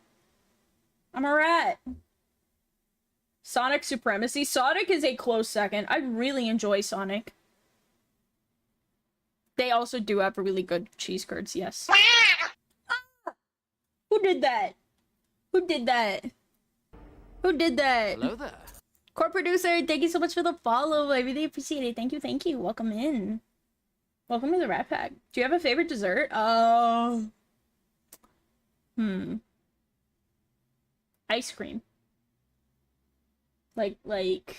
I'm a rat. Sonic Supremacy. Sonic is a close second. I really enjoy Sonic. They also do have really good cheese curds, yes. Who did that? Who did that? Who did that? Hello there. Core producer, thank you so much for the follow. I really appreciate it. Thank you, thank you. Welcome in. Welcome to the Rat Pack. Do you have a favorite dessert? Ice cream. Like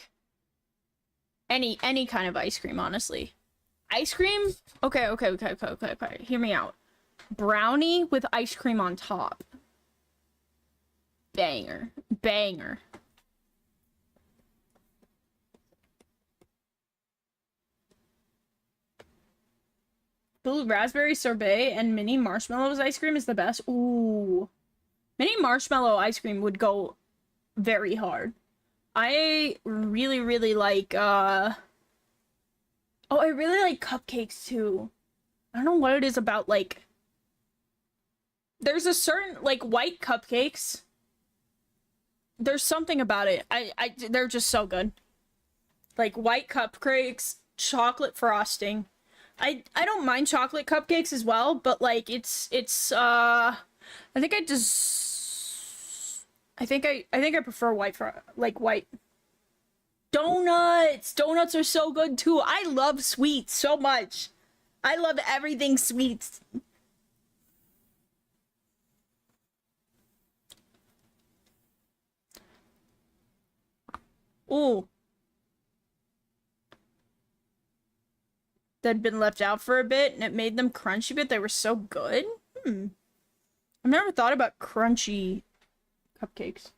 any kind of ice cream, honestly. Ice cream? Okay. Hear me out. Brownie with ice cream on top. Banger. Banger. Blue raspberry sorbet and mini marshmallows ice cream is the best. Ooh. Mini marshmallow ice cream would go very hard. I really, really like, oh, I really like cupcakes too. I don't know what it is about, like, there's a certain, like, white cupcakes. There's something about it. They're just so good. Like, white cupcakes, chocolate frosting. I don't mind chocolate cupcakes as well, but, like, I think I think I prefer white for, like, white. Donuts! Donuts are so good too. I love sweets so much. I love everything sweets. Ooh. They'd been left out for a bit and it made them crunchy, but they were so good. Hmm. I've never thought about crunchy cupcakes.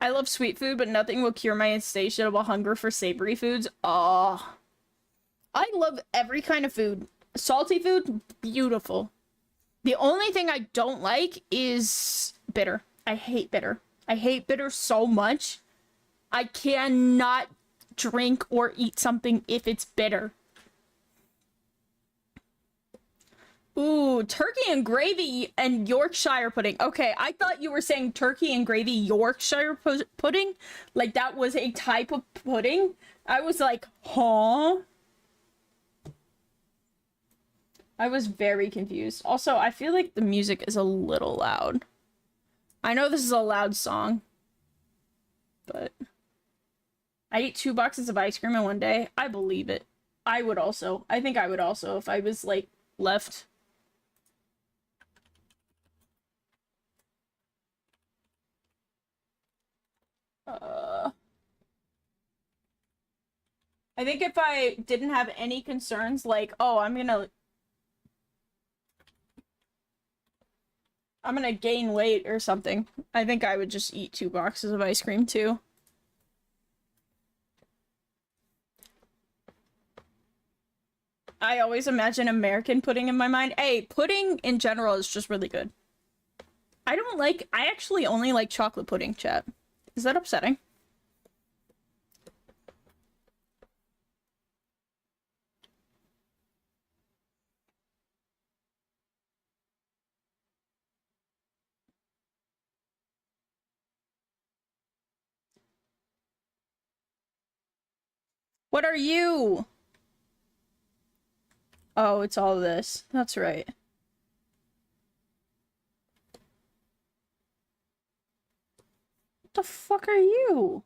I love sweet food, but nothing will cure my insatiable hunger for savory foods. Oh, I love every kind of food. Salty food, beautiful. The only thing I don't like is bitter. I hate bitter. I hate bitter so much. I cannot drink or eat something if it's bitter. Ooh, turkey and gravy and Yorkshire pudding. Okay, I thought you were saying turkey and gravy Yorkshire pudding. Like that was a type of pudding. I was like, huh? I was very confused. Also, I feel like the music is a little loud. I know this is a loud song, but I ate 2 boxes of ice cream in one day. I believe it. I would also. I think I would also if I was, like, left. I think if I didn't have any concerns, like, oh, I'm gonna gain weight or something, I think I would just eat 2 boxes of ice cream too. I always imagine American pudding in my mind. Hey, pudding in general is just really good. I actually only like chocolate pudding, chat. Is that upsetting? What are you? Oh, it's all this. That's right. What the fuck are you?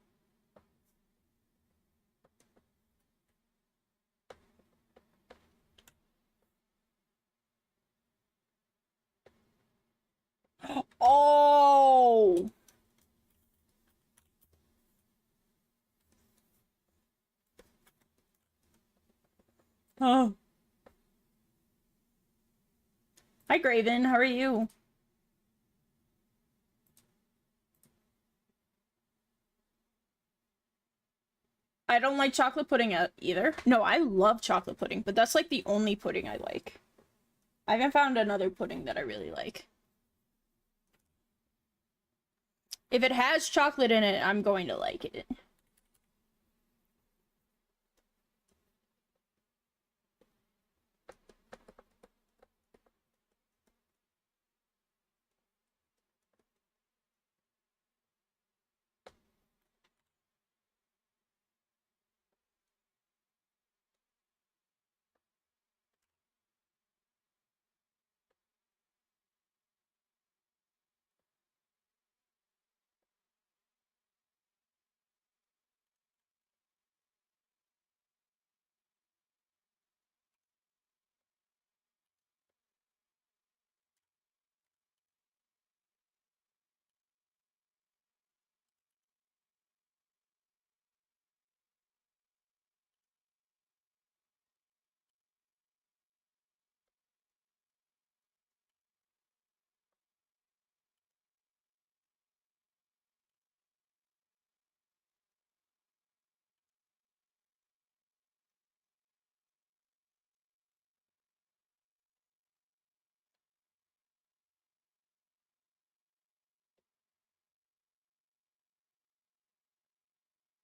Oh! Oh. Hi, Graven. How are you? I don't like chocolate pudding either. No, I love chocolate pudding, but that's like the only pudding I like. I haven't found another pudding that I really like. If it has chocolate in it, I'm going to like it.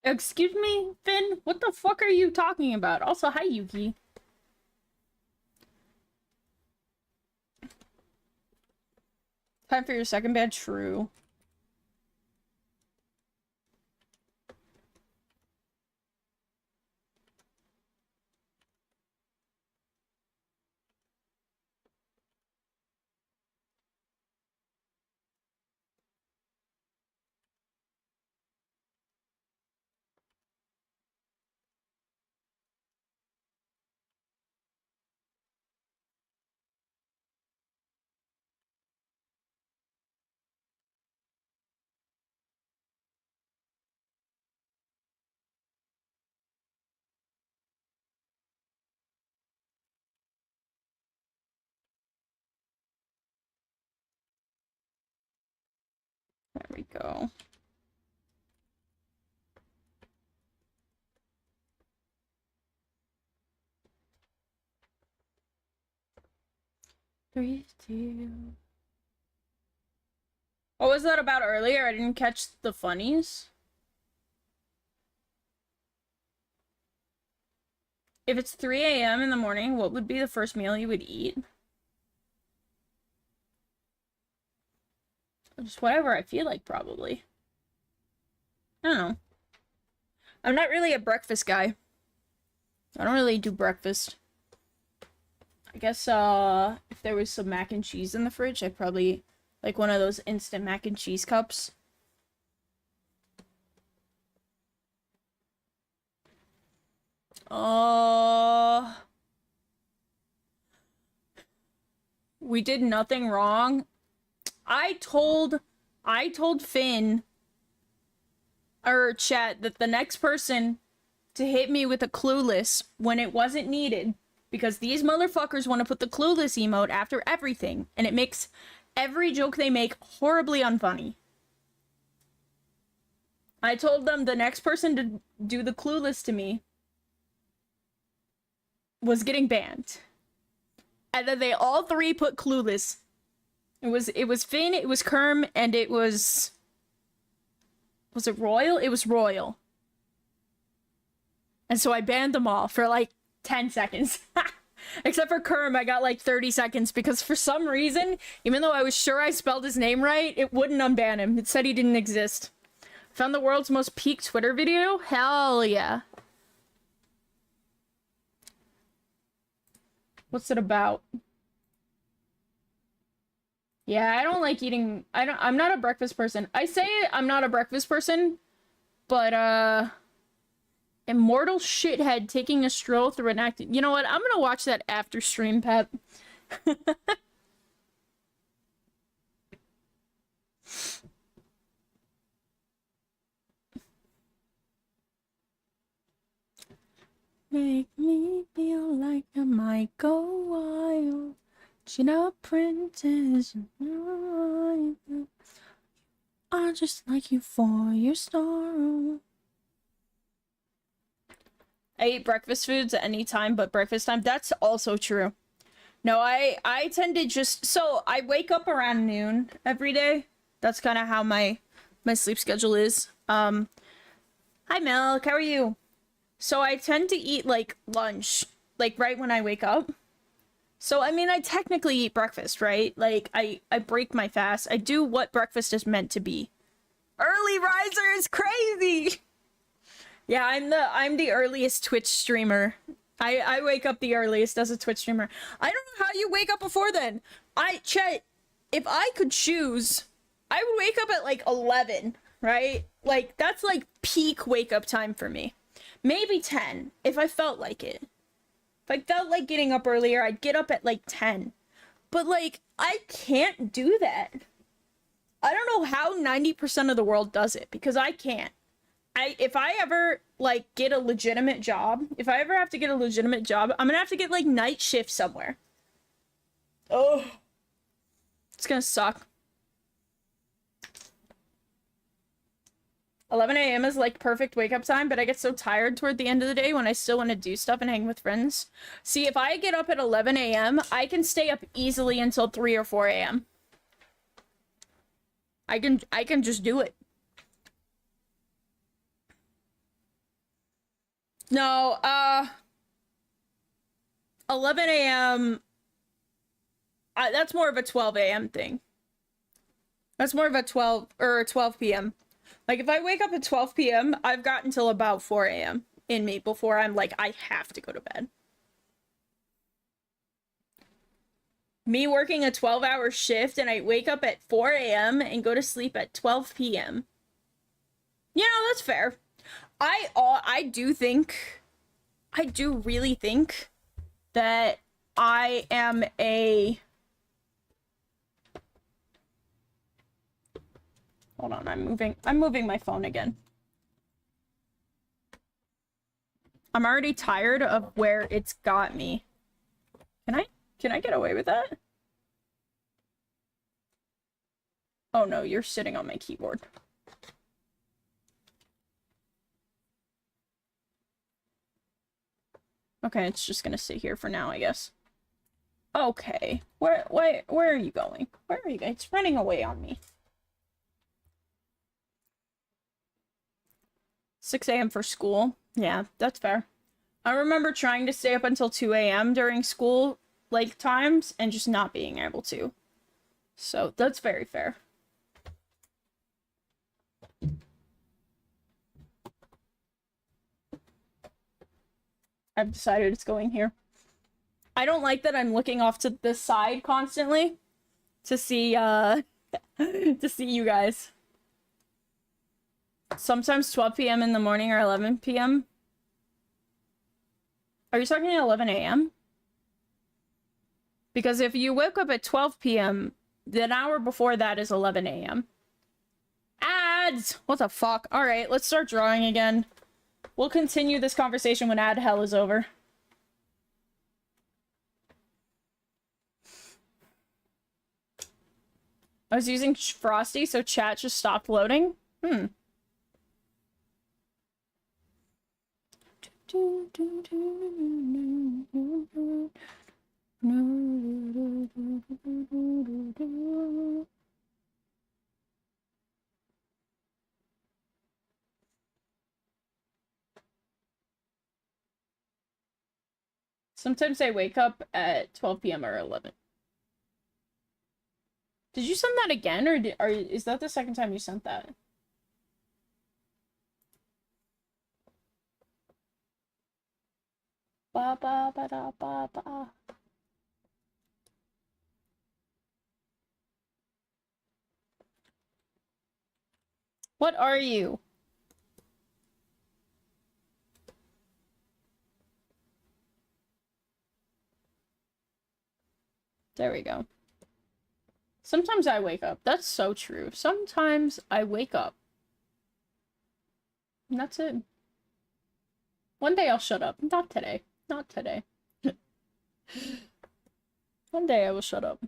Excuse me, Finn? What the fuck are you talking about? Also, hi, Yuki. Time for your second bad true. There we go. Three, two. What was that about earlier? I didn't catch the funnies. If it's 3 a.m. in the morning, what would be the first meal you would eat? Just whatever I feel like, probably. I don't know. I'm not really a breakfast guy. I don't really do breakfast. I guess, if there was some mac and cheese in the fridge, I'd probably like one of those instant mac and cheese cups. We did nothing wrong. I told Finn or chat that the next person to hit me with a clueless when it wasn't needed, because these motherfuckers want to put the clueless emote after everything, and it makes every joke they make horribly unfunny. I told them the next person to do the clueless to me was getting banned. And then they all three put clueless. It was Finn, it was Kerm, and it was it Royal? It was Royal. And so I banned them all for like 10 seconds. Except for Kerm, I got like 30 seconds because for some reason, even though I was sure I spelled his name right, it wouldn't unban him. It said he didn't exist. Found the world's most peak Twitter video? Hell yeah. What's it about? Yeah, I don't like eating. I'm not a breakfast person. I say I'm not a breakfast person, but immortal shithead taking a stroll through an act. You know what? I'm gonna watch that after stream, Pep. Make me feel like I might go wild. She's a princess. I just like you for your star. I eat breakfast foods at any time but breakfast time. That's also true. No, I tend to just, so I wake up around noon every day. That's kind of how my sleep schedule is. Hi Milk, how are you? So I tend to eat like lunch, like right when I wake up. So I mean, I technically eat breakfast, right? Like I break my fast. I do what breakfast is meant to be. Early riser is crazy. Yeah, I'm the earliest Twitch streamer. I wake up the earliest as a Twitch streamer. I don't know how you wake up before then. Chet, if I could choose, I would wake up at like 11, right? Like that's like peak wake up time for me. Maybe 10 if I felt like it. If I felt like getting up earlier, I'd get up at like 10. But like I can't do that. I don't know how 90% of the world does it because I can't. If I ever like get a legitimate job, if I ever have to get a legitimate job, I'm gonna have to get like night shift somewhere. Oh, it's gonna suck. 11 a.m. is like perfect wake up time, but I get so tired toward the end of the day when I still want to do stuff and hang with friends. See, if I get up at 11 a.m., I can stay up easily until 3 or 4 a.m. I can just do it. No, 11 a.m. That's more of a 12 a.m. thing. That's more of a 12 or 12 p.m. Like if I wake up at 12 p.m., I've got until about 4 a.m. in me before I'm like, I have to go to bed. Me working a 12-hour shift and I wake up at 4 a.m. and go to sleep at 12 p.m. You know, that's fair. I do really think that I am a Hold on, I'm moving my phone again. I'm already tired of where it's got me. Can I get away with that? Oh no, you're sitting on my keyboard. Okay, it's just gonna sit here for now, I guess. Okay. Where are you going? Where are you going? It's running away on me. 6 a.m. for school. Yeah, that's fair. I remember trying to stay up until 2 a.m. during school, like, times, and just not being able to. So, that's very fair. I've decided it's going here. I don't like that I'm looking off to the side constantly to see, to see you guys. Sometimes 12 p.m. in the morning or 11 p.m. Are you talking 11 a.m.? Because if you wake up at 12 p.m., the hour before that is 11 a.m. Ads! What the fuck? Alright, let's start drawing again. We'll continue this conversation when ad hell is over. I was using Frosty, so chat just stopped loading. Sometimes I wake up at 12 p.m. or 11. Did you send that again, or is that the second time you sent that? Ba ba ba da ba ba. What are you? There we go. Sometimes I wake up. That's so true. Sometimes I wake up. And that's it. One day I'll shut up. Not today. Not today. One day I will shut up.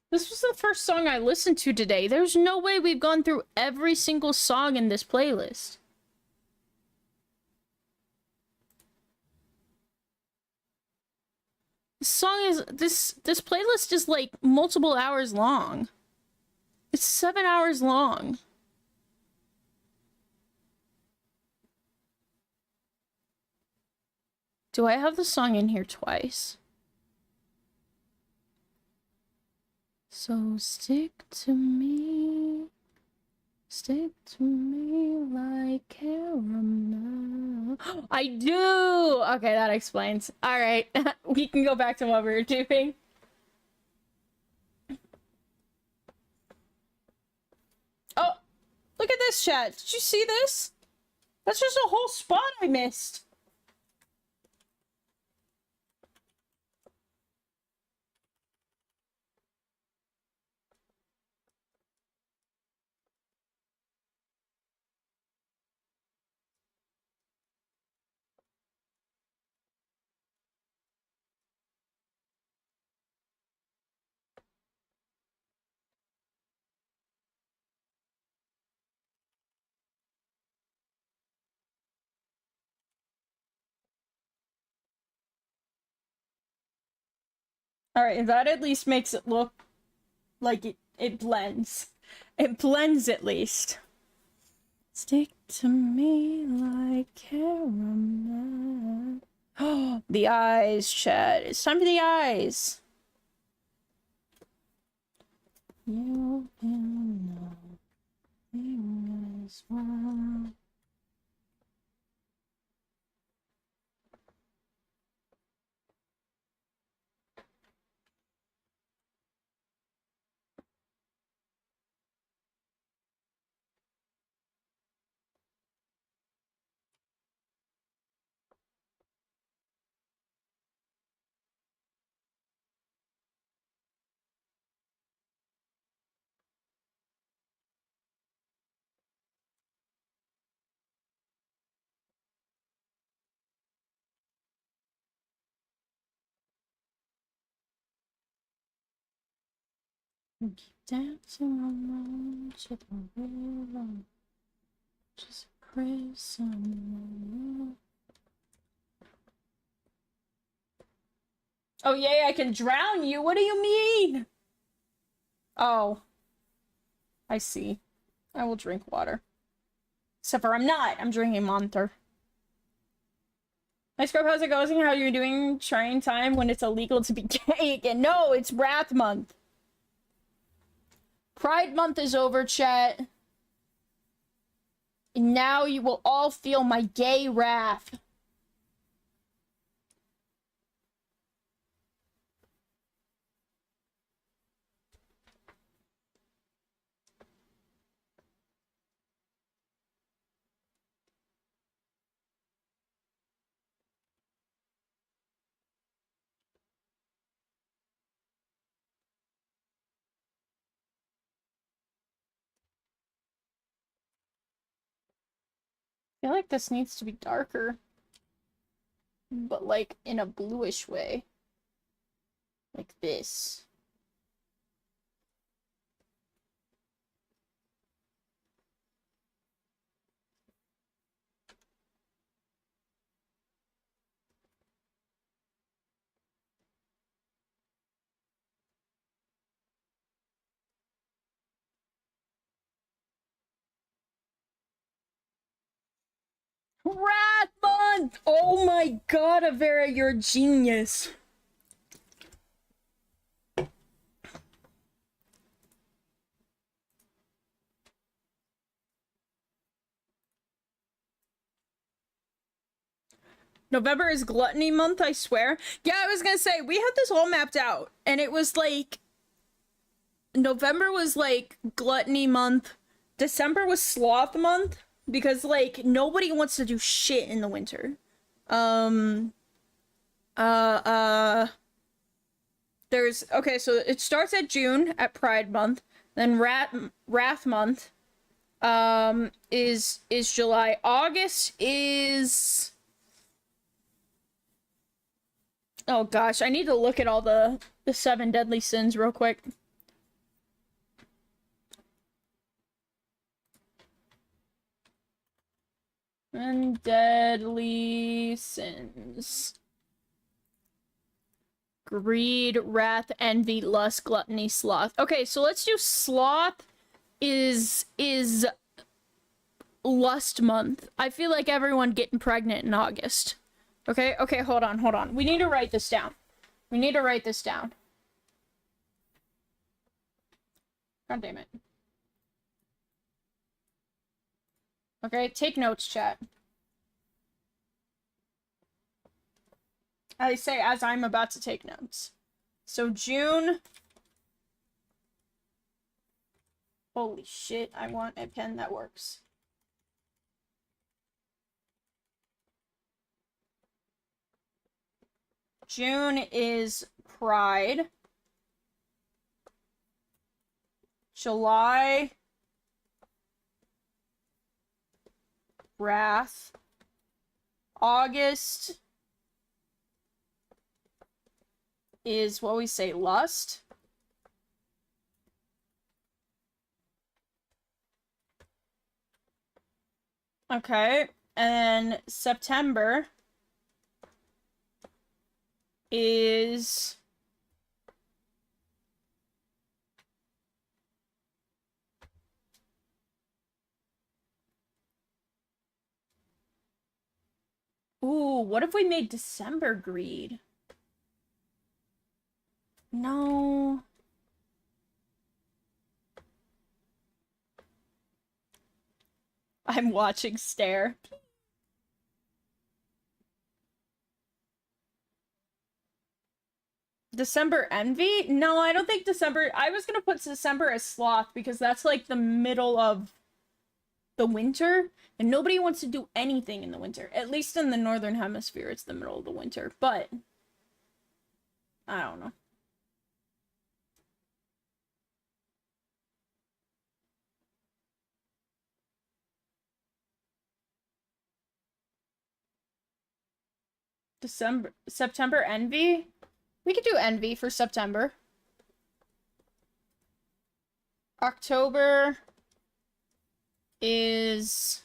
This was the first song I listened to today. There's no way we've gone through every single song in this playlist. This playlist is like multiple hours long. It's 7 hours long. Do I have the song in here twice? So stick to me like caramel. I do! Okay, that explains. Alright, we can go back to what we were doing. Oh, look at this chat. Did you see this? That's just a whole spot I missed. Alright, that at least makes it look like it blends. It blends at least. Stick to me like caramel. Oh, the eyes, chat. It's time for the eyes. You can know as well. Keep dancing alone to the rhythm. Just Chris on. Oh yay, I can drown you. What do you mean? Oh. I see. I will drink water. Except for I'm not. I'm drinking Monster. Hi Scrub, how's it going? How are you doing? Trying time when it's illegal to be gay again. No, it's Wrath Month. Pride Month is over, chat. And now you will all feel my gay wrath. I feel like this needs to be darker. But like in a bluish way. Like this. Rat Month! Oh my god, Avera, you're a genius. November is Gluttony Month, I swear. Yeah, I was gonna say, we had this all mapped out. And it was like... November was like Gluttony Month. December was Sloth Month. Because, like, nobody wants to do shit in the winter. There's... Okay, so it starts at June, at Pride Month. Then Wrath Month, is July. August is... Oh gosh, I need to look at all the 7 deadly sins real quick. And deadly sins. Greed, wrath, envy, lust, gluttony, sloth. Okay, so let's do sloth is lust month. I feel like everyone getting pregnant in August. Okay, hold on. We need to write this down. God damn it. Okay, take notes, chat. I say as I'm about to take notes. So June... Holy shit, I want a pen that works. June is Pride. July... Wrath. August is what we say, lust. Okay, and September is Ooh, what if we made December greed? No. I'm watching Stare. December Envy? No, I don't think December... I was gonna put December as Sloth because that's like the middle of the winter, and nobody wants to do anything in the winter. At least in the Northern Hemisphere, it's the middle of the winter. But, I don't know. September Envy? We could do Envy for September. October is...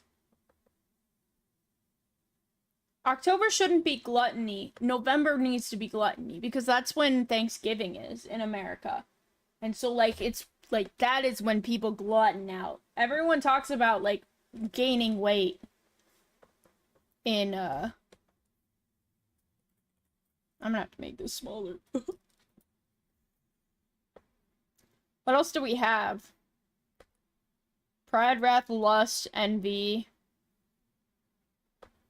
October shouldn't be Gluttony. November needs to be Gluttony because that's when Thanksgiving is in America. And so, like, it's, like, that is when people glutton out. Everyone talks about, like, gaining weight in, I'm gonna have to make this smaller. What else do we have? Pride, Wrath, Lust, Envy.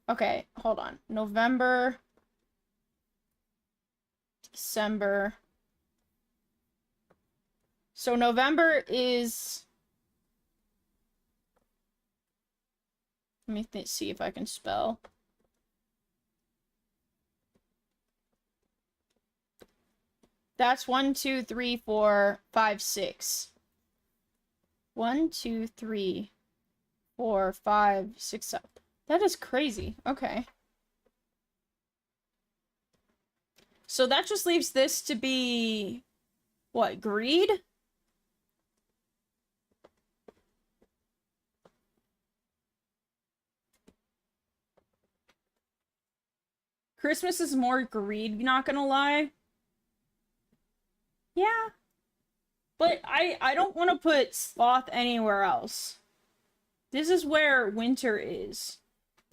Okay, hold on. November, December. So November is... Let me see if I can spell. That's 1, 2, 3, 4, 5, 6. 1, 2, 3, 4, 5, 6, 7. That is crazy. Okay. So that just leaves this to be... What, greed? Christmas is more greed, not gonna lie. Yeah. But I don't want to put Sloth anywhere else. This is where winter is.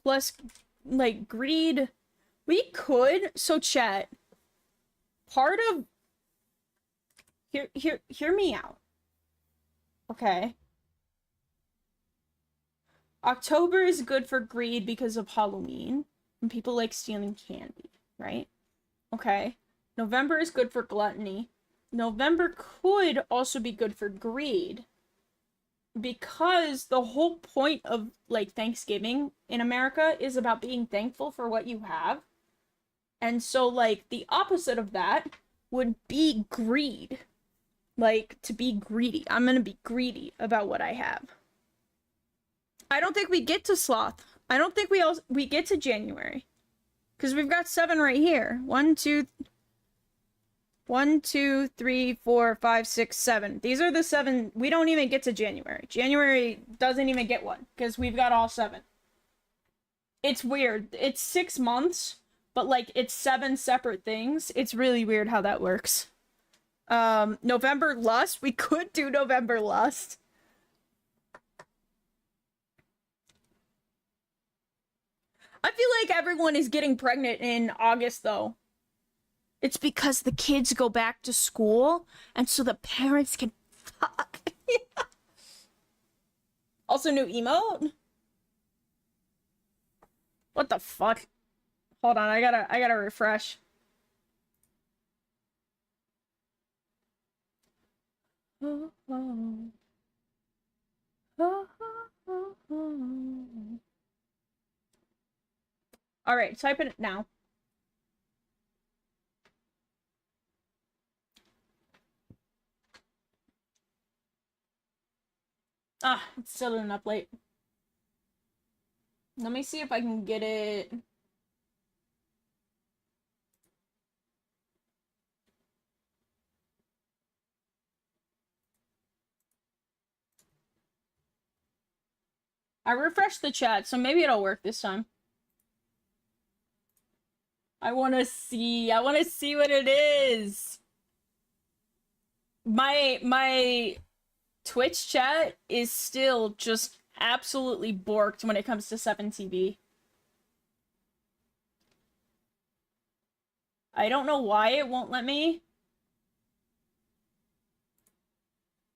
Plus, like, greed. We could... So, chat. Part of... Hear me out. Okay. October is good for greed because of Halloween. And people like stealing candy, right? Okay. November is good for gluttony. November could also be good for greed. Because the whole point of, like, Thanksgiving in America is about being thankful for what you have. And so, like, the opposite of that would be greed. Like, to be greedy. I'm gonna be greedy about what I have. I don't think we get to Sloth. I don't think we get to January. Because we've got 7 right here. 1, 2, 3, 4, 5, 6, 7. These are the 7. We don't even get to January. January doesn't even get one. Because we've got all 7. It's weird. It's 6 months. But, like, it's 7 separate things. It's really weird how that works. November Lust. We could do November Lust. I feel like everyone is getting pregnant in August, though. It's because the kids go back to school, and so the parents can fuck. Also, new emote? What the fuck? Hold on, I gotta refresh. Alright, type it now. Ah, it's still an update. Let me see if I can get it. I refreshed the chat, so maybe it'll work this time. I want to see what it is. My Twitch chat is still just absolutely borked when it comes to 7TV. I don't know why it won't let me.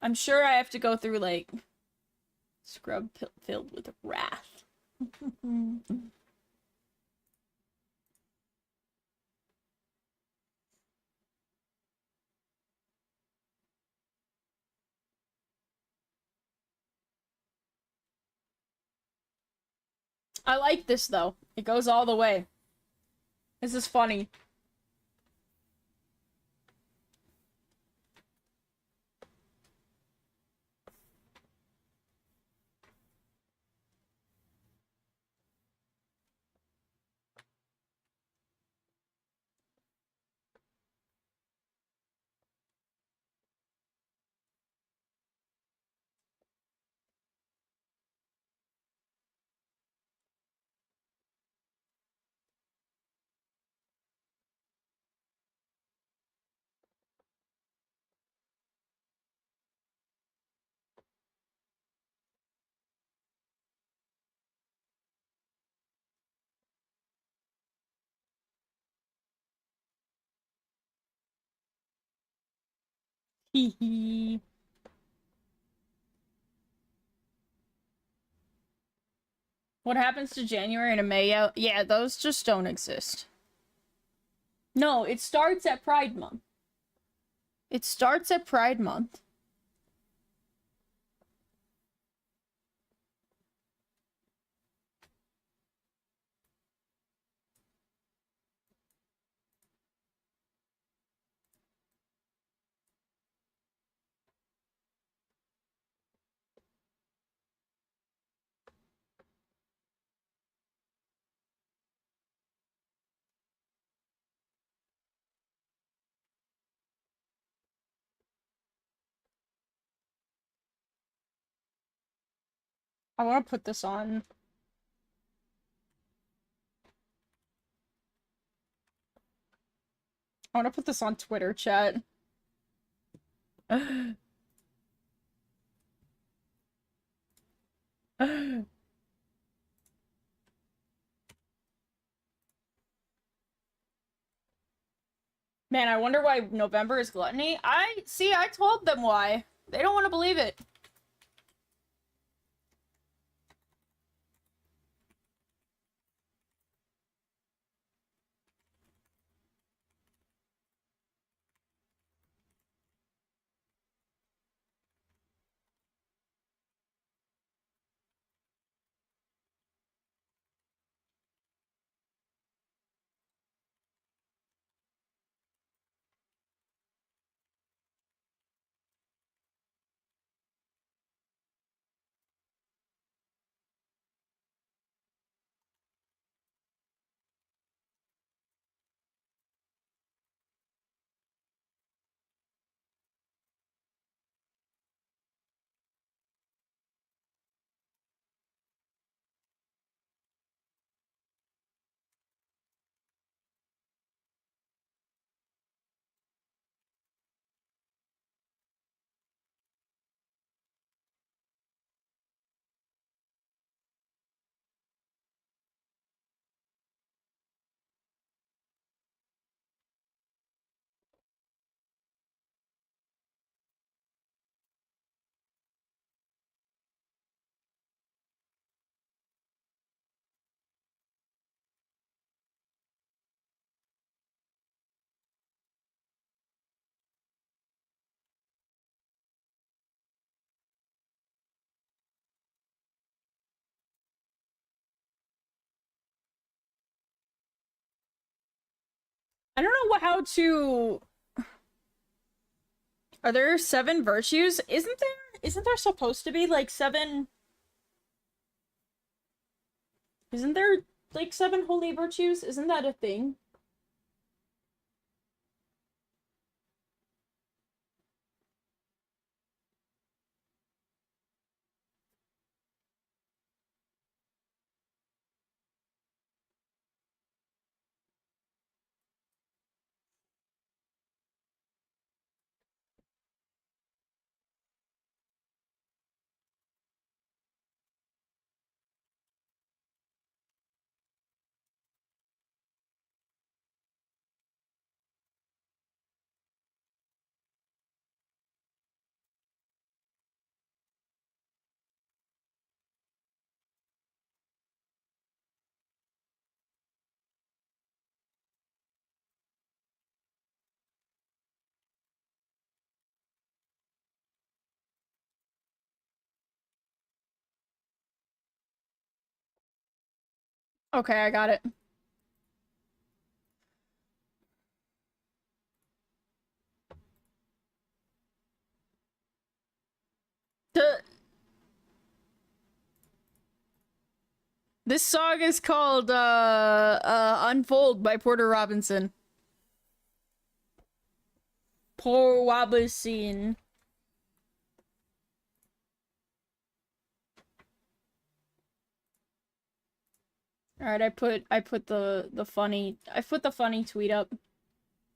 I'm sure I have to go through, like, scrub filled with wrath. I like this, though. It goes all the way. This is funny. Hee hee. What happens to January and May? Yeah, those just don't exist. No, it starts at Pride Month. It starts at Pride Month. I want to put this on. I want to put this on Twitter chat. Man, I wonder why November is gluttony. I told them why. They don't want to believe it. I don't know how to. Are there 7 virtues? Isn't there? Isn't there supposed to be like 7? Isn't there like 7 holy virtues? Isn't that a thing? Okay, I got it. The This song is called Unfold by Porter Robinson. Porter Robinson. All right, I put the funny tweet up.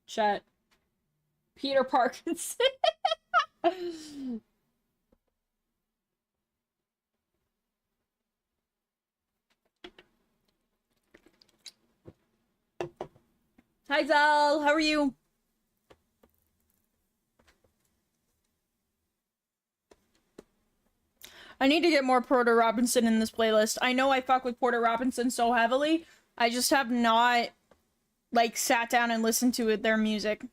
Chat. Peter Parkinson. Hi Zal, how are you? I need to get more Porter Robinson in this playlist. I know I fuck with Porter Robinson so heavily. I just have not, like, sat down and listened to their music.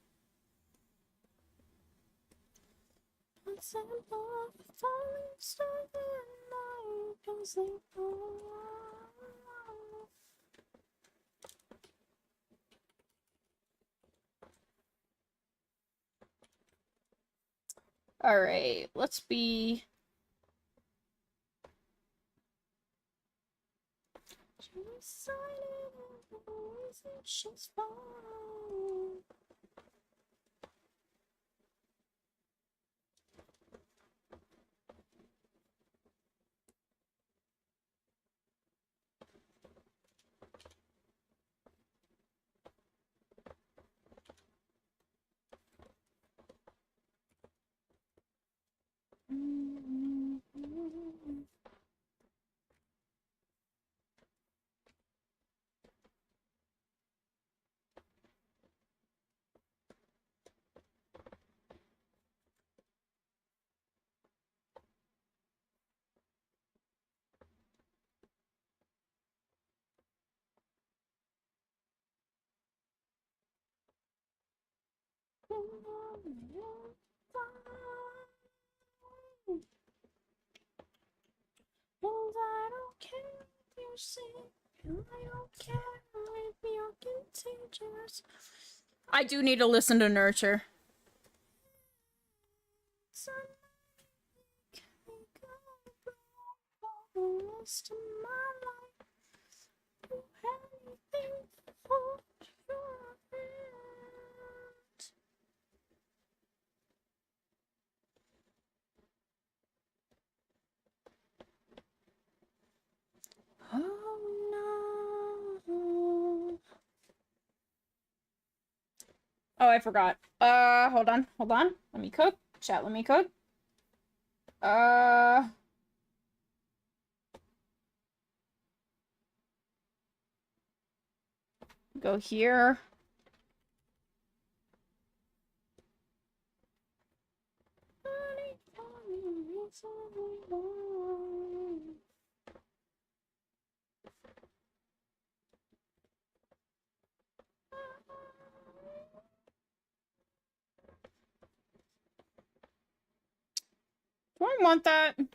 Alright, let's be... She's fine. I don't care if you're sick, and I don't care if you're contagious. I do need to listen to Nurture. Rest of my life, do anything for your hand. Oh no. Oh, I forgot. Hold on. Let me cook. Chat, let me cook. Go here. Do I want that? Do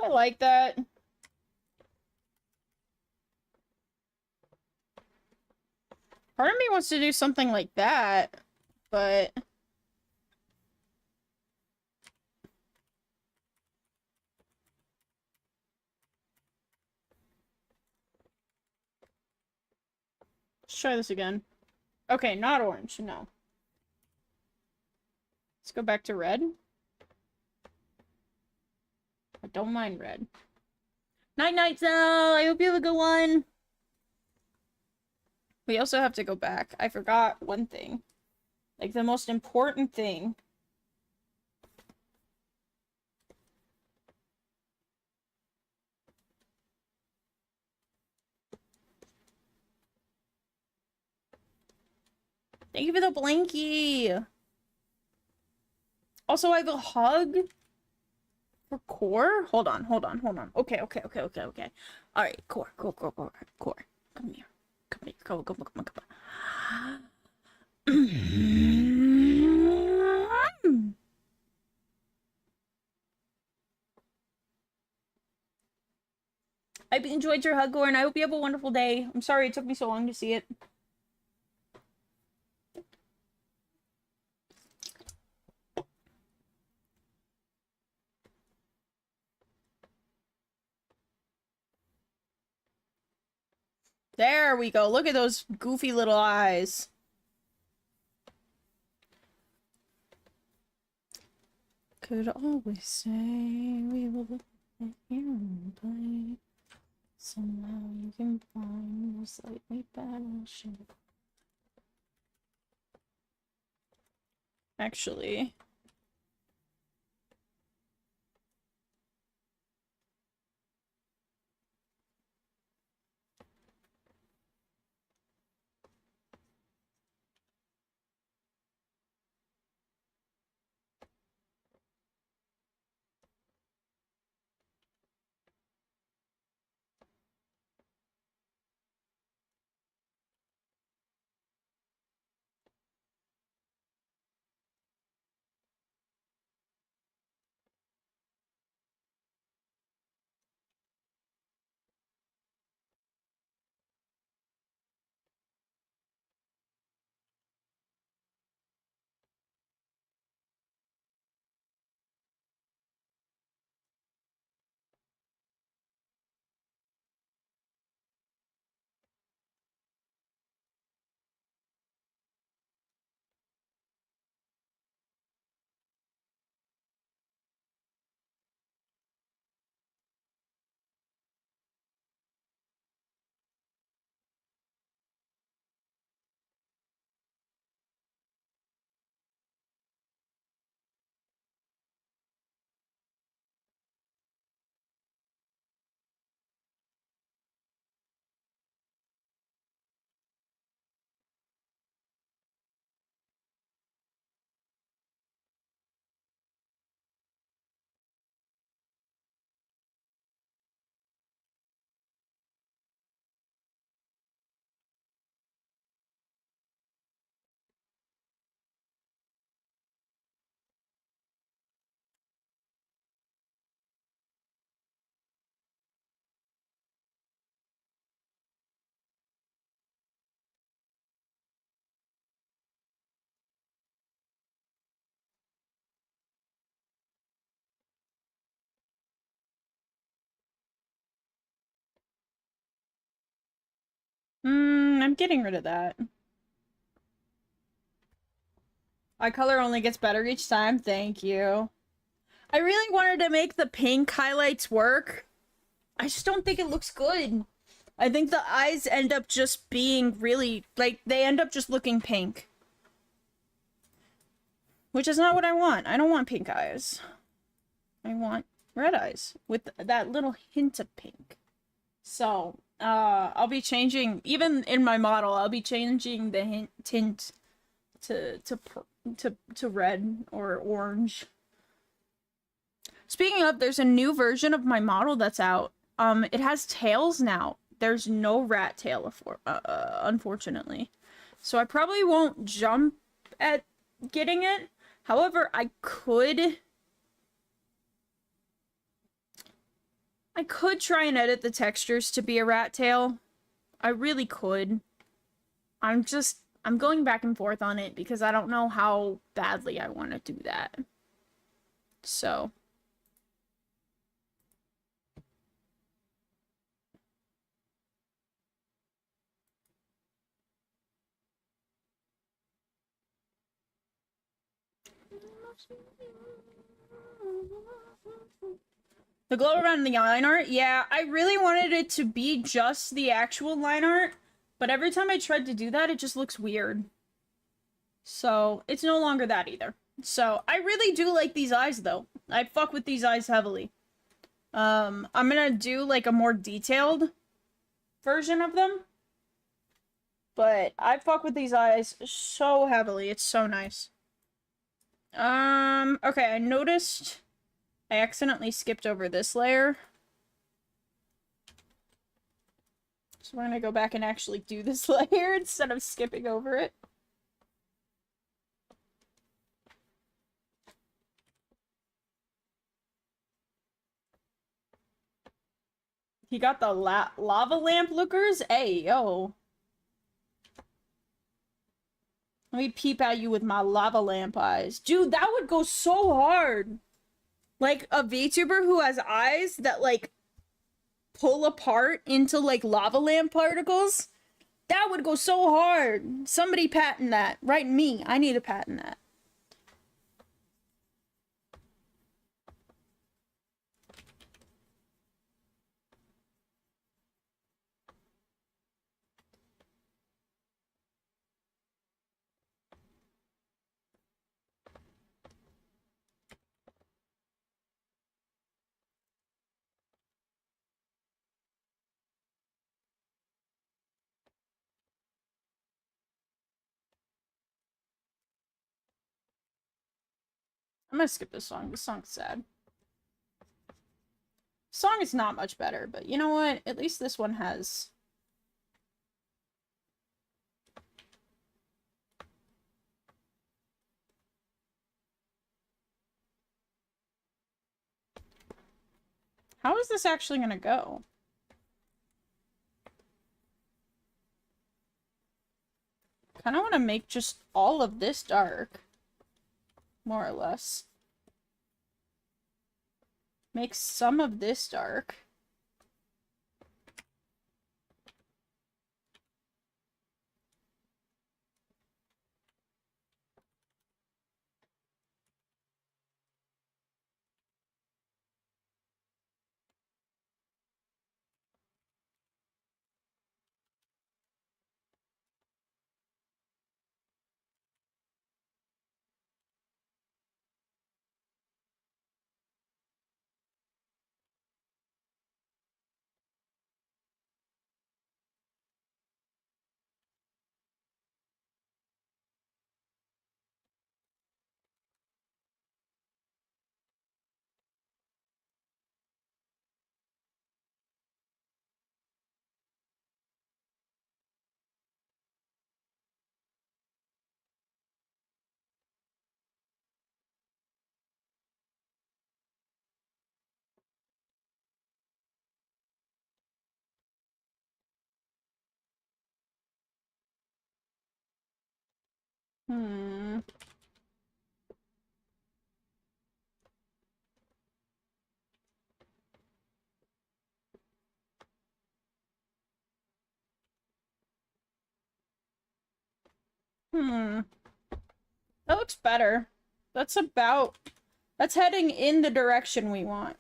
I like that? Part of me wants to do something like that, but... Let's try this again. Okay, not orange, no. Let's go back to red. I don't mind red. Night-night, Zell! I hope you have a good one! We also have to go back. I forgot one thing. Like, the most important thing. Thank you for the blankie! Also, I have a hug for Core. Hold on. Okay. Alright, Core. Come here. Come on. I enjoyed your hug, Gordon. I hope you have a wonderful day. I'm sorry it took me so long to see it. There we go. Look at those goofy little eyes. Could always say we will look at here and play. Somehow you can find a slightly better shape. Actually. I'm getting rid of that. Eye color only gets better each time. Thank you. I really wanted to make the pink highlights work. I just don't think it looks good. I think the eyes end up just being really, like, they end up just looking pink. Which is not what I want. I don't want pink eyes. I want red eyes with that little hint of pink. So, I'll be changing, even in my model, I'll be changing the tint to red or orange. Speaking of, there's a new version of my model that's out. It has tails now. There's no rat tail, unfortunately. So I probably won't jump at getting it. However, I could try and edit the textures to be a rat tail. I really could. I'm going back and forth on it because I don't know how badly I want to do that. So. The glow around the line art? Yeah, I really wanted it to be just the actual line art, but every time I tried to do that, it just looks weird. So, it's no longer that either. So, I really do like these eyes, though. I fuck with these eyes heavily. I'm gonna do, like, a more detailed version of them. But I fuck with these eyes so heavily. It's so nice. Okay, I noticed I accidentally skipped over this layer. So we're gonna go back and actually do this layer instead of skipping over it. He got the lava lamp lookers? Hey, yo. Let me peep at you with my lava lamp eyes. Dude, that would go so hard. Like, a VTuber who has eyes that, like, pull apart into, like, lava lamp particles. That would go so hard. Somebody patent that. Right, me. I need to patent that. I'm gonna skip this song. This song's sad. Song is not much better, but you know what? At least this one has... How is this actually gonna go? Kinda wanna make just all of this dark. More or less. Make some of this dark. Hmm. Hmm. That looks better. That's about... That's heading in the direction we want.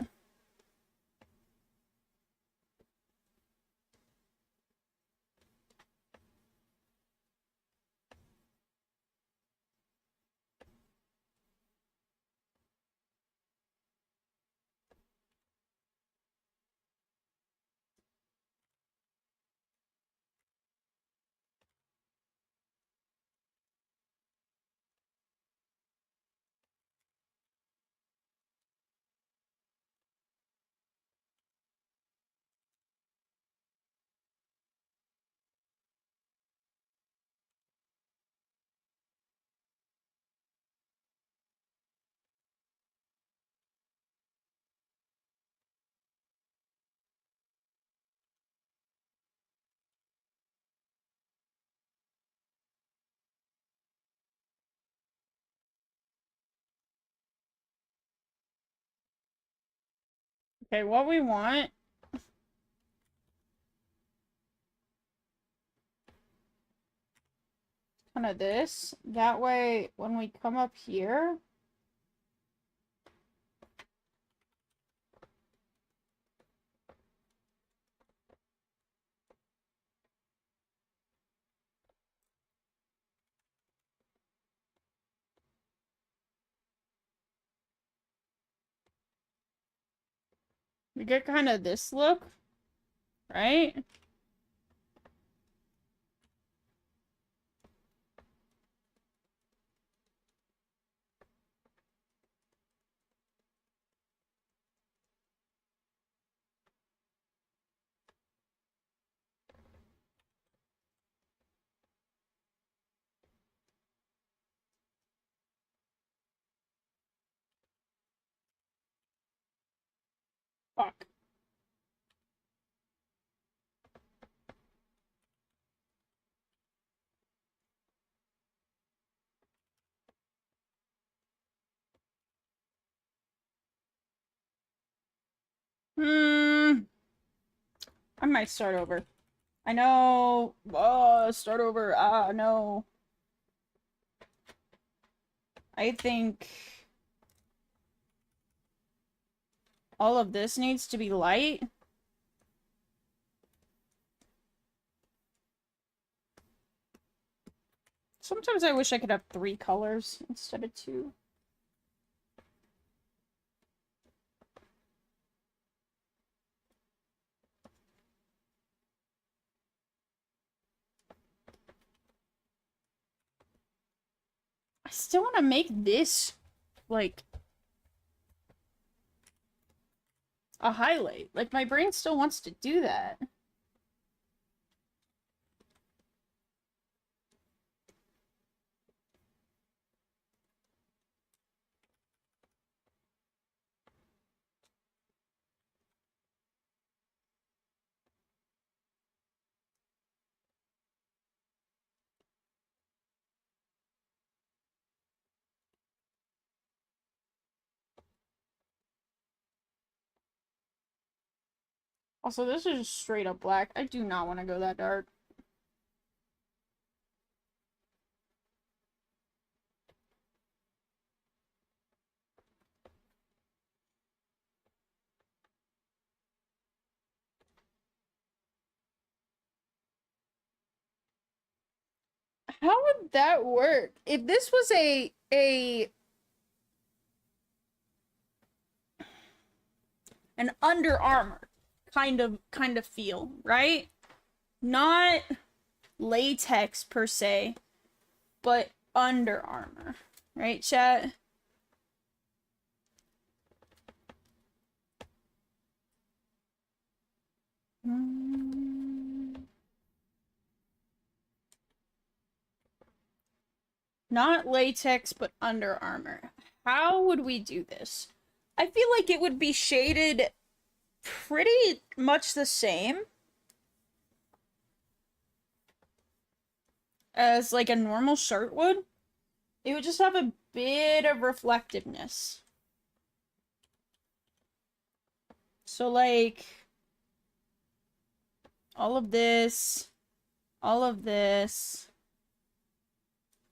Okay, what we want... Kind of this. That way, when we come up here... We get kind of this look, right? Fuck. I might start over. I know. Start over. Ah, no. I think all of this needs to be light. Sometimes I wish I could have 3 colors instead of 2. I still want to make this, like, a highlight. Like, my brain still wants to do that. Also, this is just straight up black. I do not want to go that dark. How would that work? If this was an Under Armour kind of feel, right? Not latex per se, but Under Armour, right, chat? Not latex, but Under Armour. How would we do this? I feel like it would be shaded pretty much the same as like a normal shirt would. It would just have a bit of reflectiveness. So like all of this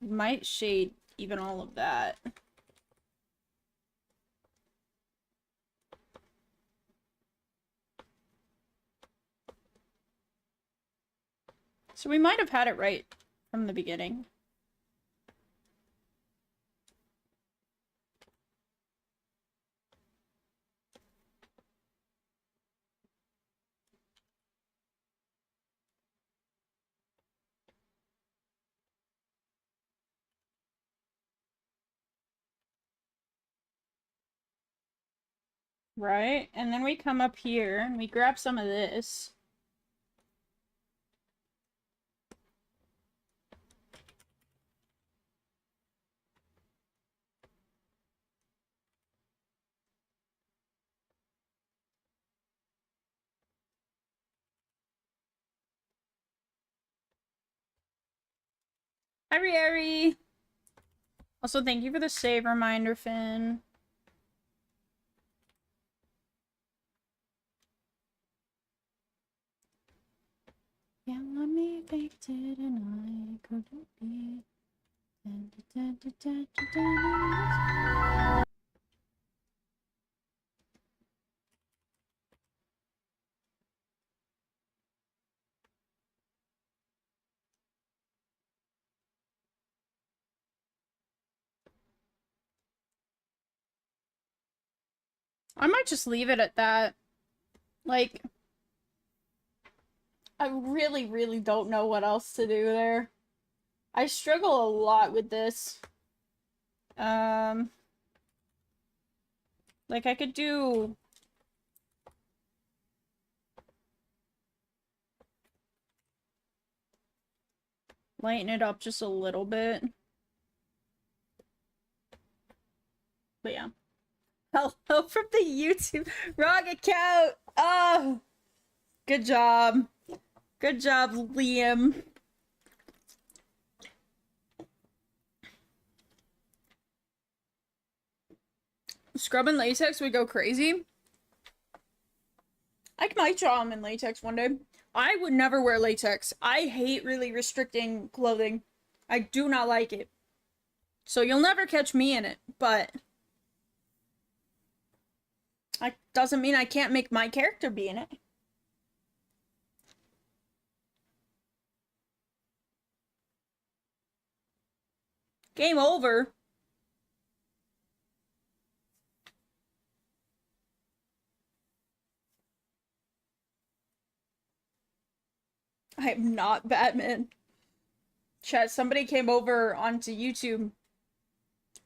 might shade even all of that. So we might have had it right from the beginning. Right? And then we come up here and we grab some of this. Ari! Also, thank you for the save reminder, Finn. Yeah, let me bake it and I couldn't be. I might just leave it at that. Like, I really, really don't know what else to do there. I struggle a lot with this. Like I could do... lighten it up just a little bit. But yeah. Hello from the YouTube wrong account! Oh! Good job. Good job, Liam. Scrub and latex would go crazy. I might draw them in latex one day. I would never wear latex. I hate really restricting clothing. I do not like it. So you'll never catch me in it, but that doesn't mean I can't make my character be in it. Game over. I am not Batman. Chat, somebody came over onto YouTube,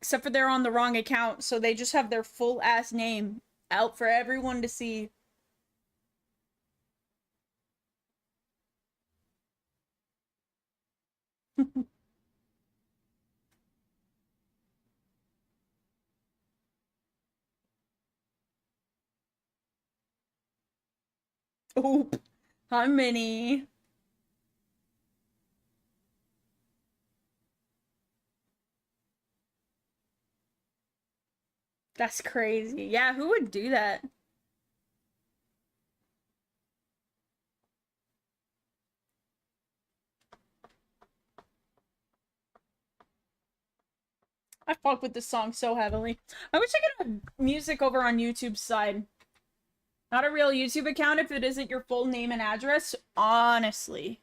except for they're on the wrong account, so they just have their full ass name out for everyone to see. Oop. I'm Minnie. That's crazy. Yeah, who would do that? I fuck with this song so heavily. I wish I could have music over on YouTube's side. Not a real YouTube account if it isn't your full name and address, honestly.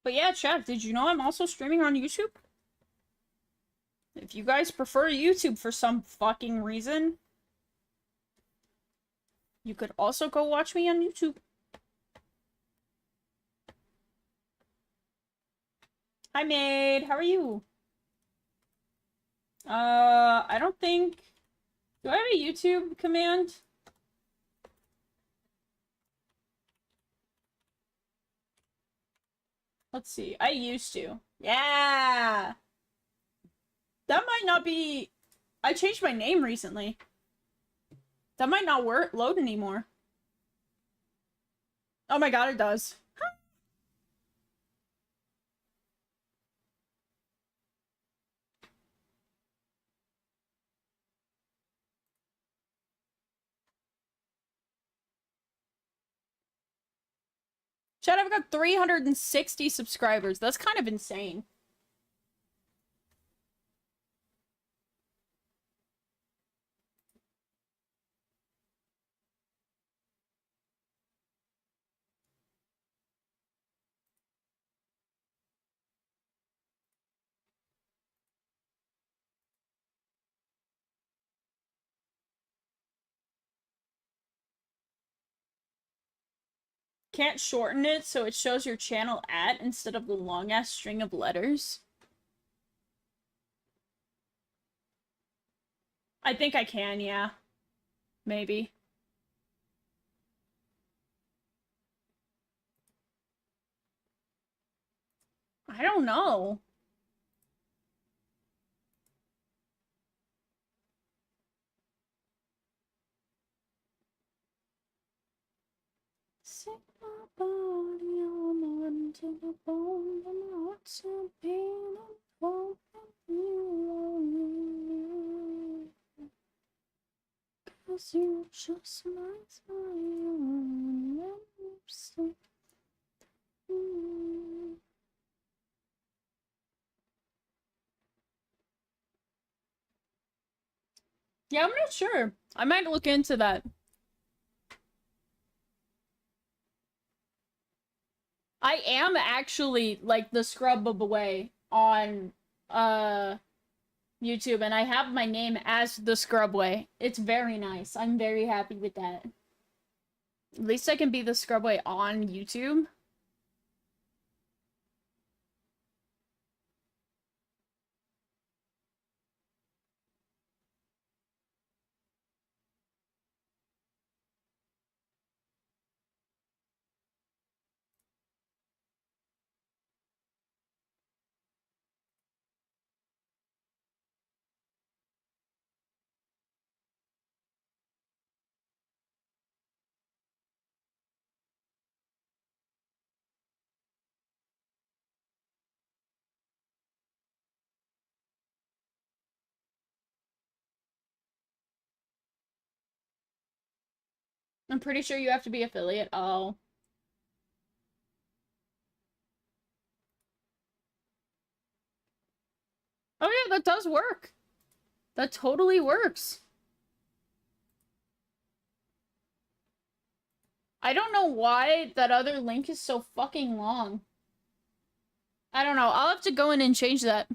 But yeah, chat, did you know I'm also streaming on YouTube? If you guys prefer YouTube for some fucking reason, you could also go watch me on YouTube. Hi, Maid. How are you? I don't think... Do I have a YouTube command? Let's see. I used to. Yeah! That might not be... I changed my name recently. That might not work load anymore. Oh my god, it does. Chat, I've got 360 subscribers. That's kind of insane. Can't shorten it so it shows your channel at instead of the long ass string of letters. I think I can, yeah. Maybe. I don't know. Set my body on the run to the bone, and my heart's in pain and won't you. 'Cause you just might smile and say, Yeah, I'm not sure. I might look into that. I am actually like the scrub away on YouTube, and I have my name as the Scrubway. It's very nice. I'm very happy with that. At least I can be the Scrubway on YouTube. I'm pretty sure you have to be affiliate. Oh. Oh yeah, that does work. That totally works. I don't know why that other link is so fucking long. I don't know. I'll have to go in and change that.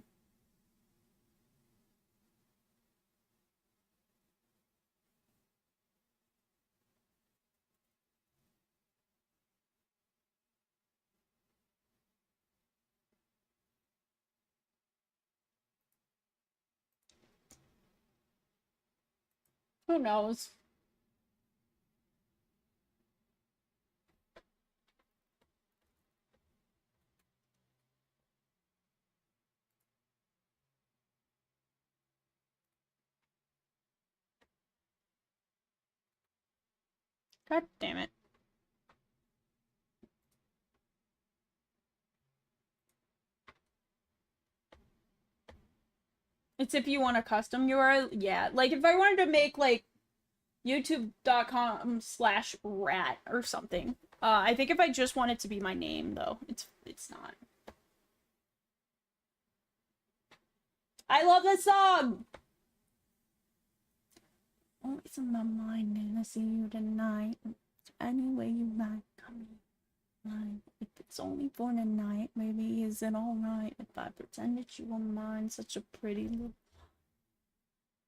Who knows? God damn it. It's if you want a custom URL. Yeah, like if I wanted to make like youtube.com/rat or something. I think if I just want it to be my name though, it's not. I love this song! Always in my mind and I see you tonight. Any way you like, come in. If it's only for the night, maybe is it alright if I pretend that you were mine? Such a pretty little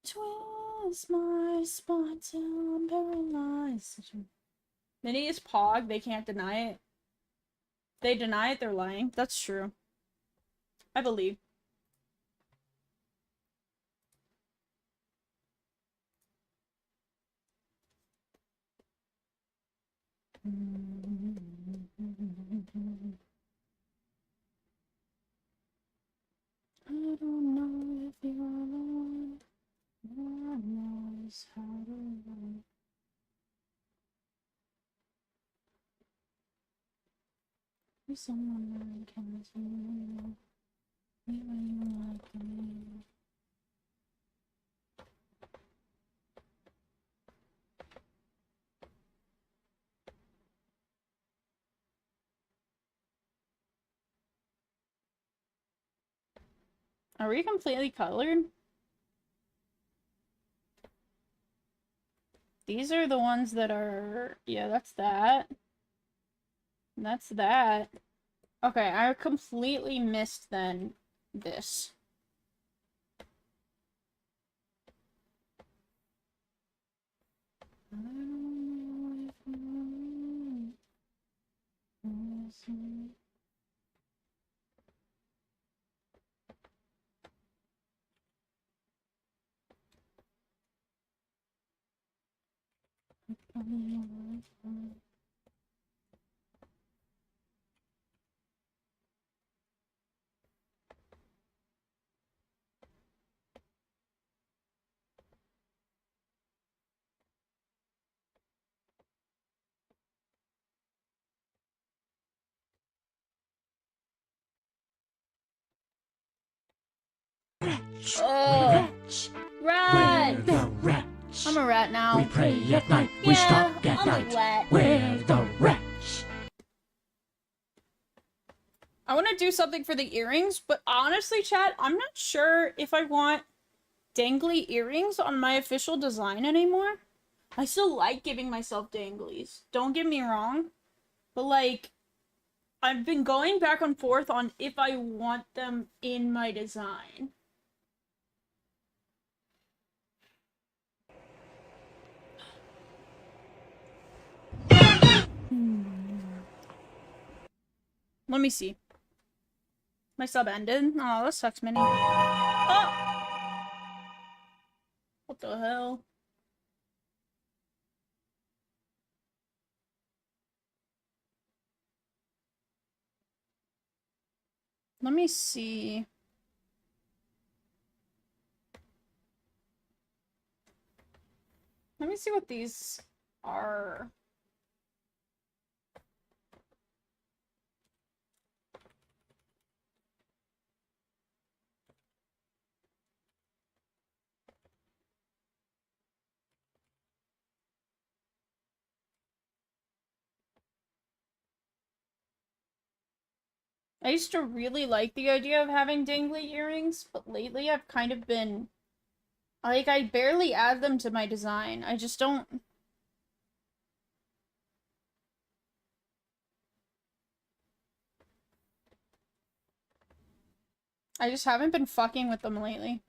twist my spine till I'm paralyzed. Minnie is Pog, they can't deny it. If they deny it, they're lying. That's true. I believe. I don't know if you're the one. God knows how to run. You're someone I can't see. Me when you like me. Are we completely colored? These are the ones that are... Yeah, that's that. And that's that. Okay, I completely missed then this. I don't know if you Rats. Oh, Rats. rat! We're the rats. I'm a rat now. We pray at night. We Yeah, stalk at I'm a night. rat. We're the rats. I want to do something for the earrings, but honestly, chat, I'm not sure if I want dangly earrings on my official design anymore. I still like giving myself danglies. Don't get me wrong. But, like, I've been going back and forth on if I want them in my design. Let me see. My sub ended? Oh, that sucks, Minnie. Oh! What the hell? Let me see. Let me see what these are. I used to really like the idea of having dangly earrings, but lately I've kind of been... Like, I barely add them to my design. I just don't... I just haven't been fucking with them lately.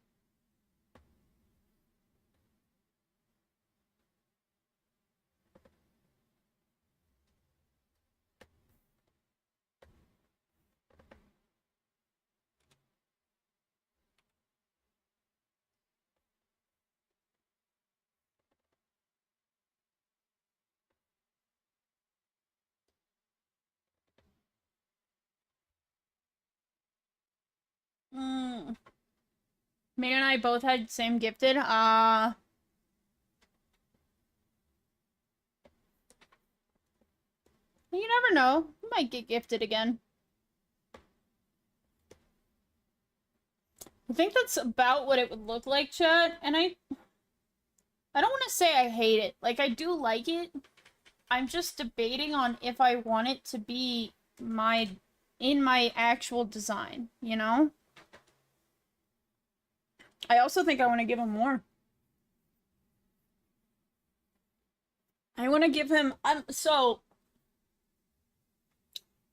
Mm. Me and I both had same gifted. You never know. You might get gifted again. I think that's about what it would look like, chat. And I don't want to say I hate it. Like, I do like it. I'm just debating on if I want it to be in my actual design, you know? I also think I want to give him more. I want to give him... so...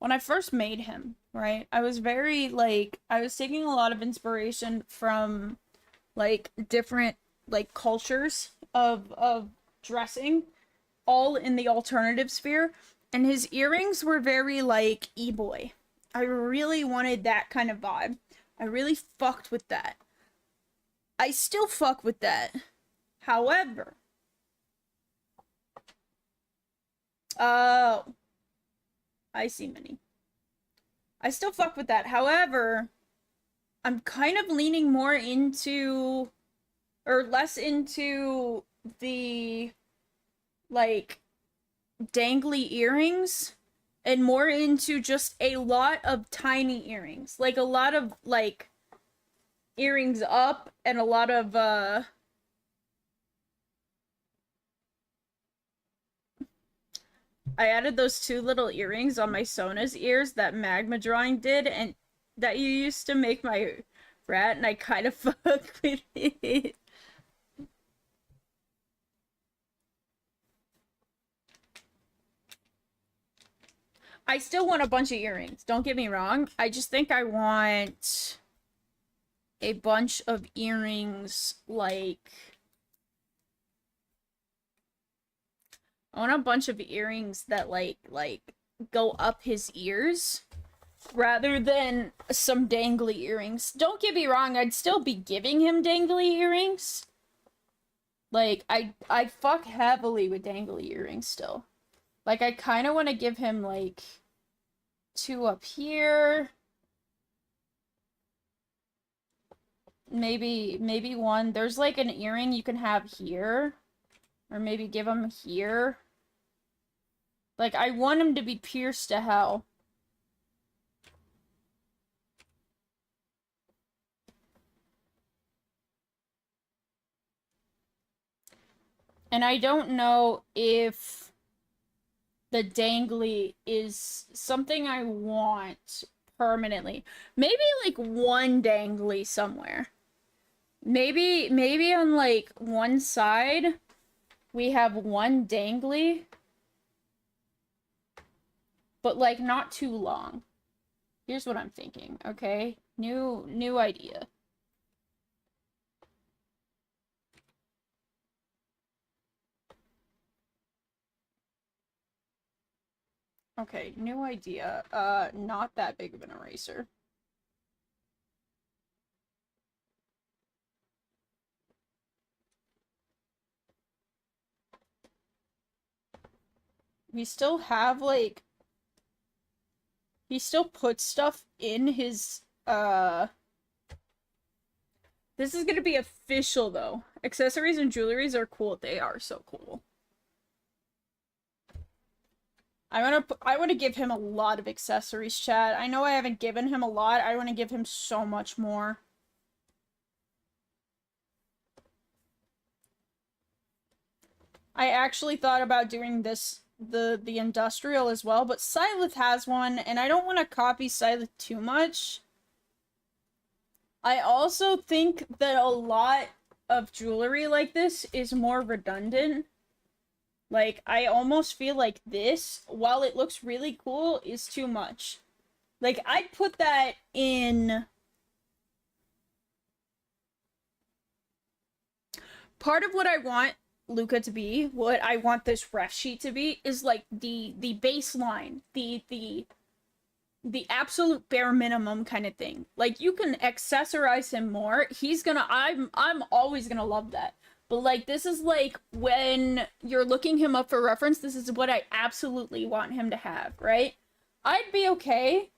When I first made him, right, I was very, like... I was taking a lot of inspiration from, like, different, like, cultures of dressing, all in the alternative sphere, and his earrings were very, like, e-boy. I really wanted that kind of vibe. I really fucked with that. I still fuck with that. However... Oh. I see many. I still fuck with that. However, I'm kind of leaning more into... or less into the... like... dangly earrings, and more into just a lot of tiny earrings. Like, a lot of, like... earrings up, and a lot of, I added those 2 little earrings on my Sona's ears that Magma Drawing did, and that you used to make my rat, and I kind of fuck with it. I still want a bunch of earrings, don't get me wrong. I just think I want a bunch of earrings, like... I want a bunch of earrings that, like, go up his ears, rather than some dangly earrings. Don't get me wrong, I'd still be giving him dangly earrings. Like, I fuck heavily with dangly earrings still. Like, I kind of want to give him, like, 2 up here. Maybe 1. There's, like, an earring you can have here. Or maybe give him here. Like, I want him to be pierced to hell. And I don't know if the dangly is something I want permanently. Maybe, like, 1 dangly somewhere. Maybe on, like, one side, we have 1 dangly. But, like, not too long. Here's what I'm thinking, okay? New idea. Okay, new idea. Not that big of an eraser. We still have, like... He still puts stuff in his, This is gonna be official, though. Accessories and jewelries are cool. They are so cool. I want to give him a lot of accessories, chat. I know I haven't given him a lot. I want to give him so much more. I actually thought about doing this the industrial as well, but Silith has one, and I don't want to copy Silith too much. I also think that a lot of jewelry like this is more redundant. Like, I almost feel like this, while it looks really cool, is too much. Like, I'd put that in... Part of what I want Luca to be, what I want this ref sheet to be, is like the baseline, the absolute bare minimum kind of thing. Like, you can accessorize him more. He's gonna, I'm always gonna love that. But like, this is like when you're looking him up for reference, this is what I absolutely want him to have, right? I'd be okay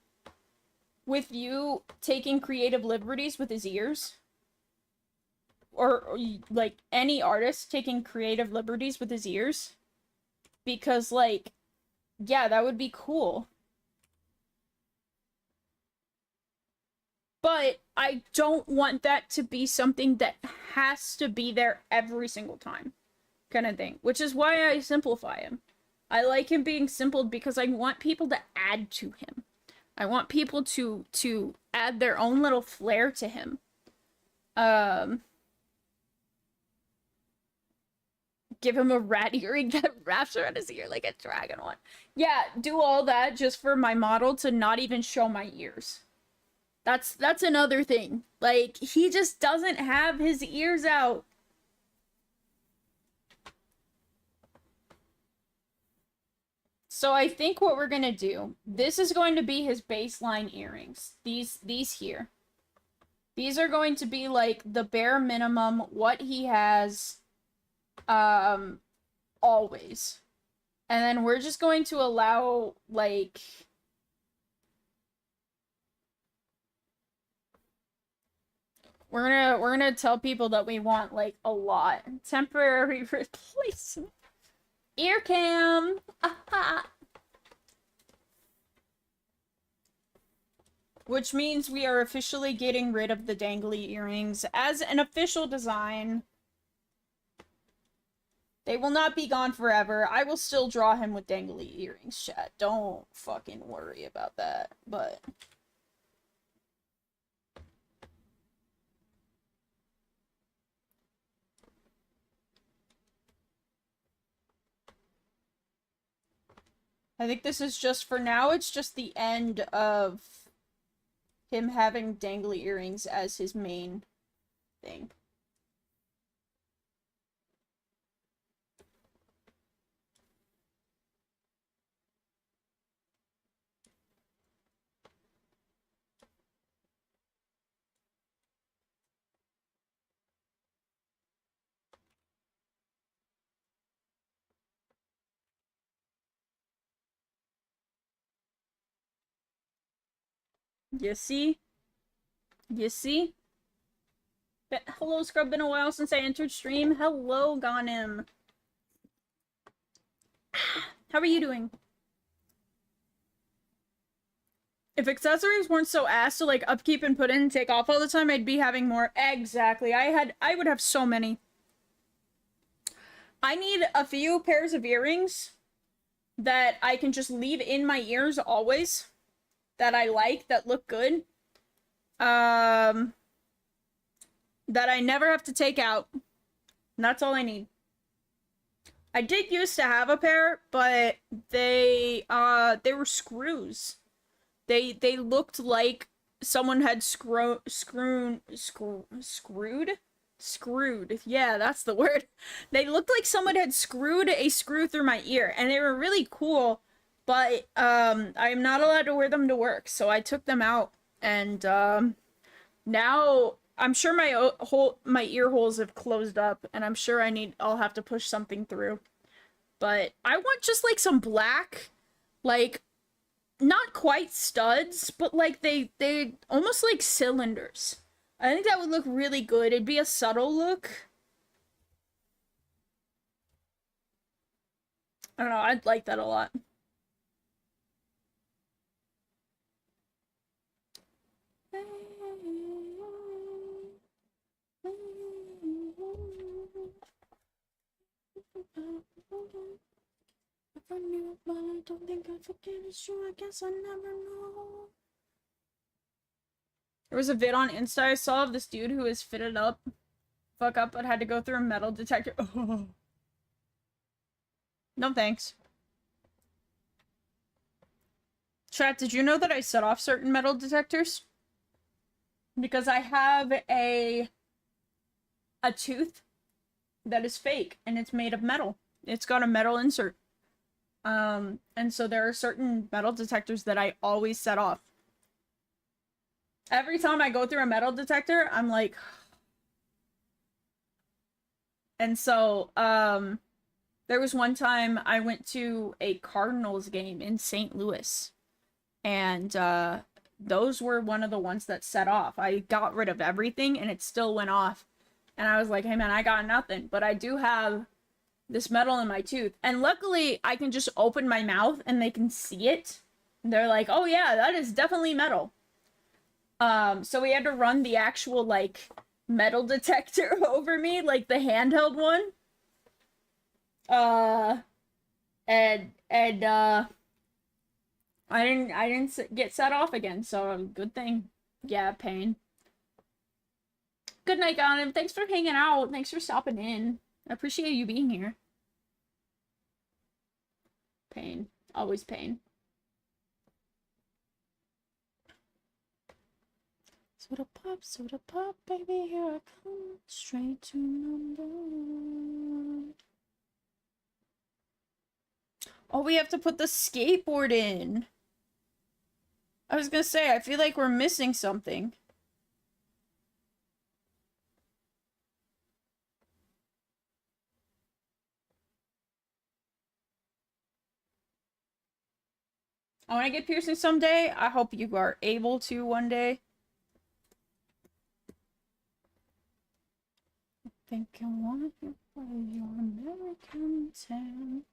with you taking creative liberties with his ears. Or like, any artist taking creative liberties with his ears. Because, like, yeah, that would be cool. But I don't want that to be something that has to be there every single time. Kind of thing. Which is why I simplify him. I like him being simple because I want people to add to him. I want people to add their own little flair to him. Give him a rat earring that wraps around his ear like a dragon one. Yeah, do all that just for my model to not even show my ears. That's another thing. Like, he just doesn't have his ears out. So I think what we're gonna do, this is going to be his baseline earrings. These here. These are going to be like the bare minimum, what he has always. And then we're just going to allow, like, we're gonna tell people that we want, like, a lot. Temporary replacement. Ear cam! Aha! Which means we are officially getting rid of the dangly earrings as an official design. They will not be gone forever. I will still draw him with dangly earrings, chat. Don't fucking worry about that. But... I think this is just, for now, it's just the end of him having dangly earrings as his main thing. You see? You see? Hello, Scrub. Been a while since I entered stream. Hello, Ganem. How are you doing? If accessories weren't so ass to, like, upkeep and put in and take off all the time, I'd be having more. Exactly. I would have so many. I need a few pairs of earrings that I can just leave in my ears always. That I like, that look good. That I never have to take out. And that's all I need. I did used to have a pair, but they were screws. They looked like someone had screwed. Yeah, that's the word. They looked like someone had screwed a screw through my ear, and they were really cool, but I'm not allowed to wear them to work, so I took them out, and now I'm sure my ear holes have closed up, and I'm sure I'll have to push something through. But I want just like some black, like, not quite studs, but like they almost like cylinders. I think that would look really good. It'd be a subtle look. I don't know, I'd like that a lot. never knew, but I don't think I forget. It's true, I guess I never know. There was a vid on Insta I saw of this dude who was fitted up, fuck up, but had to go through a metal detector. Oh. No thanks. Chat, did you know that I set off certain metal detectors? Because I have a tooth that is fake, and it's made of metal. It's got a metal insert. And so there are certain metal detectors that I always set off. Every time I go through a metal detector, I'm like... And so, there was one time I went to a Cardinals game in St. Louis. And, those were one of the ones that set off. I got rid of everything, and it still went off. And I was like, hey man, I got nothing. But I do have this metal in my tooth. And luckily, I can just open my mouth, and they can see it. And they're like, oh yeah, that is definitely metal. So we had to run the actual, like, metal detector over me, like the handheld one. I didn't get set off again, so good thing. Yeah, pain. Good night, Gautam. Thanks for hanging out. Thanks for stopping in. I appreciate you being here. Pain. Always pain. Soda pop, baby, here I come. Straight to number one. Oh, we have to put the skateboard in. I was gonna say, I feel like we're missing something. I want to get piercing someday. I hope you are able to one day. I think I want you for your American tan.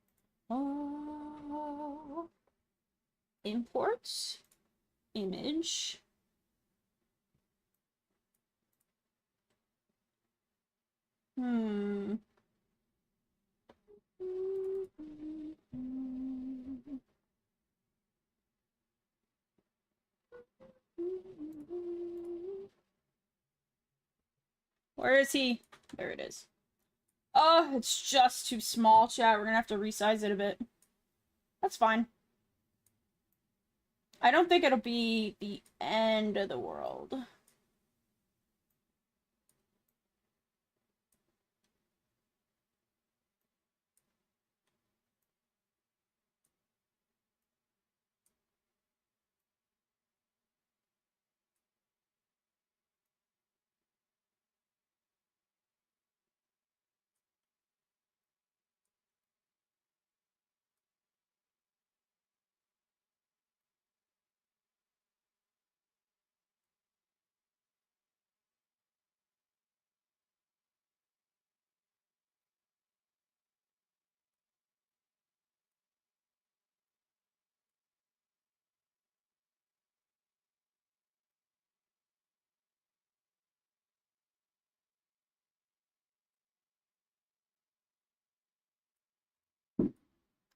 Oh. Import. Image. Hmm. Where is he? There it is. Oh, it's just too small, chat. We're gonna have to resize it a bit. That's fine. I don't think it'll be the end of the world.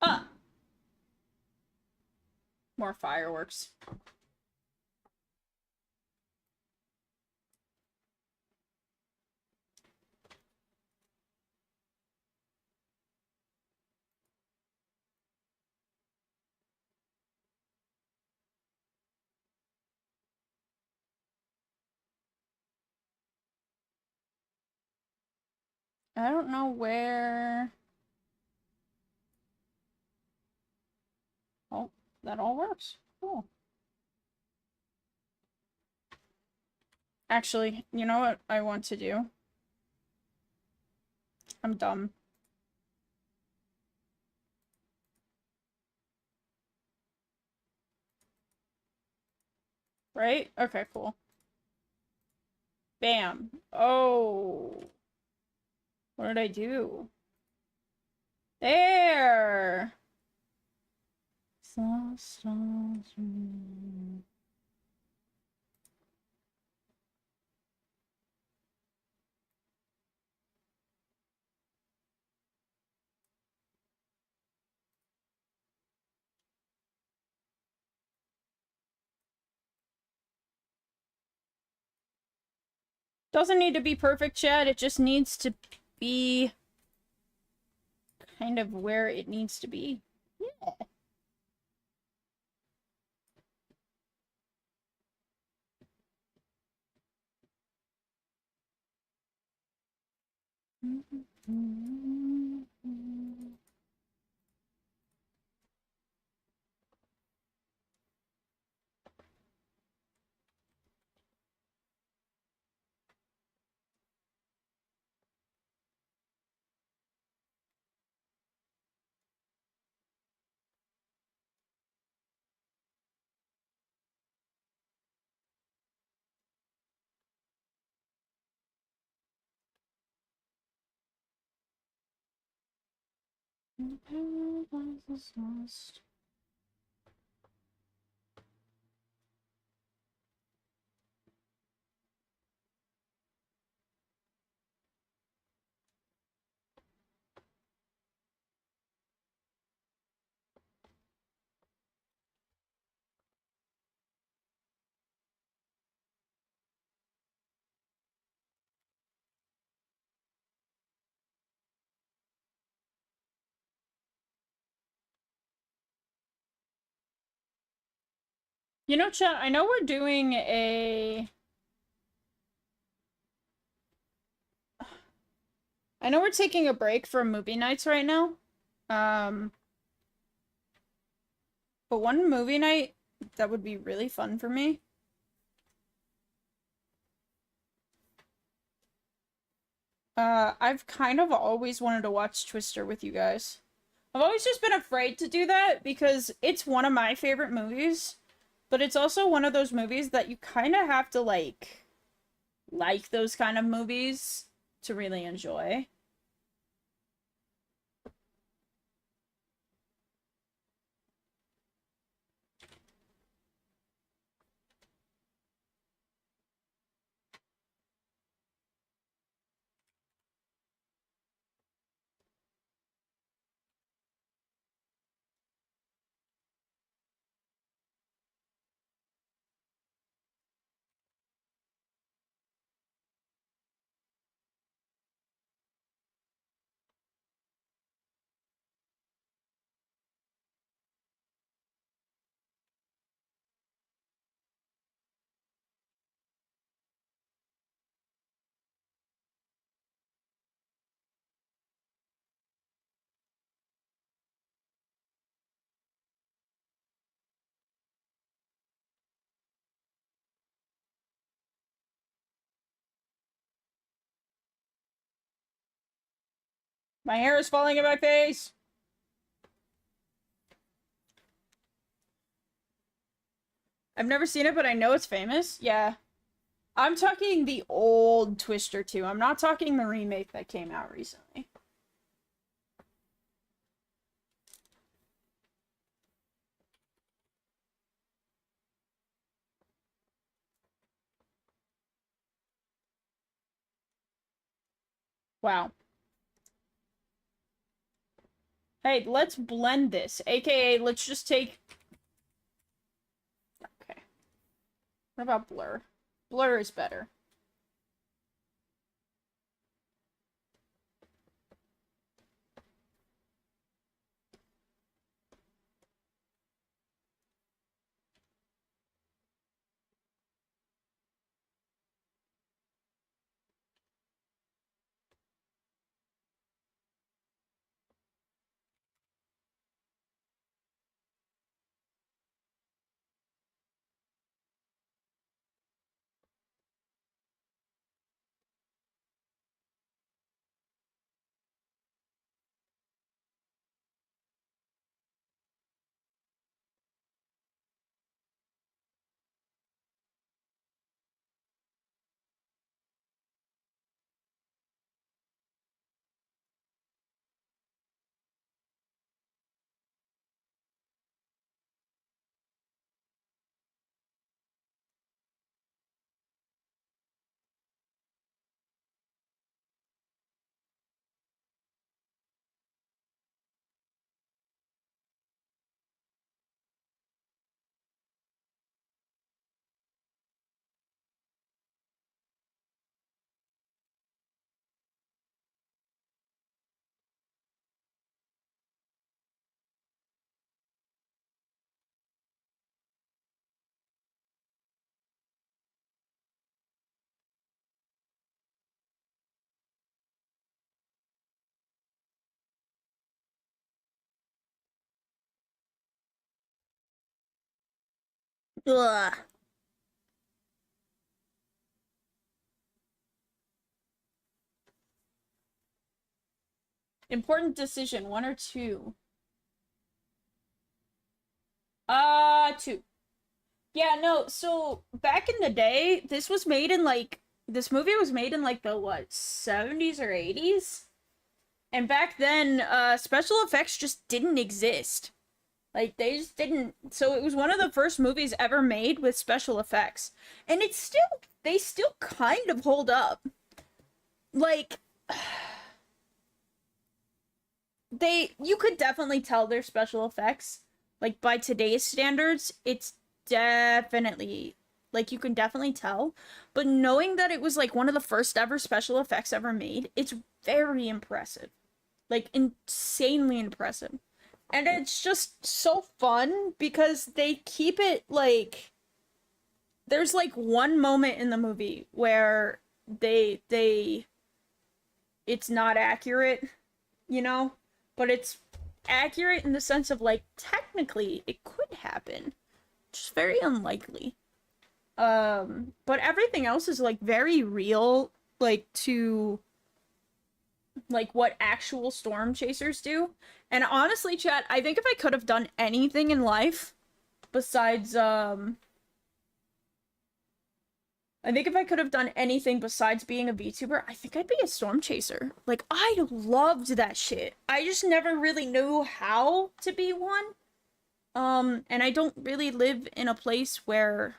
Ah! More fireworks. I don't know where... Oh, that all works. Cool. Actually, you know what I want to do? I'm dumb. Right? Okay, cool. Bam. Oh. What did I do? There! Doesn't need to be perfect, Chad. It just needs to be kind of where it needs to be. Yeah. Paradise is lost. You know, Chat, I know we're doing a... I know we're taking a break from movie nights right now. Um, but one movie night that would be really fun for me. I've kind of always wanted to watch Twister with you guys. I've always just been afraid to do that because it's one of my favorite movies, but it's also one of those movies that you kind of have to like those kind of movies to really enjoy. My hair is falling in my face! I've never seen it, but I know it's famous. Yeah. I'm talking the old Twister 2. I'm not talking the remake that came out recently. Wow. Hey, let's blend this. AKA, let's just take... Okay. What about blur? Blur is better. Ugh. Important decision, one or two? Two. Yeah, no, so back in the day, this movie was made in like the what, 70s or 80s? And back then, special effects just didn't exist. Like they just didn't. So it was one of the first movies ever made with special effects. And they still kind of hold up. Like you could definitely tell they're special effects. Like by today's standards, it's definitely like you can definitely tell. But knowing that it was like one of the first ever special effects ever made, it's very impressive. Like insanely impressive. And it's just so fun because they keep it like there's like one moment in the movie where they it's not accurate, you know? But it's accurate in the sense of like technically it could happen. Just very unlikely. But everything else is like very real, like to like what actual storm chasers do. And honestly, chat, I think if I could have done anything in life besides I think if I could have done anything besides being a VTuber, I think I'd be a storm chaser. Like I loved that shit. I just never really knew how to be one. And I don't really live in a place where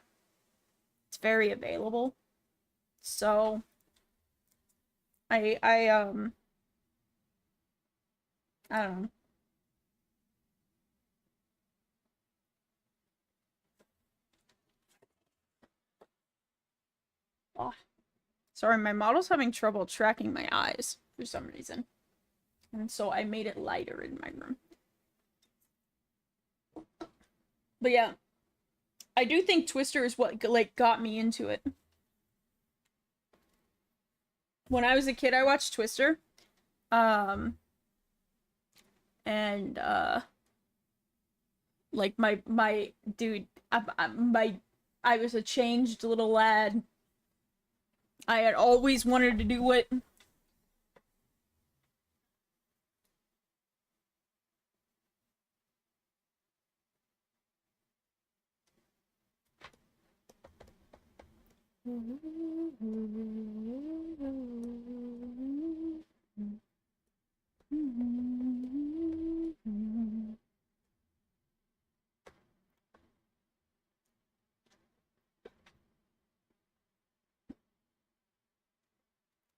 it's very available. So I don't know. Oh, sorry, my model's having trouble tracking my eyes for some reason. And so I made it lighter in my room. But yeah, I do think Twister is what like got me into it. When I was a kid, I watched Twister. Um and like my dude, I was a changed little lad. I had always wanted to do it.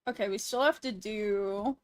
Okay, we still have to do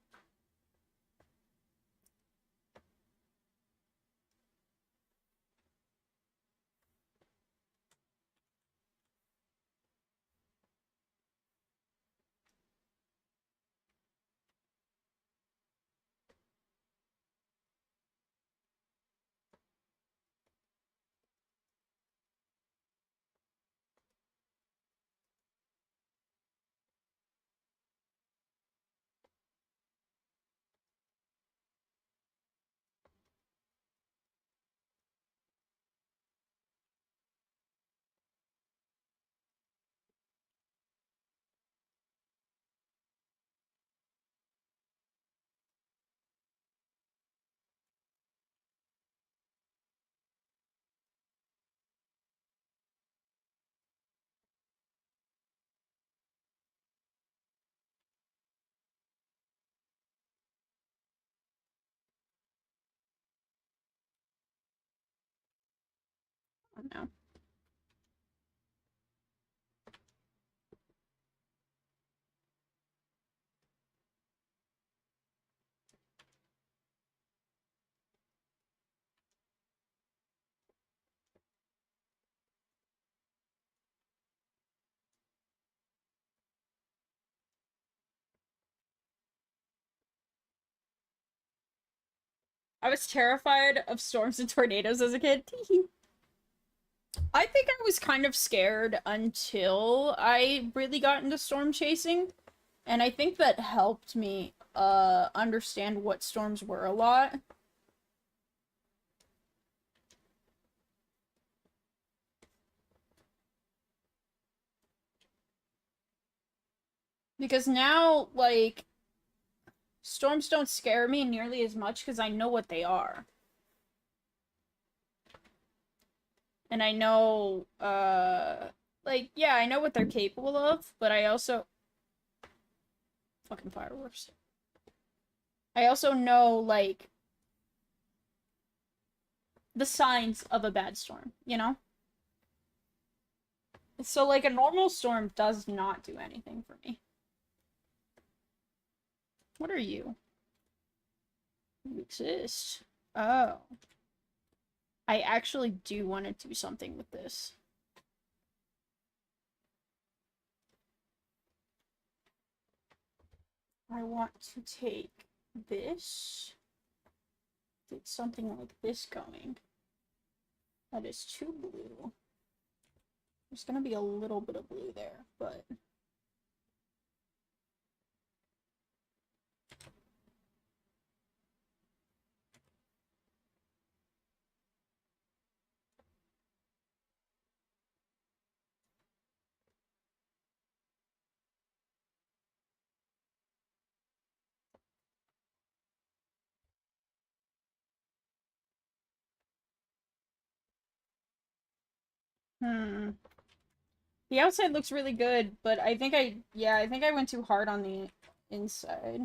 I don't know. I was terrified of storms and tornadoes as a kid. I think I was kind of scared until I really got into storm chasing. And I think that helped me understand what storms were a lot. Because now, like, storms don't scare me nearly as much because I know what they are. And I know, like, yeah, I know what they're capable of, but I also... Fucking fireworks. I also know, like, the signs of a bad storm, you know? So, like, a normal storm does not do anything for me. What are you? You exist. Oh. I actually do want to do something with this. I want to take this, get something like this going. That is too blue. There's gonna be a little bit of blue there, but... The outside looks really good, but I think I think I went too hard on the inside.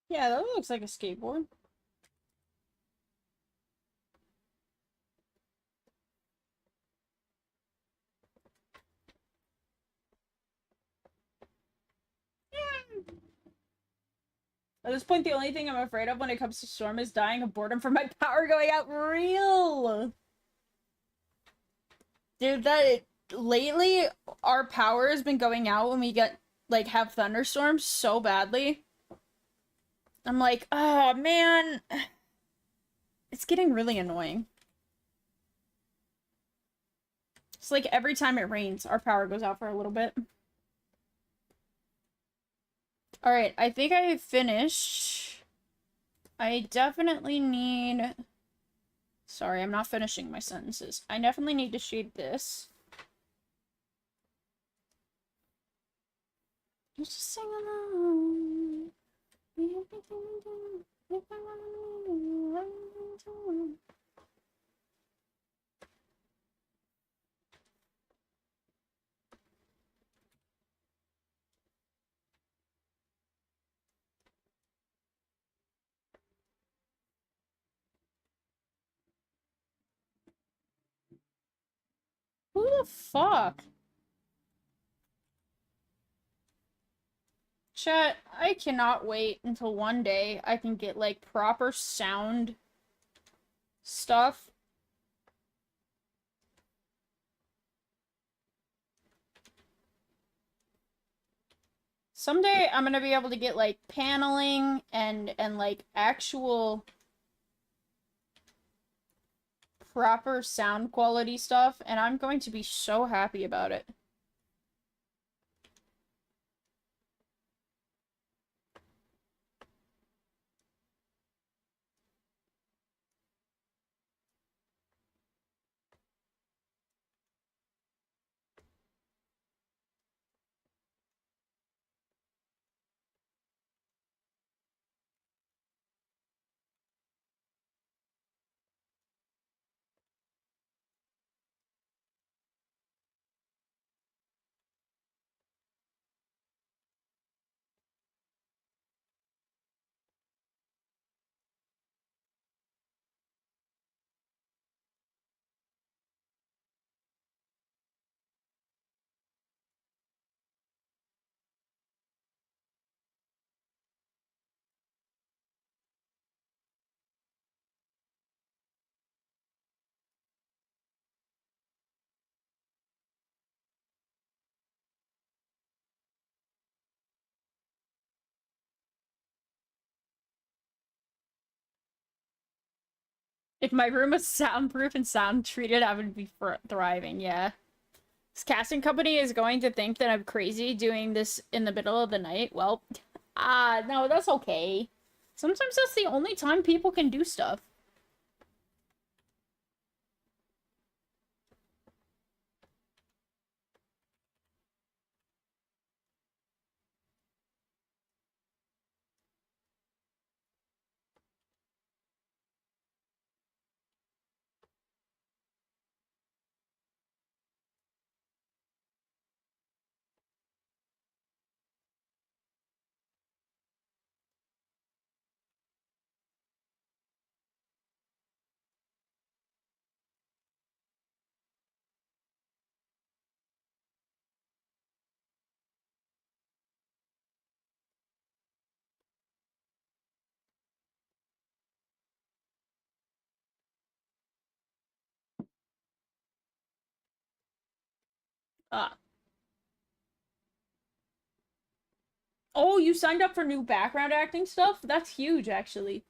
Yeah, that looks like a skateboard. At this point, the only thing I'm afraid of when it comes to storm is dying of boredom from my power going out. Real! Dude, that lately our power has been going out when we get like have thunderstorms so badly. I'm like, oh man, it's getting really annoying. It's like every time it rains, our power goes out for a little bit. Alright, I think I finished. I definitely need... Sorry, I'm not finishing my sentences. I definitely need to shade this. Just sing along. Who the fuck? Chat, I cannot wait until one day I can get, like, proper sound stuff. Someday I'm gonna be able to get, like, paneling and like, actual proper sound quality stuff, and I'm going to be so happy about it. If my room was soundproof and sound treated, I would be thriving, yeah. This casting company is going to think that I'm crazy doing this in the middle of the night. Well, no, that's okay. Sometimes that's the only time people can do stuff. Ah. Oh, you signed up for new background acting stuff? That's huge, actually.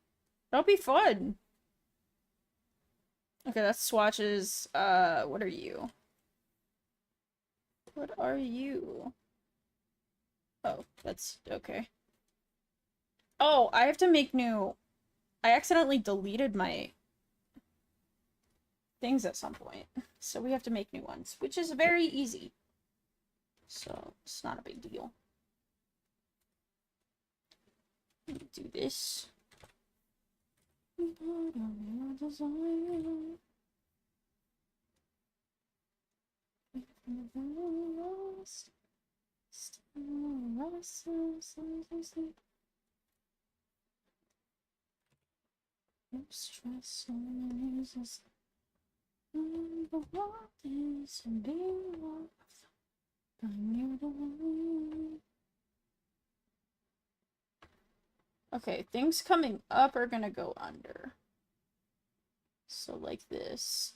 That'll be fun. Okay, that's swatches. What are you? What are you? Oh, that's okay. Oh, I have to make new... I accidentally deleted my things at some point. So we have to make new ones, which is very easy. So, it's not a big deal. Do this. Stress is the world is being lost. Okay, things coming up are gonna go under. So like this.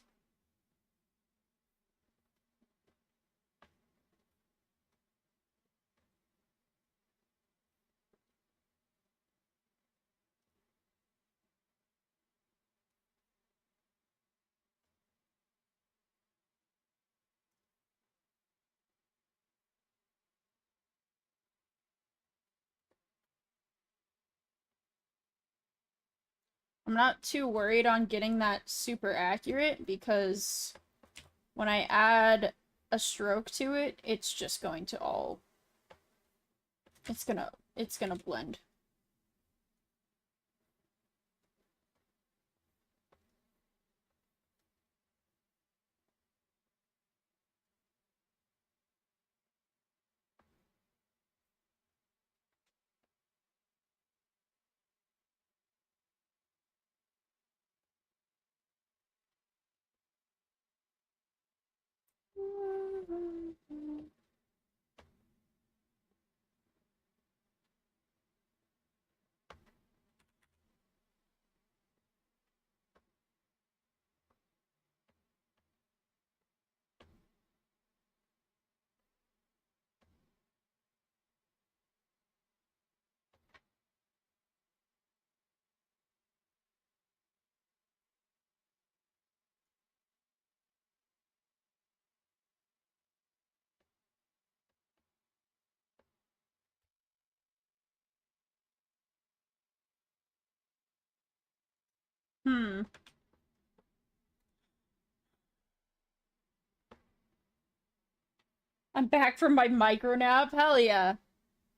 I'm not too worried on getting that super accurate because when I add a stroke to it, it's just going to all... It's gonna blend. Hmm. I'm back from my micro nap. Hell yeah.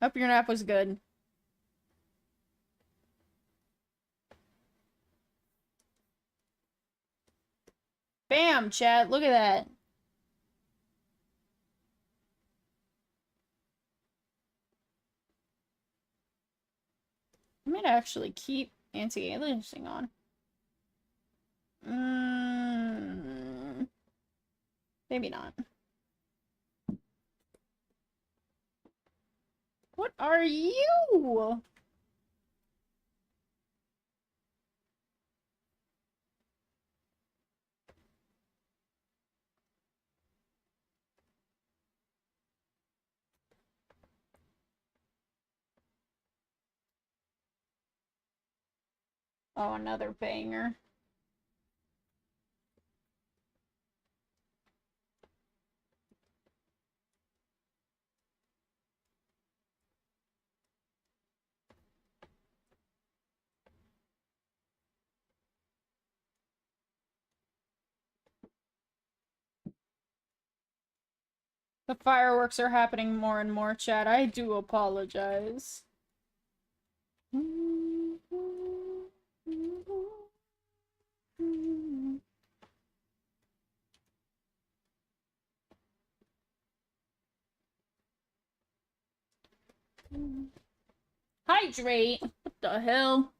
Hope your nap was good. Bam, chat. Look at that. I might actually keep anti-aliasing on. Maybe not. What are you? Oh, another banger. The fireworks are happening more and more, chat. I do apologize. Hydrate! What the hell?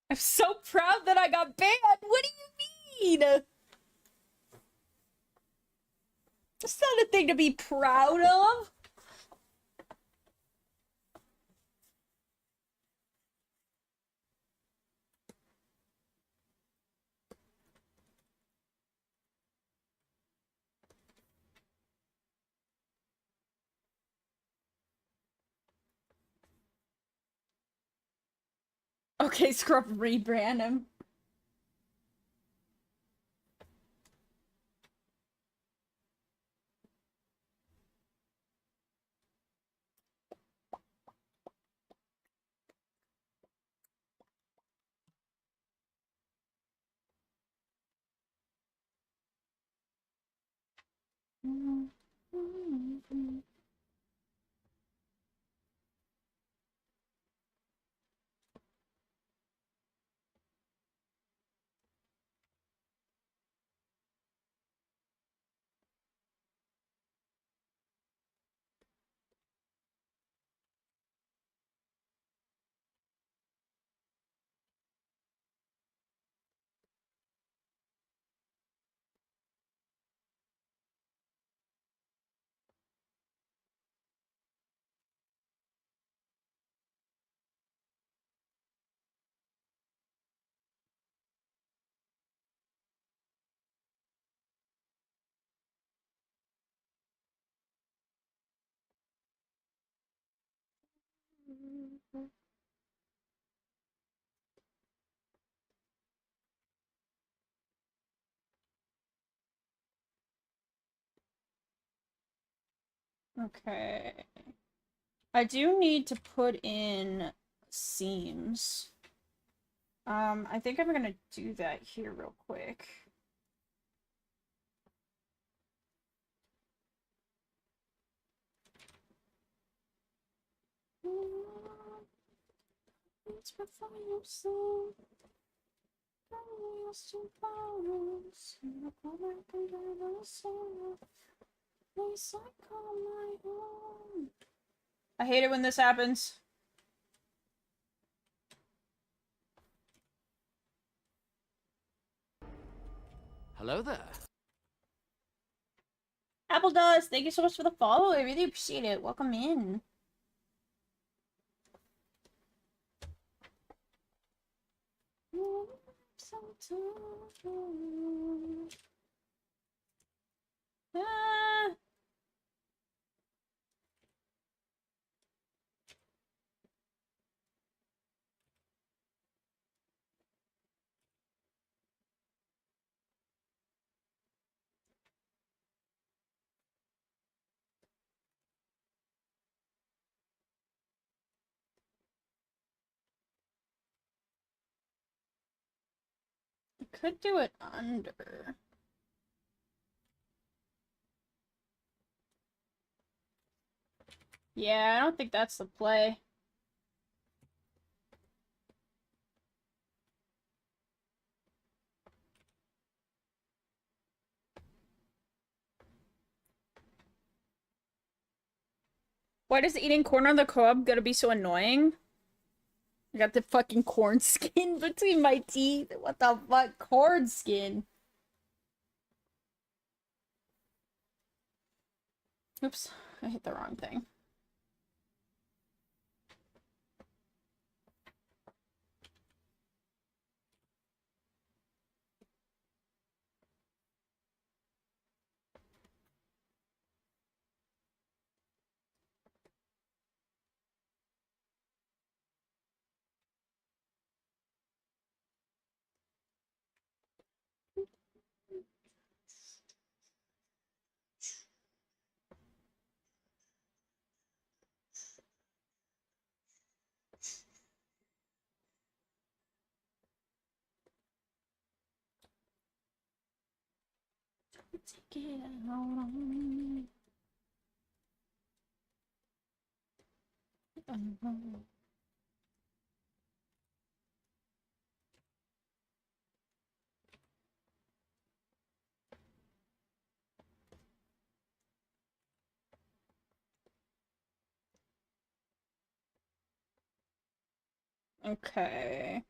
I'm so proud that I got banned! What do you mean? That's not a thing to be proud of! Okay, Scrub, rebrand him. Okay. I do need to put in seams. I think I'm gonna do that here real quick. It's before you so I hate it when this happens. Hello there. Apple Dust, thank you so much for the follow. I really appreciate it. Welcome in. Ah. I could do it under. Yeah, I don't think that's the play. Why does eating corn on the cob gotta be so annoying? I got the fucking corn skin between my teeth. What the fuck? Corn skin. Oops, I hit the wrong thing. Take it out on me. Okay.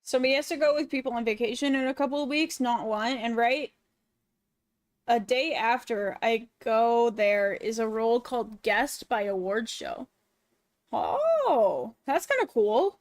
Somebody has to go with people on vacation in a couple of weeks, not one, and right a day after I go there is a role called Guest by Award Show. Oh, that's kind of cool.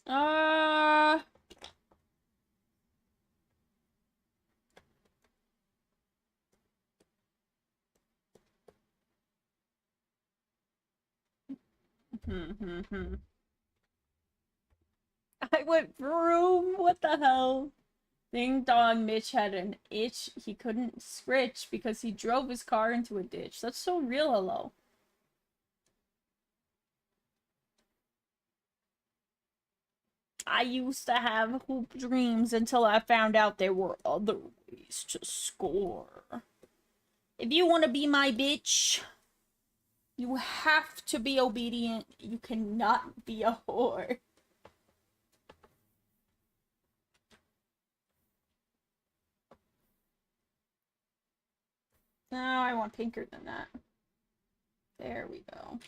Uh, I went broom. What the hell? Ding dong, Mitch had an itch he couldn't scritch because he drove his car into a ditch. That's so real, hello. I used to have hoop dreams until I found out there were other ways to score. If you want to be my bitch, you have to be obedient. You cannot be a whore. No, I want pinker than that. There we go.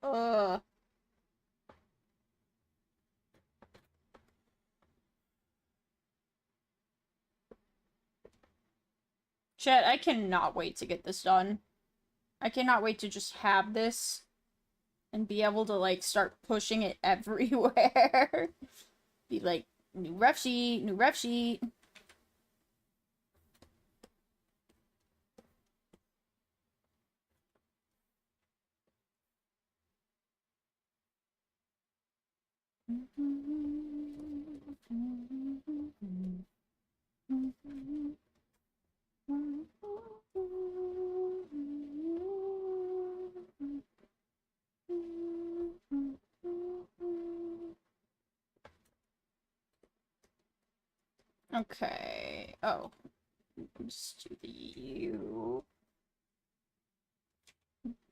Ugh. Chet, I cannot wait to get this done. I cannot wait to just have this and be able to, like, start pushing it everywhere. Be like, new ref sheet, new ref sheet. Okay. Oh. Just do the U.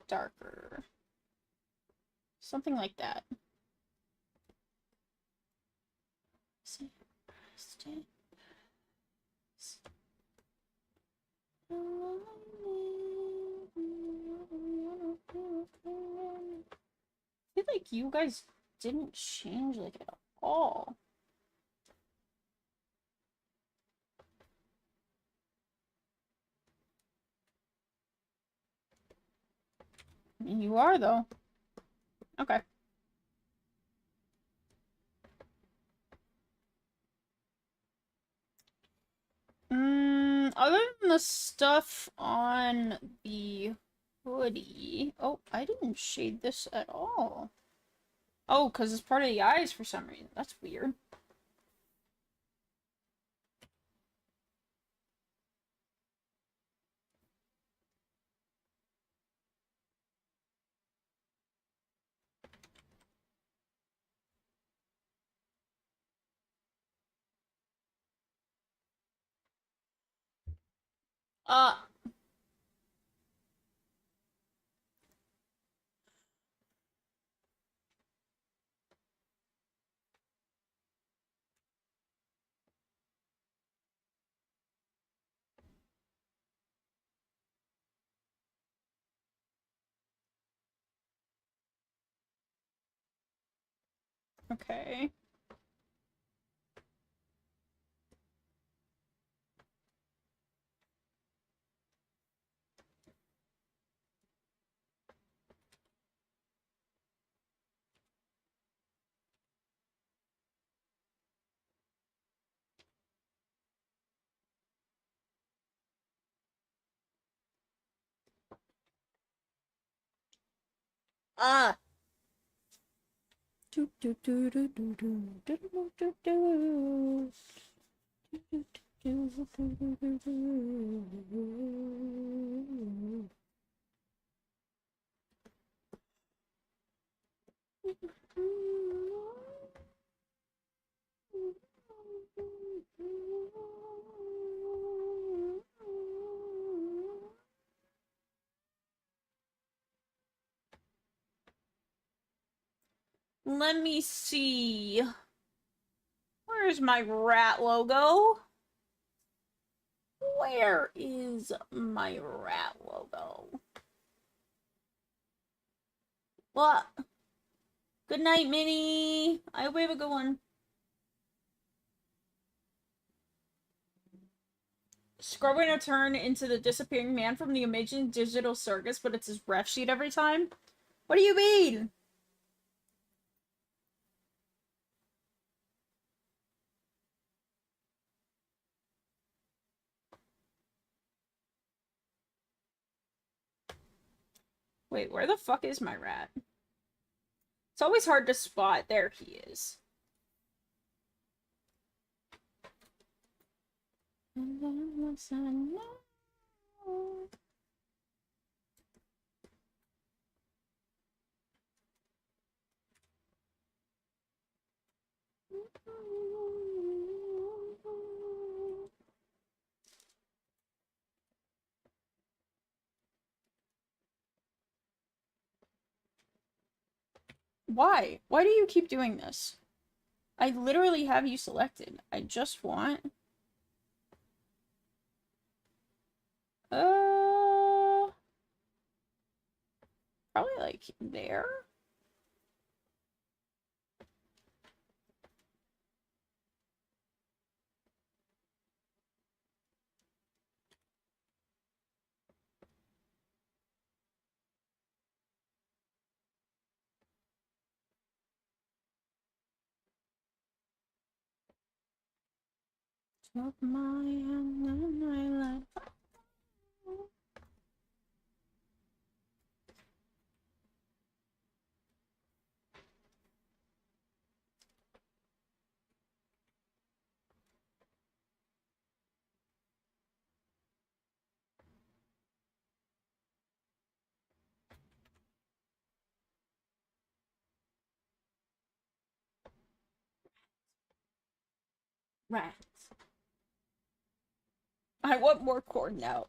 darker. Something like that. I feel like you guys didn't change like at all. I mean, you are though. Okay. Other than the stuff on the hoodie. Oh, I didn't shade this at all. Oh, because it's part of the eyes for some reason. That's weird. Uh, okay. Ah. Do do do do do do do do do do. Let me see. Where's my rat logo? Where is my rat logo? What? Good night, Minnie. I hope we have a good one. Scrubbing a turn into the disappearing man from the Imagine Digital Circus, but it's his ref sheet every time? What do you mean? Wait, where the fuck is my rat? It's always hard to spot. There he is. Why? Why do you keep doing this? I literally have you selected. I just want... Probably like there? Took my hand and I let... Rats. I want more corn now.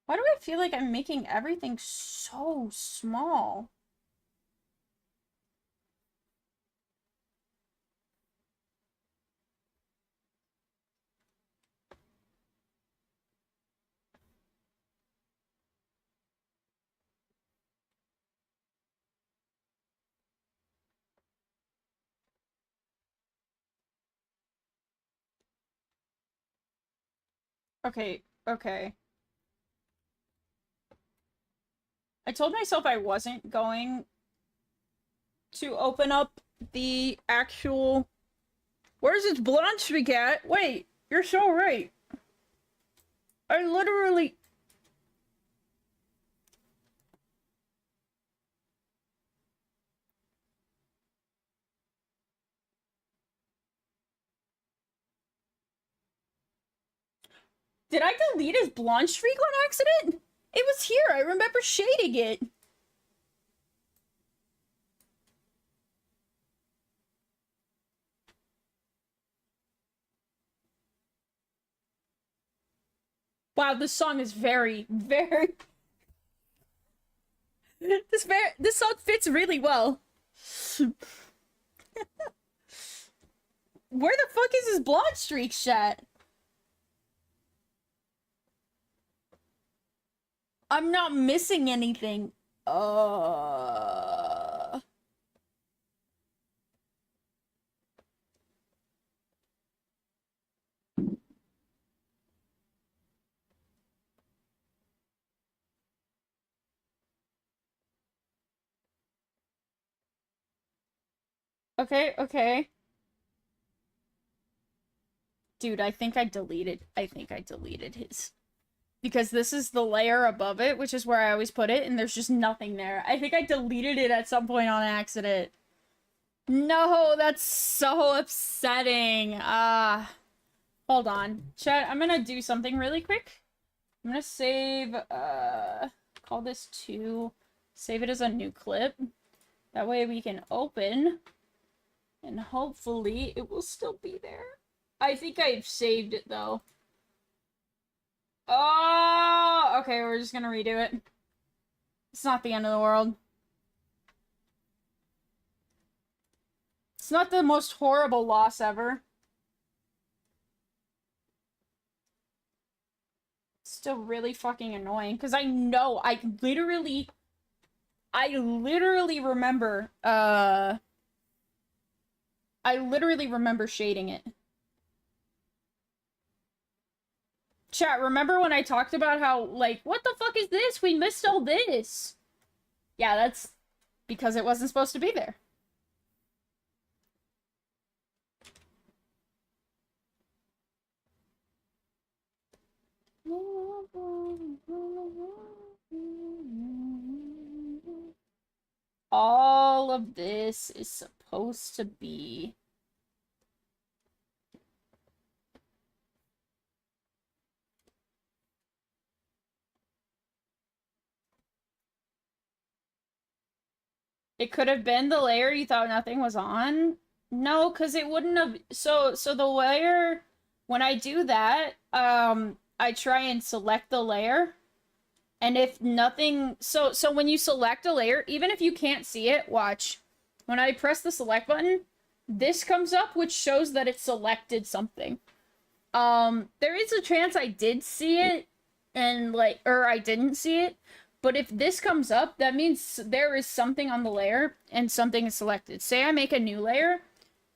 Why do I feel like I'm making everything so small? Okay, okay. I told myself I wasn't going to open up the actual... Where's its blonde streak at? Wait, you're so right. I literally... Did I delete his blonde streak on accident? It was here. I remember shading it. Wow, this song is very, very... This song fits really well. Where the fuck is his blonde streak shot? I'm not missing anything. Okay, okay. Dude, I think I deleted his. Because this is the layer above it, which is where I always put it, and there's just nothing there. I think I deleted it at some point on accident. No, that's so upsetting. Hold on. Chat, I'm gonna do something really quick. I'm gonna save, call this 2. Save it as a new clip. That way we can open. And hopefully it will still be there. I think I've saved it, though. Oh, okay, we're just gonna redo it. It's not the end of the world. It's not the most horrible loss ever. It's still really fucking annoying, because I know, I literally remember, I literally remember shading it. Chat, remember when I talked about how, like, what the fuck is this? We missed all this. Yeah, that's because it wasn't supposed to be there. All of this is supposed to be... It could have been the layer you thought nothing was on? No, because it wouldn't have... So the layer... When I do that, I try and select the layer. And if nothing... So when you select a layer, even if you can't see it, watch. When I press the select button, this comes up, which shows that it selected something. There is a chance I did see it, and, like... Or I didn't see it. But if this comes up, that means there is something on the layer, and something is selected. Say I make a new layer,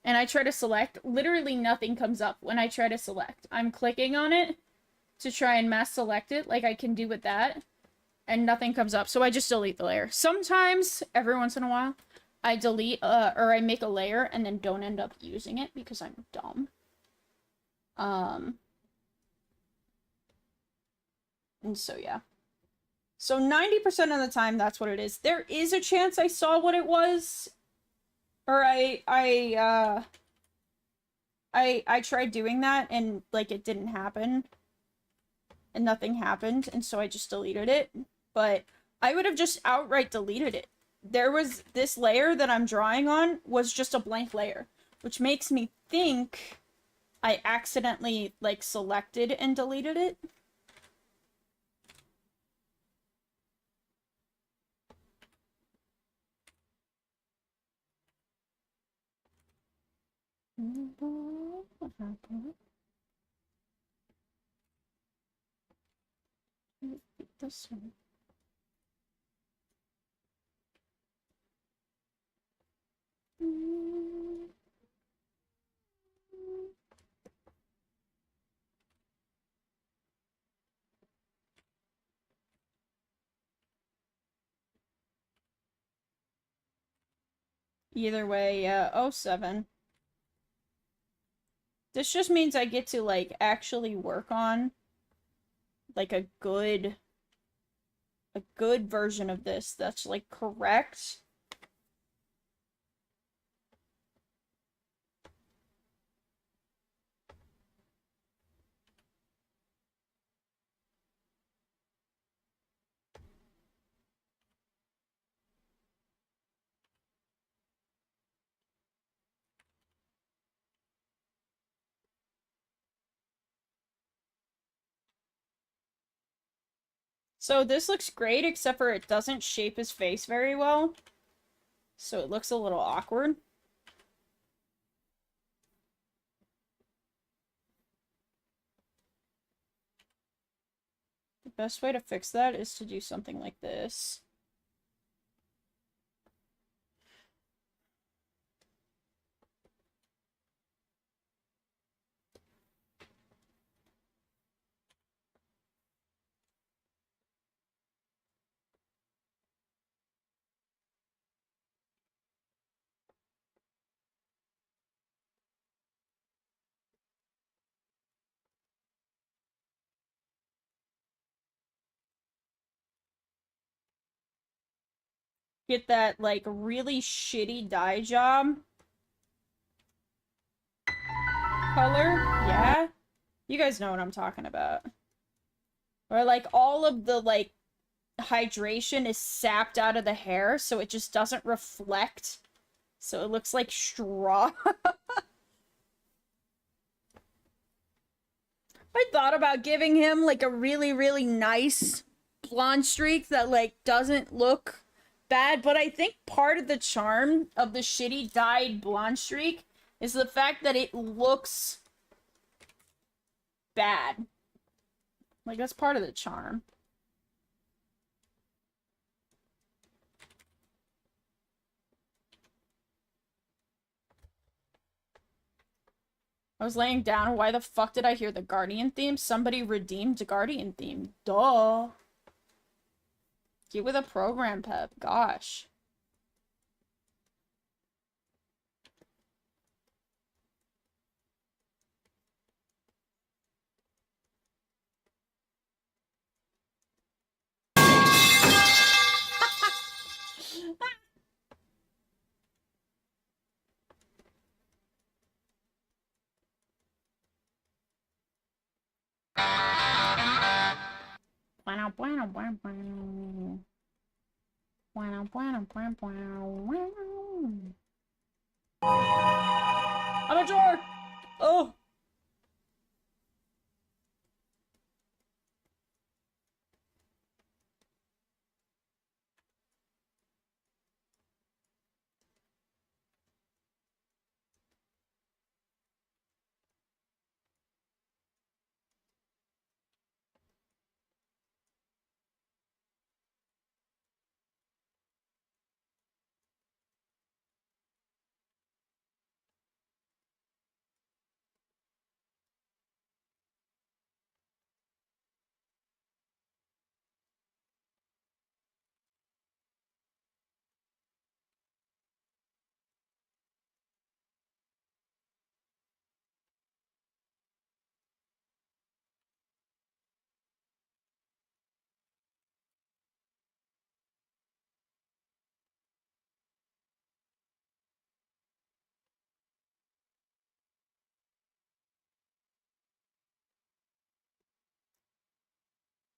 and I try to select, literally nothing comes up when I try to select. I'm clicking on it to try and mass select it, like I can do with that, and nothing comes up, so I just delete the layer. Sometimes, every once in a while, I delete, or I make a layer and then don't end up using it because I'm dumb. And so, yeah. So 90% of the time, that's what it is. There is a chance I saw what it was, or I tried doing that, and, like, it didn't happen, and nothing happened, and so I just deleted it, but I would have just outright deleted it. There was this layer that I'm drawing on was just a blank layer, which makes me think I accidentally, like, selected and deleted it. This one. Either way, yeah, oh 07. This just means I get to, like, actually work on, like, a good version of this that's, like, correct. So this looks great, except for it doesn't shape his face very well. So it looks a little awkward. The best way to fix that is to do something like this. Get that, like, really shitty dye job color. Yeah? You guys know what I'm talking about. Or, like, all of the, like, hydration is sapped out of the hair, so it just doesn't reflect. So it looks like straw. I thought about giving him, like, a really, really nice blonde streak that, like, doesn't look bad, but I think part of the charm of the shitty dyed blonde streak is the fact that it looks bad. Like, that's part of the charm. I was laying down. Why the fuck did I hear the Guardian theme? Somebody redeemed the Guardian theme. Duh. Get with a program, Pep. Gosh. Bueno, bueno, bueno, bueno. Bueno, bueno, bueno, bueno. I'm a drawer! Oh!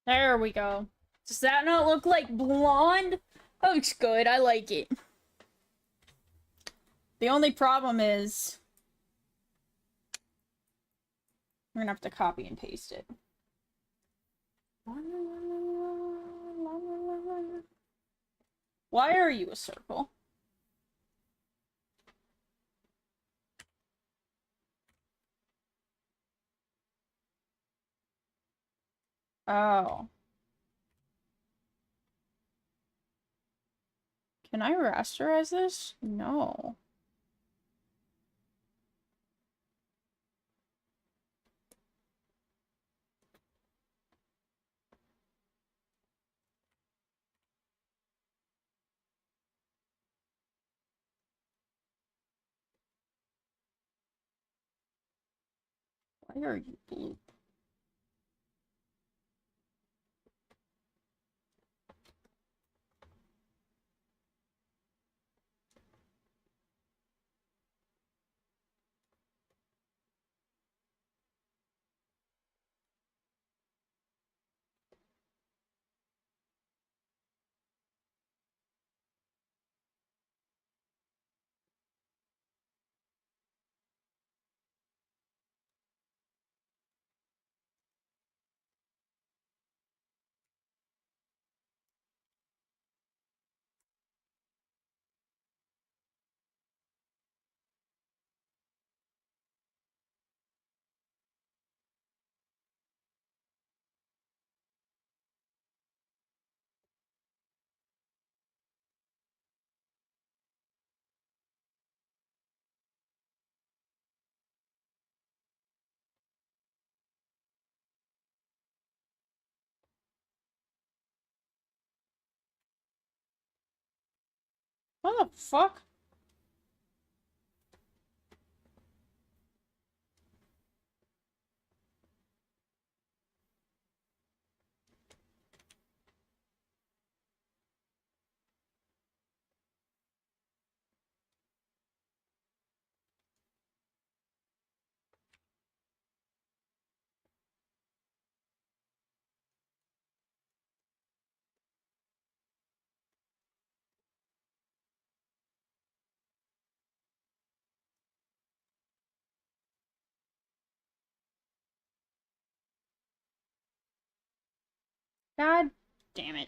There we go. Does that not look like blonde? That looks good. I like it. The only problem is we're gonna have to copy and paste it. Why are you a circle? Oh. Can I rasterize this? No. Why are you blue? What the fuck? God damn it.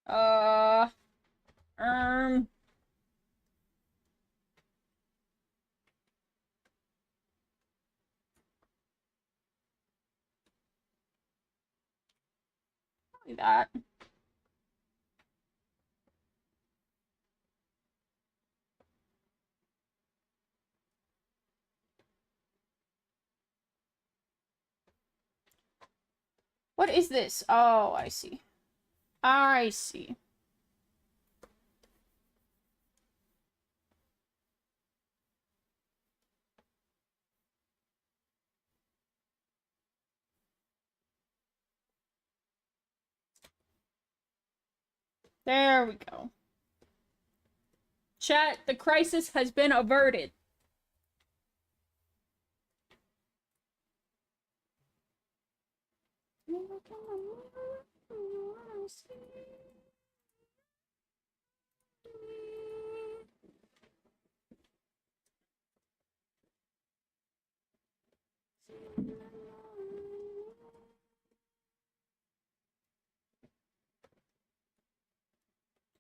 Uh, um, like that. What is this? Oh, I see. I see. There we go. Chat, the crisis has been averted.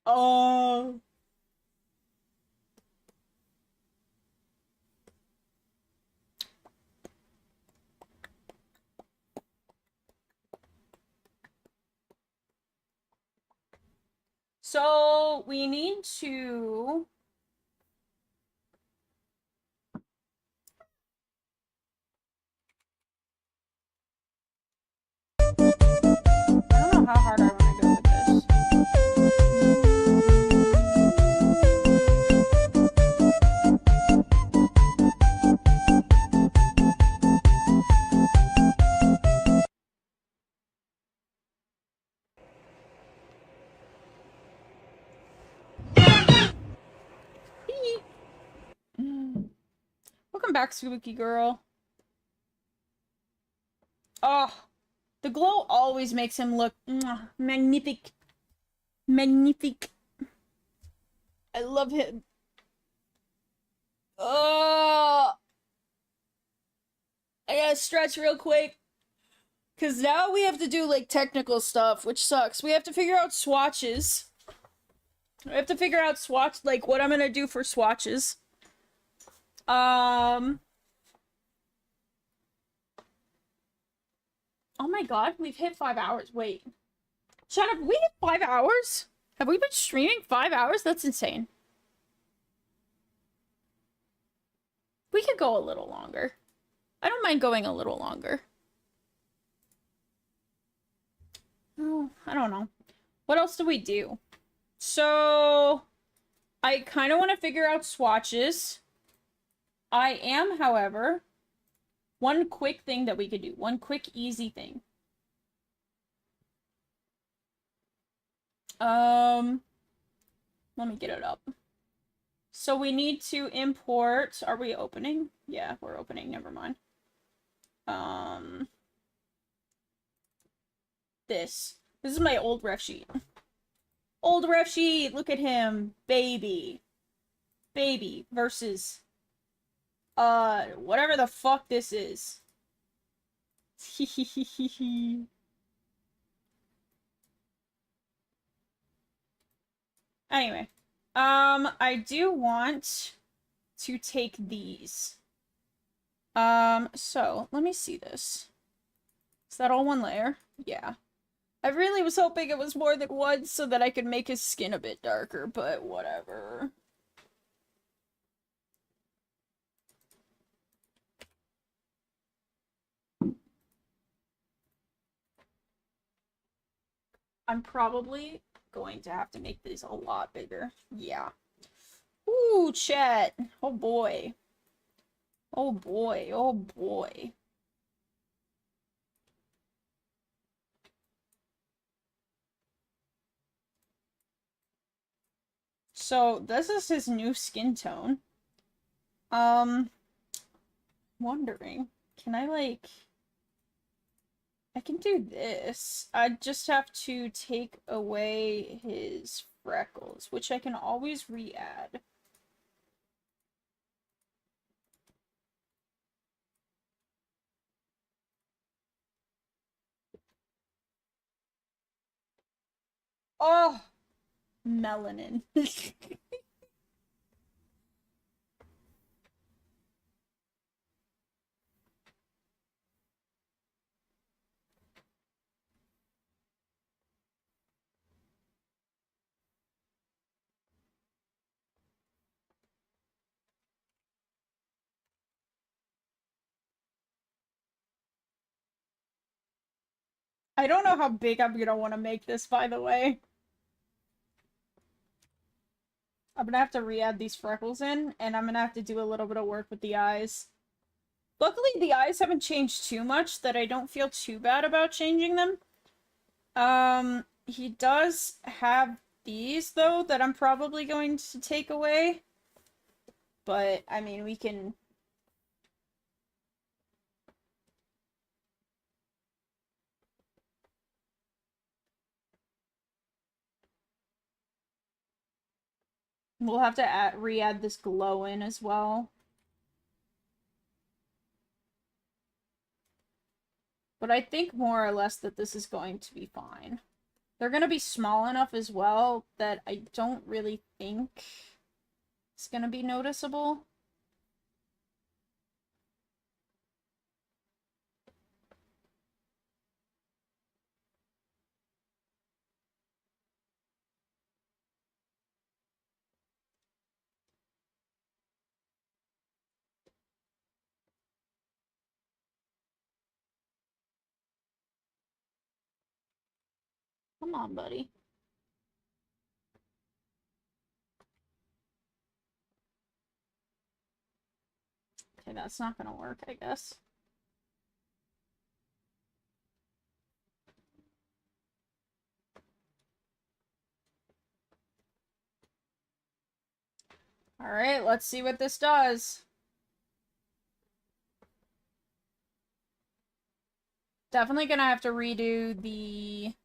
Oh. So we need to I don't know how hard I want to go with this. Welcome back, Spooky Girl. Oh, the glow always makes him look magnific. Magnific. I love him. Oh. I gotta stretch real quick. Because now we have to do, like, technical stuff, which sucks. We have to figure out swatches. I have to figure out like, what I'm gonna do for swatches. Oh my god, we've hit 5 hours. Wait. Shut up, we hit 5 hours? Have we been streaming 5 hours? That's insane. We could go a little longer. I don't mind going a little longer. Oh, I don't know. What else do we do? So, I kind of want to figure out swatches. I am, however, one quick thing that we could do. One quick, easy thing. Let me get it up. So we need to import... Are we opening? Yeah, we're opening. Never mind. This. This is my old ref sheet. Old ref sheet! Look at him! Baby. Baby versus... whatever the fuck this is. Anyway. I do want to take these. So, let me see this. Is that all one layer? Yeah. I really was hoping it was more than one so that I could make his skin a bit darker, but whatever. I'm probably going to have to make these a lot bigger. Yeah. Ooh, chat. Oh boy. Oh boy. Oh boy. So, this is his new skin tone. Wondering, can I, like... I can do this. I just have to take away his freckles, which I can always re-add. Oh! Melanin. I don't know how big I'm gonna want to make this, by the way. I'm gonna have to re-add these freckles in, and I'm gonna have to do a little bit of work with the eyes. Luckily, the eyes haven't changed too much that I don't feel too bad about changing them. He does have these, though, that I'm probably going to take away. But, I mean, we can... We'll have to re-add this glow in as well. But I think more or less that this is going to be fine. They're going to be small enough as well that I don't really think it's going to be noticeable. Come on, buddy. Okay, that's not gonna work, I guess. Alright, let's see what this does. Definitely gonna have to redo the...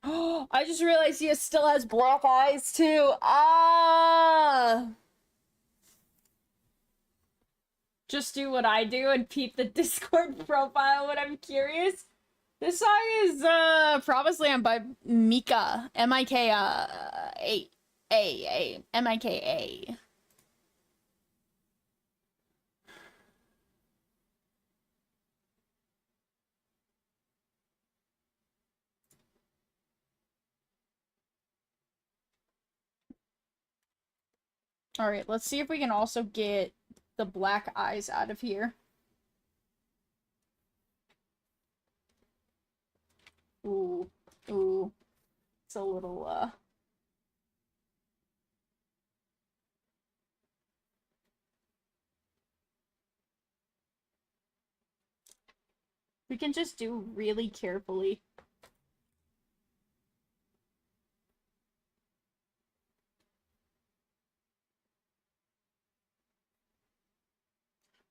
Oh, I just realized he still has black eyes, too. Ah! just do what I do and peep the Discord profile when I'm curious. This song is Promised Land by Mika. Mika. Alright, let's see if we can also get the black eyes out of here. Ooh. Ooh. It's a little, we can just do really carefully.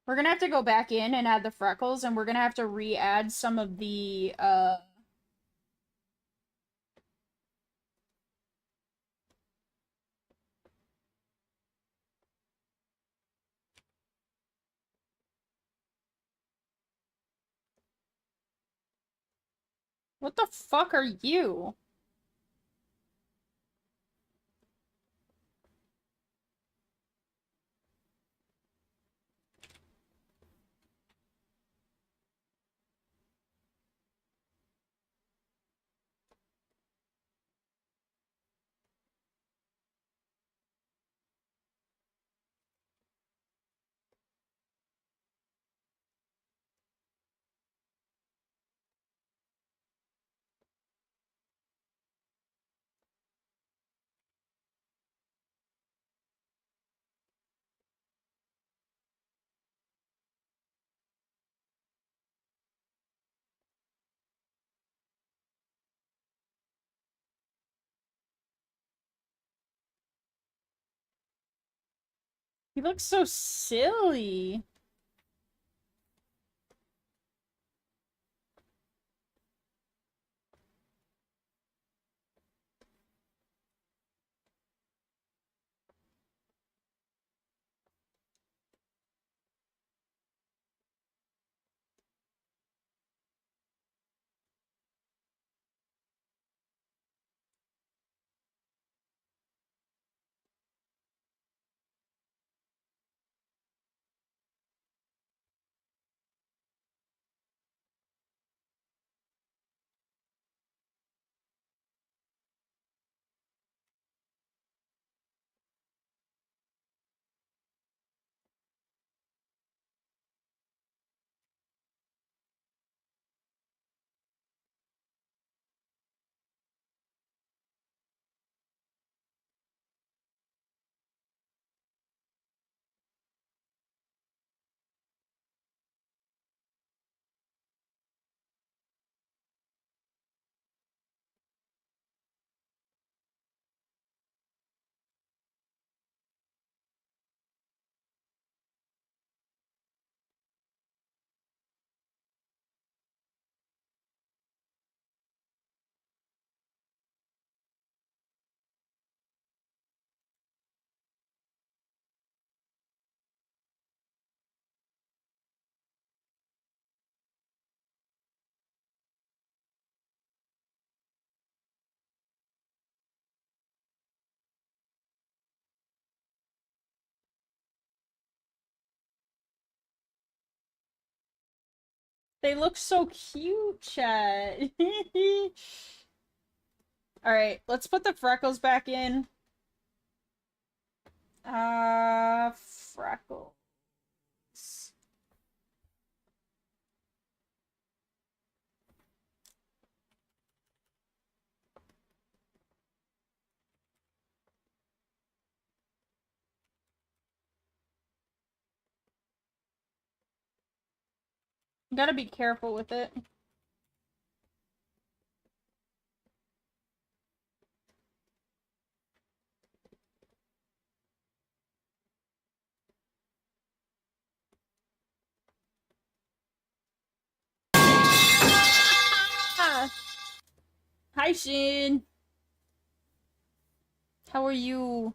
We're gonna have to go back in and add the freckles, and we're gonna have to re-add some of the, What the fuck are you? He looks so silly. They look so cute, chat. Alright, let's put the freckles back in. Freckles. Gotta be careful with it. Ah. Hi, Shin. How are you?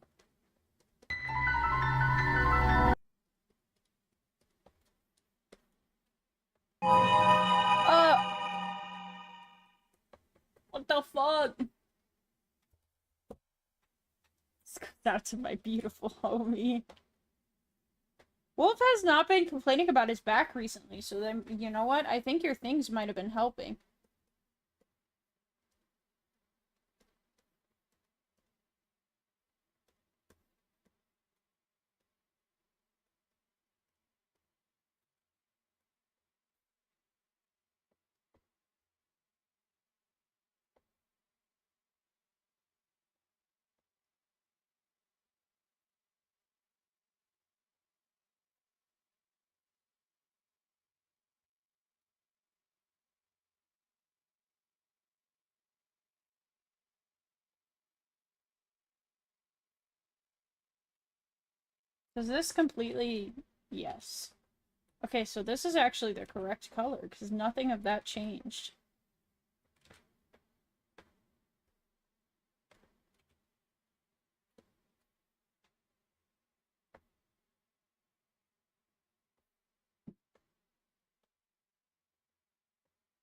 What the fuck? This goes out to my beautiful homie. Wolf has not been complaining about his back recently, so then, you know what? I think your things might have been helping. Does this completely... Yes. Okay, so this is actually the correct color, because nothing of that changed.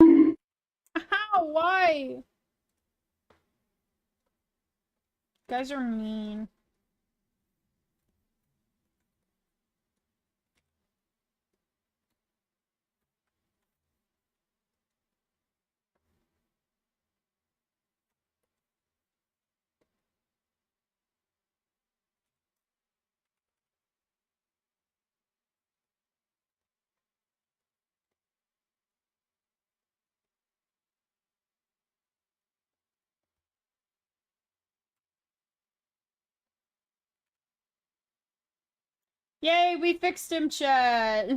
How? Why? Guys are mean. Yay, we fixed him, chat!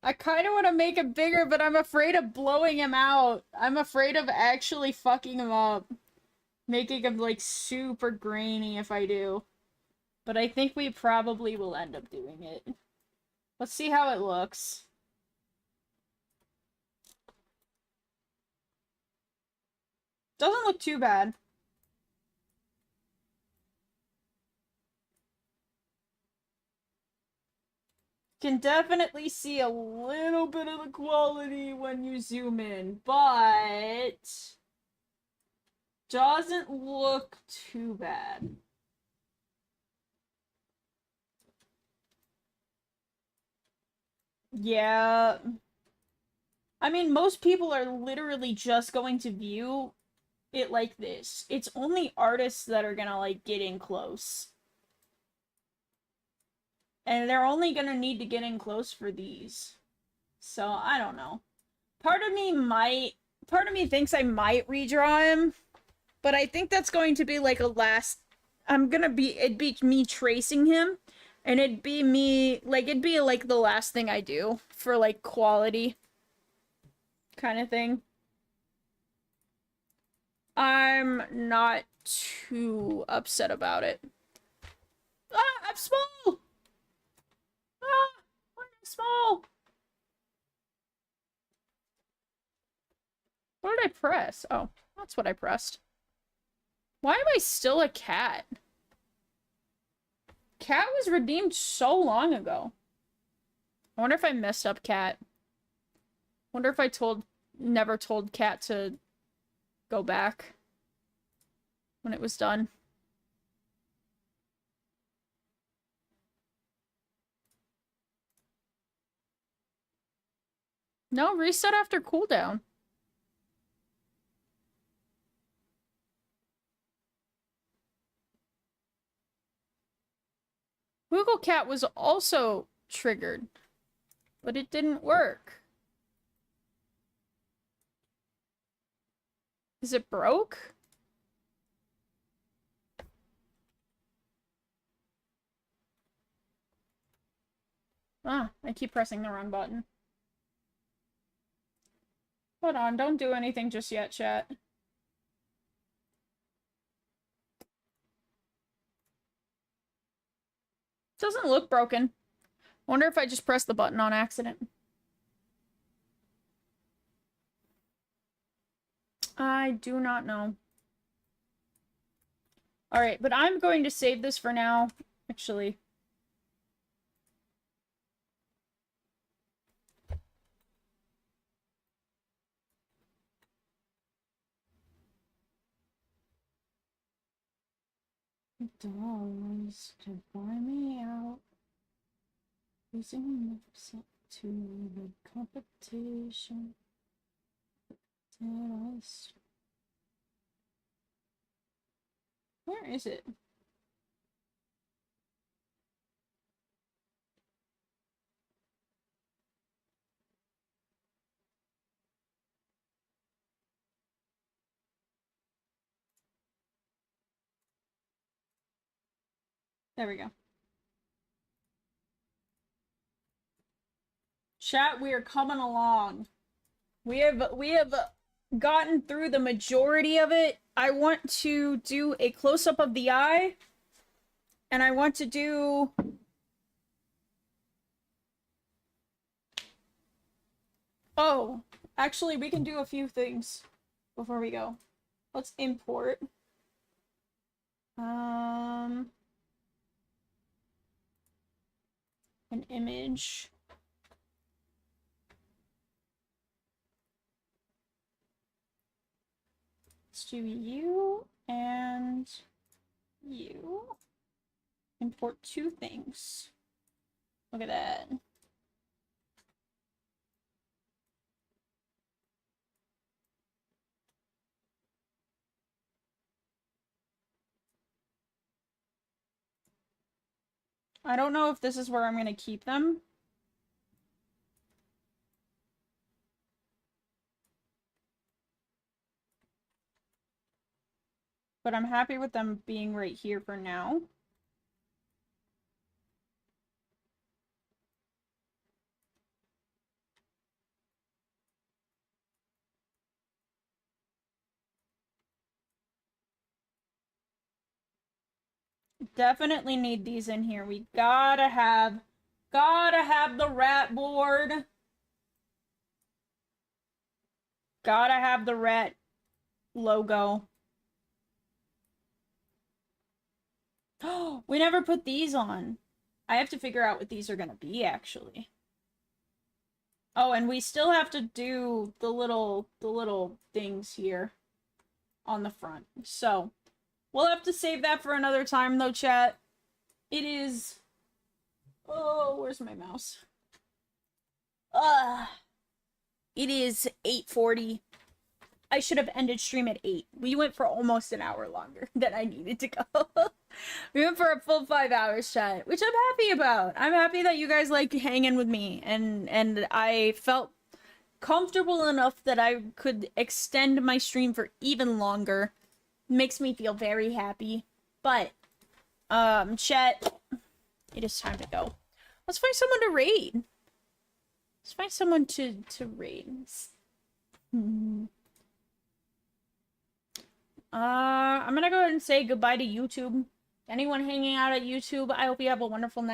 I kind of want to make him bigger, but I'm afraid of blowing him out. I'm afraid of actually fucking him up. Making him, like, super grainy if I do. But I think we probably will end up doing it. Let's see how it looks. Doesn't look too bad. Can definitely see a little bit of the quality when you zoom in, but doesn't look too bad. Yeah. I mean, most people are literally just going to view it like this. It's only artists that are gonna, like, get in close. And they're only gonna need to get in close for these. So, I don't know. Part of me thinks I might redraw him, but I think that's going to be like a last... it'd be me tracing him, and it'd be like the last thing I do for, like, quality kind of thing. I'm not too upset about it. Ah, I'm small! Ah, I'm small! What did I press? Oh, that's what I pressed. Why am I still a cat? Cat was redeemed so long ago. I wonder if I messed up Cat. Wonder if I never told Cat to go back when it was done. No, reset after cooldown. Google Cat was also triggered, but it didn't work. Is it broke? Ah, I keep pressing the wrong button. Hold on, don't do anything just yet, chat. Doesn't look broken. Wonder if I just pressed the button on accident. I do not know. Alright, but I'm going to save this for now, actually. $2 to buy me out. Losing to the competition. Where is it? There we go. Chat, we are coming along. We have gotten through the majority of it. I want to do a close-up of the eye. And I want to do... Oh, actually, we can do a few things before we go. Let's import. An image. Let's do you and you. Import two things. Look at that. I don't know if this is where I'm going to keep them. But I'm happy with them being right here for now. Definitely need these in here. We gotta have the rat board. Gotta have the rat logo. Oh, we never put these on. I have to figure out what these are gonna be, actually. Oh, and we still have to do the little things here on the front. So, we'll have to save that for another time, though, chat. It is... Oh, where's my mouse? It is 8:40. I should have ended stream at 8. We went for almost an hour longer than I needed to go. We went for a full 5 hours, chat, which I'm happy about. I'm happy that you guys like hanging with me, and I felt comfortable enough that I could extend my stream for even longer. Makes me feel very happy. But, chat, it is time to go. Let's find someone to raid. Let's find someone to raid. I'm gonna go ahead and say goodbye to YouTube. Anyone hanging out at YouTube, I hope you have a wonderful night.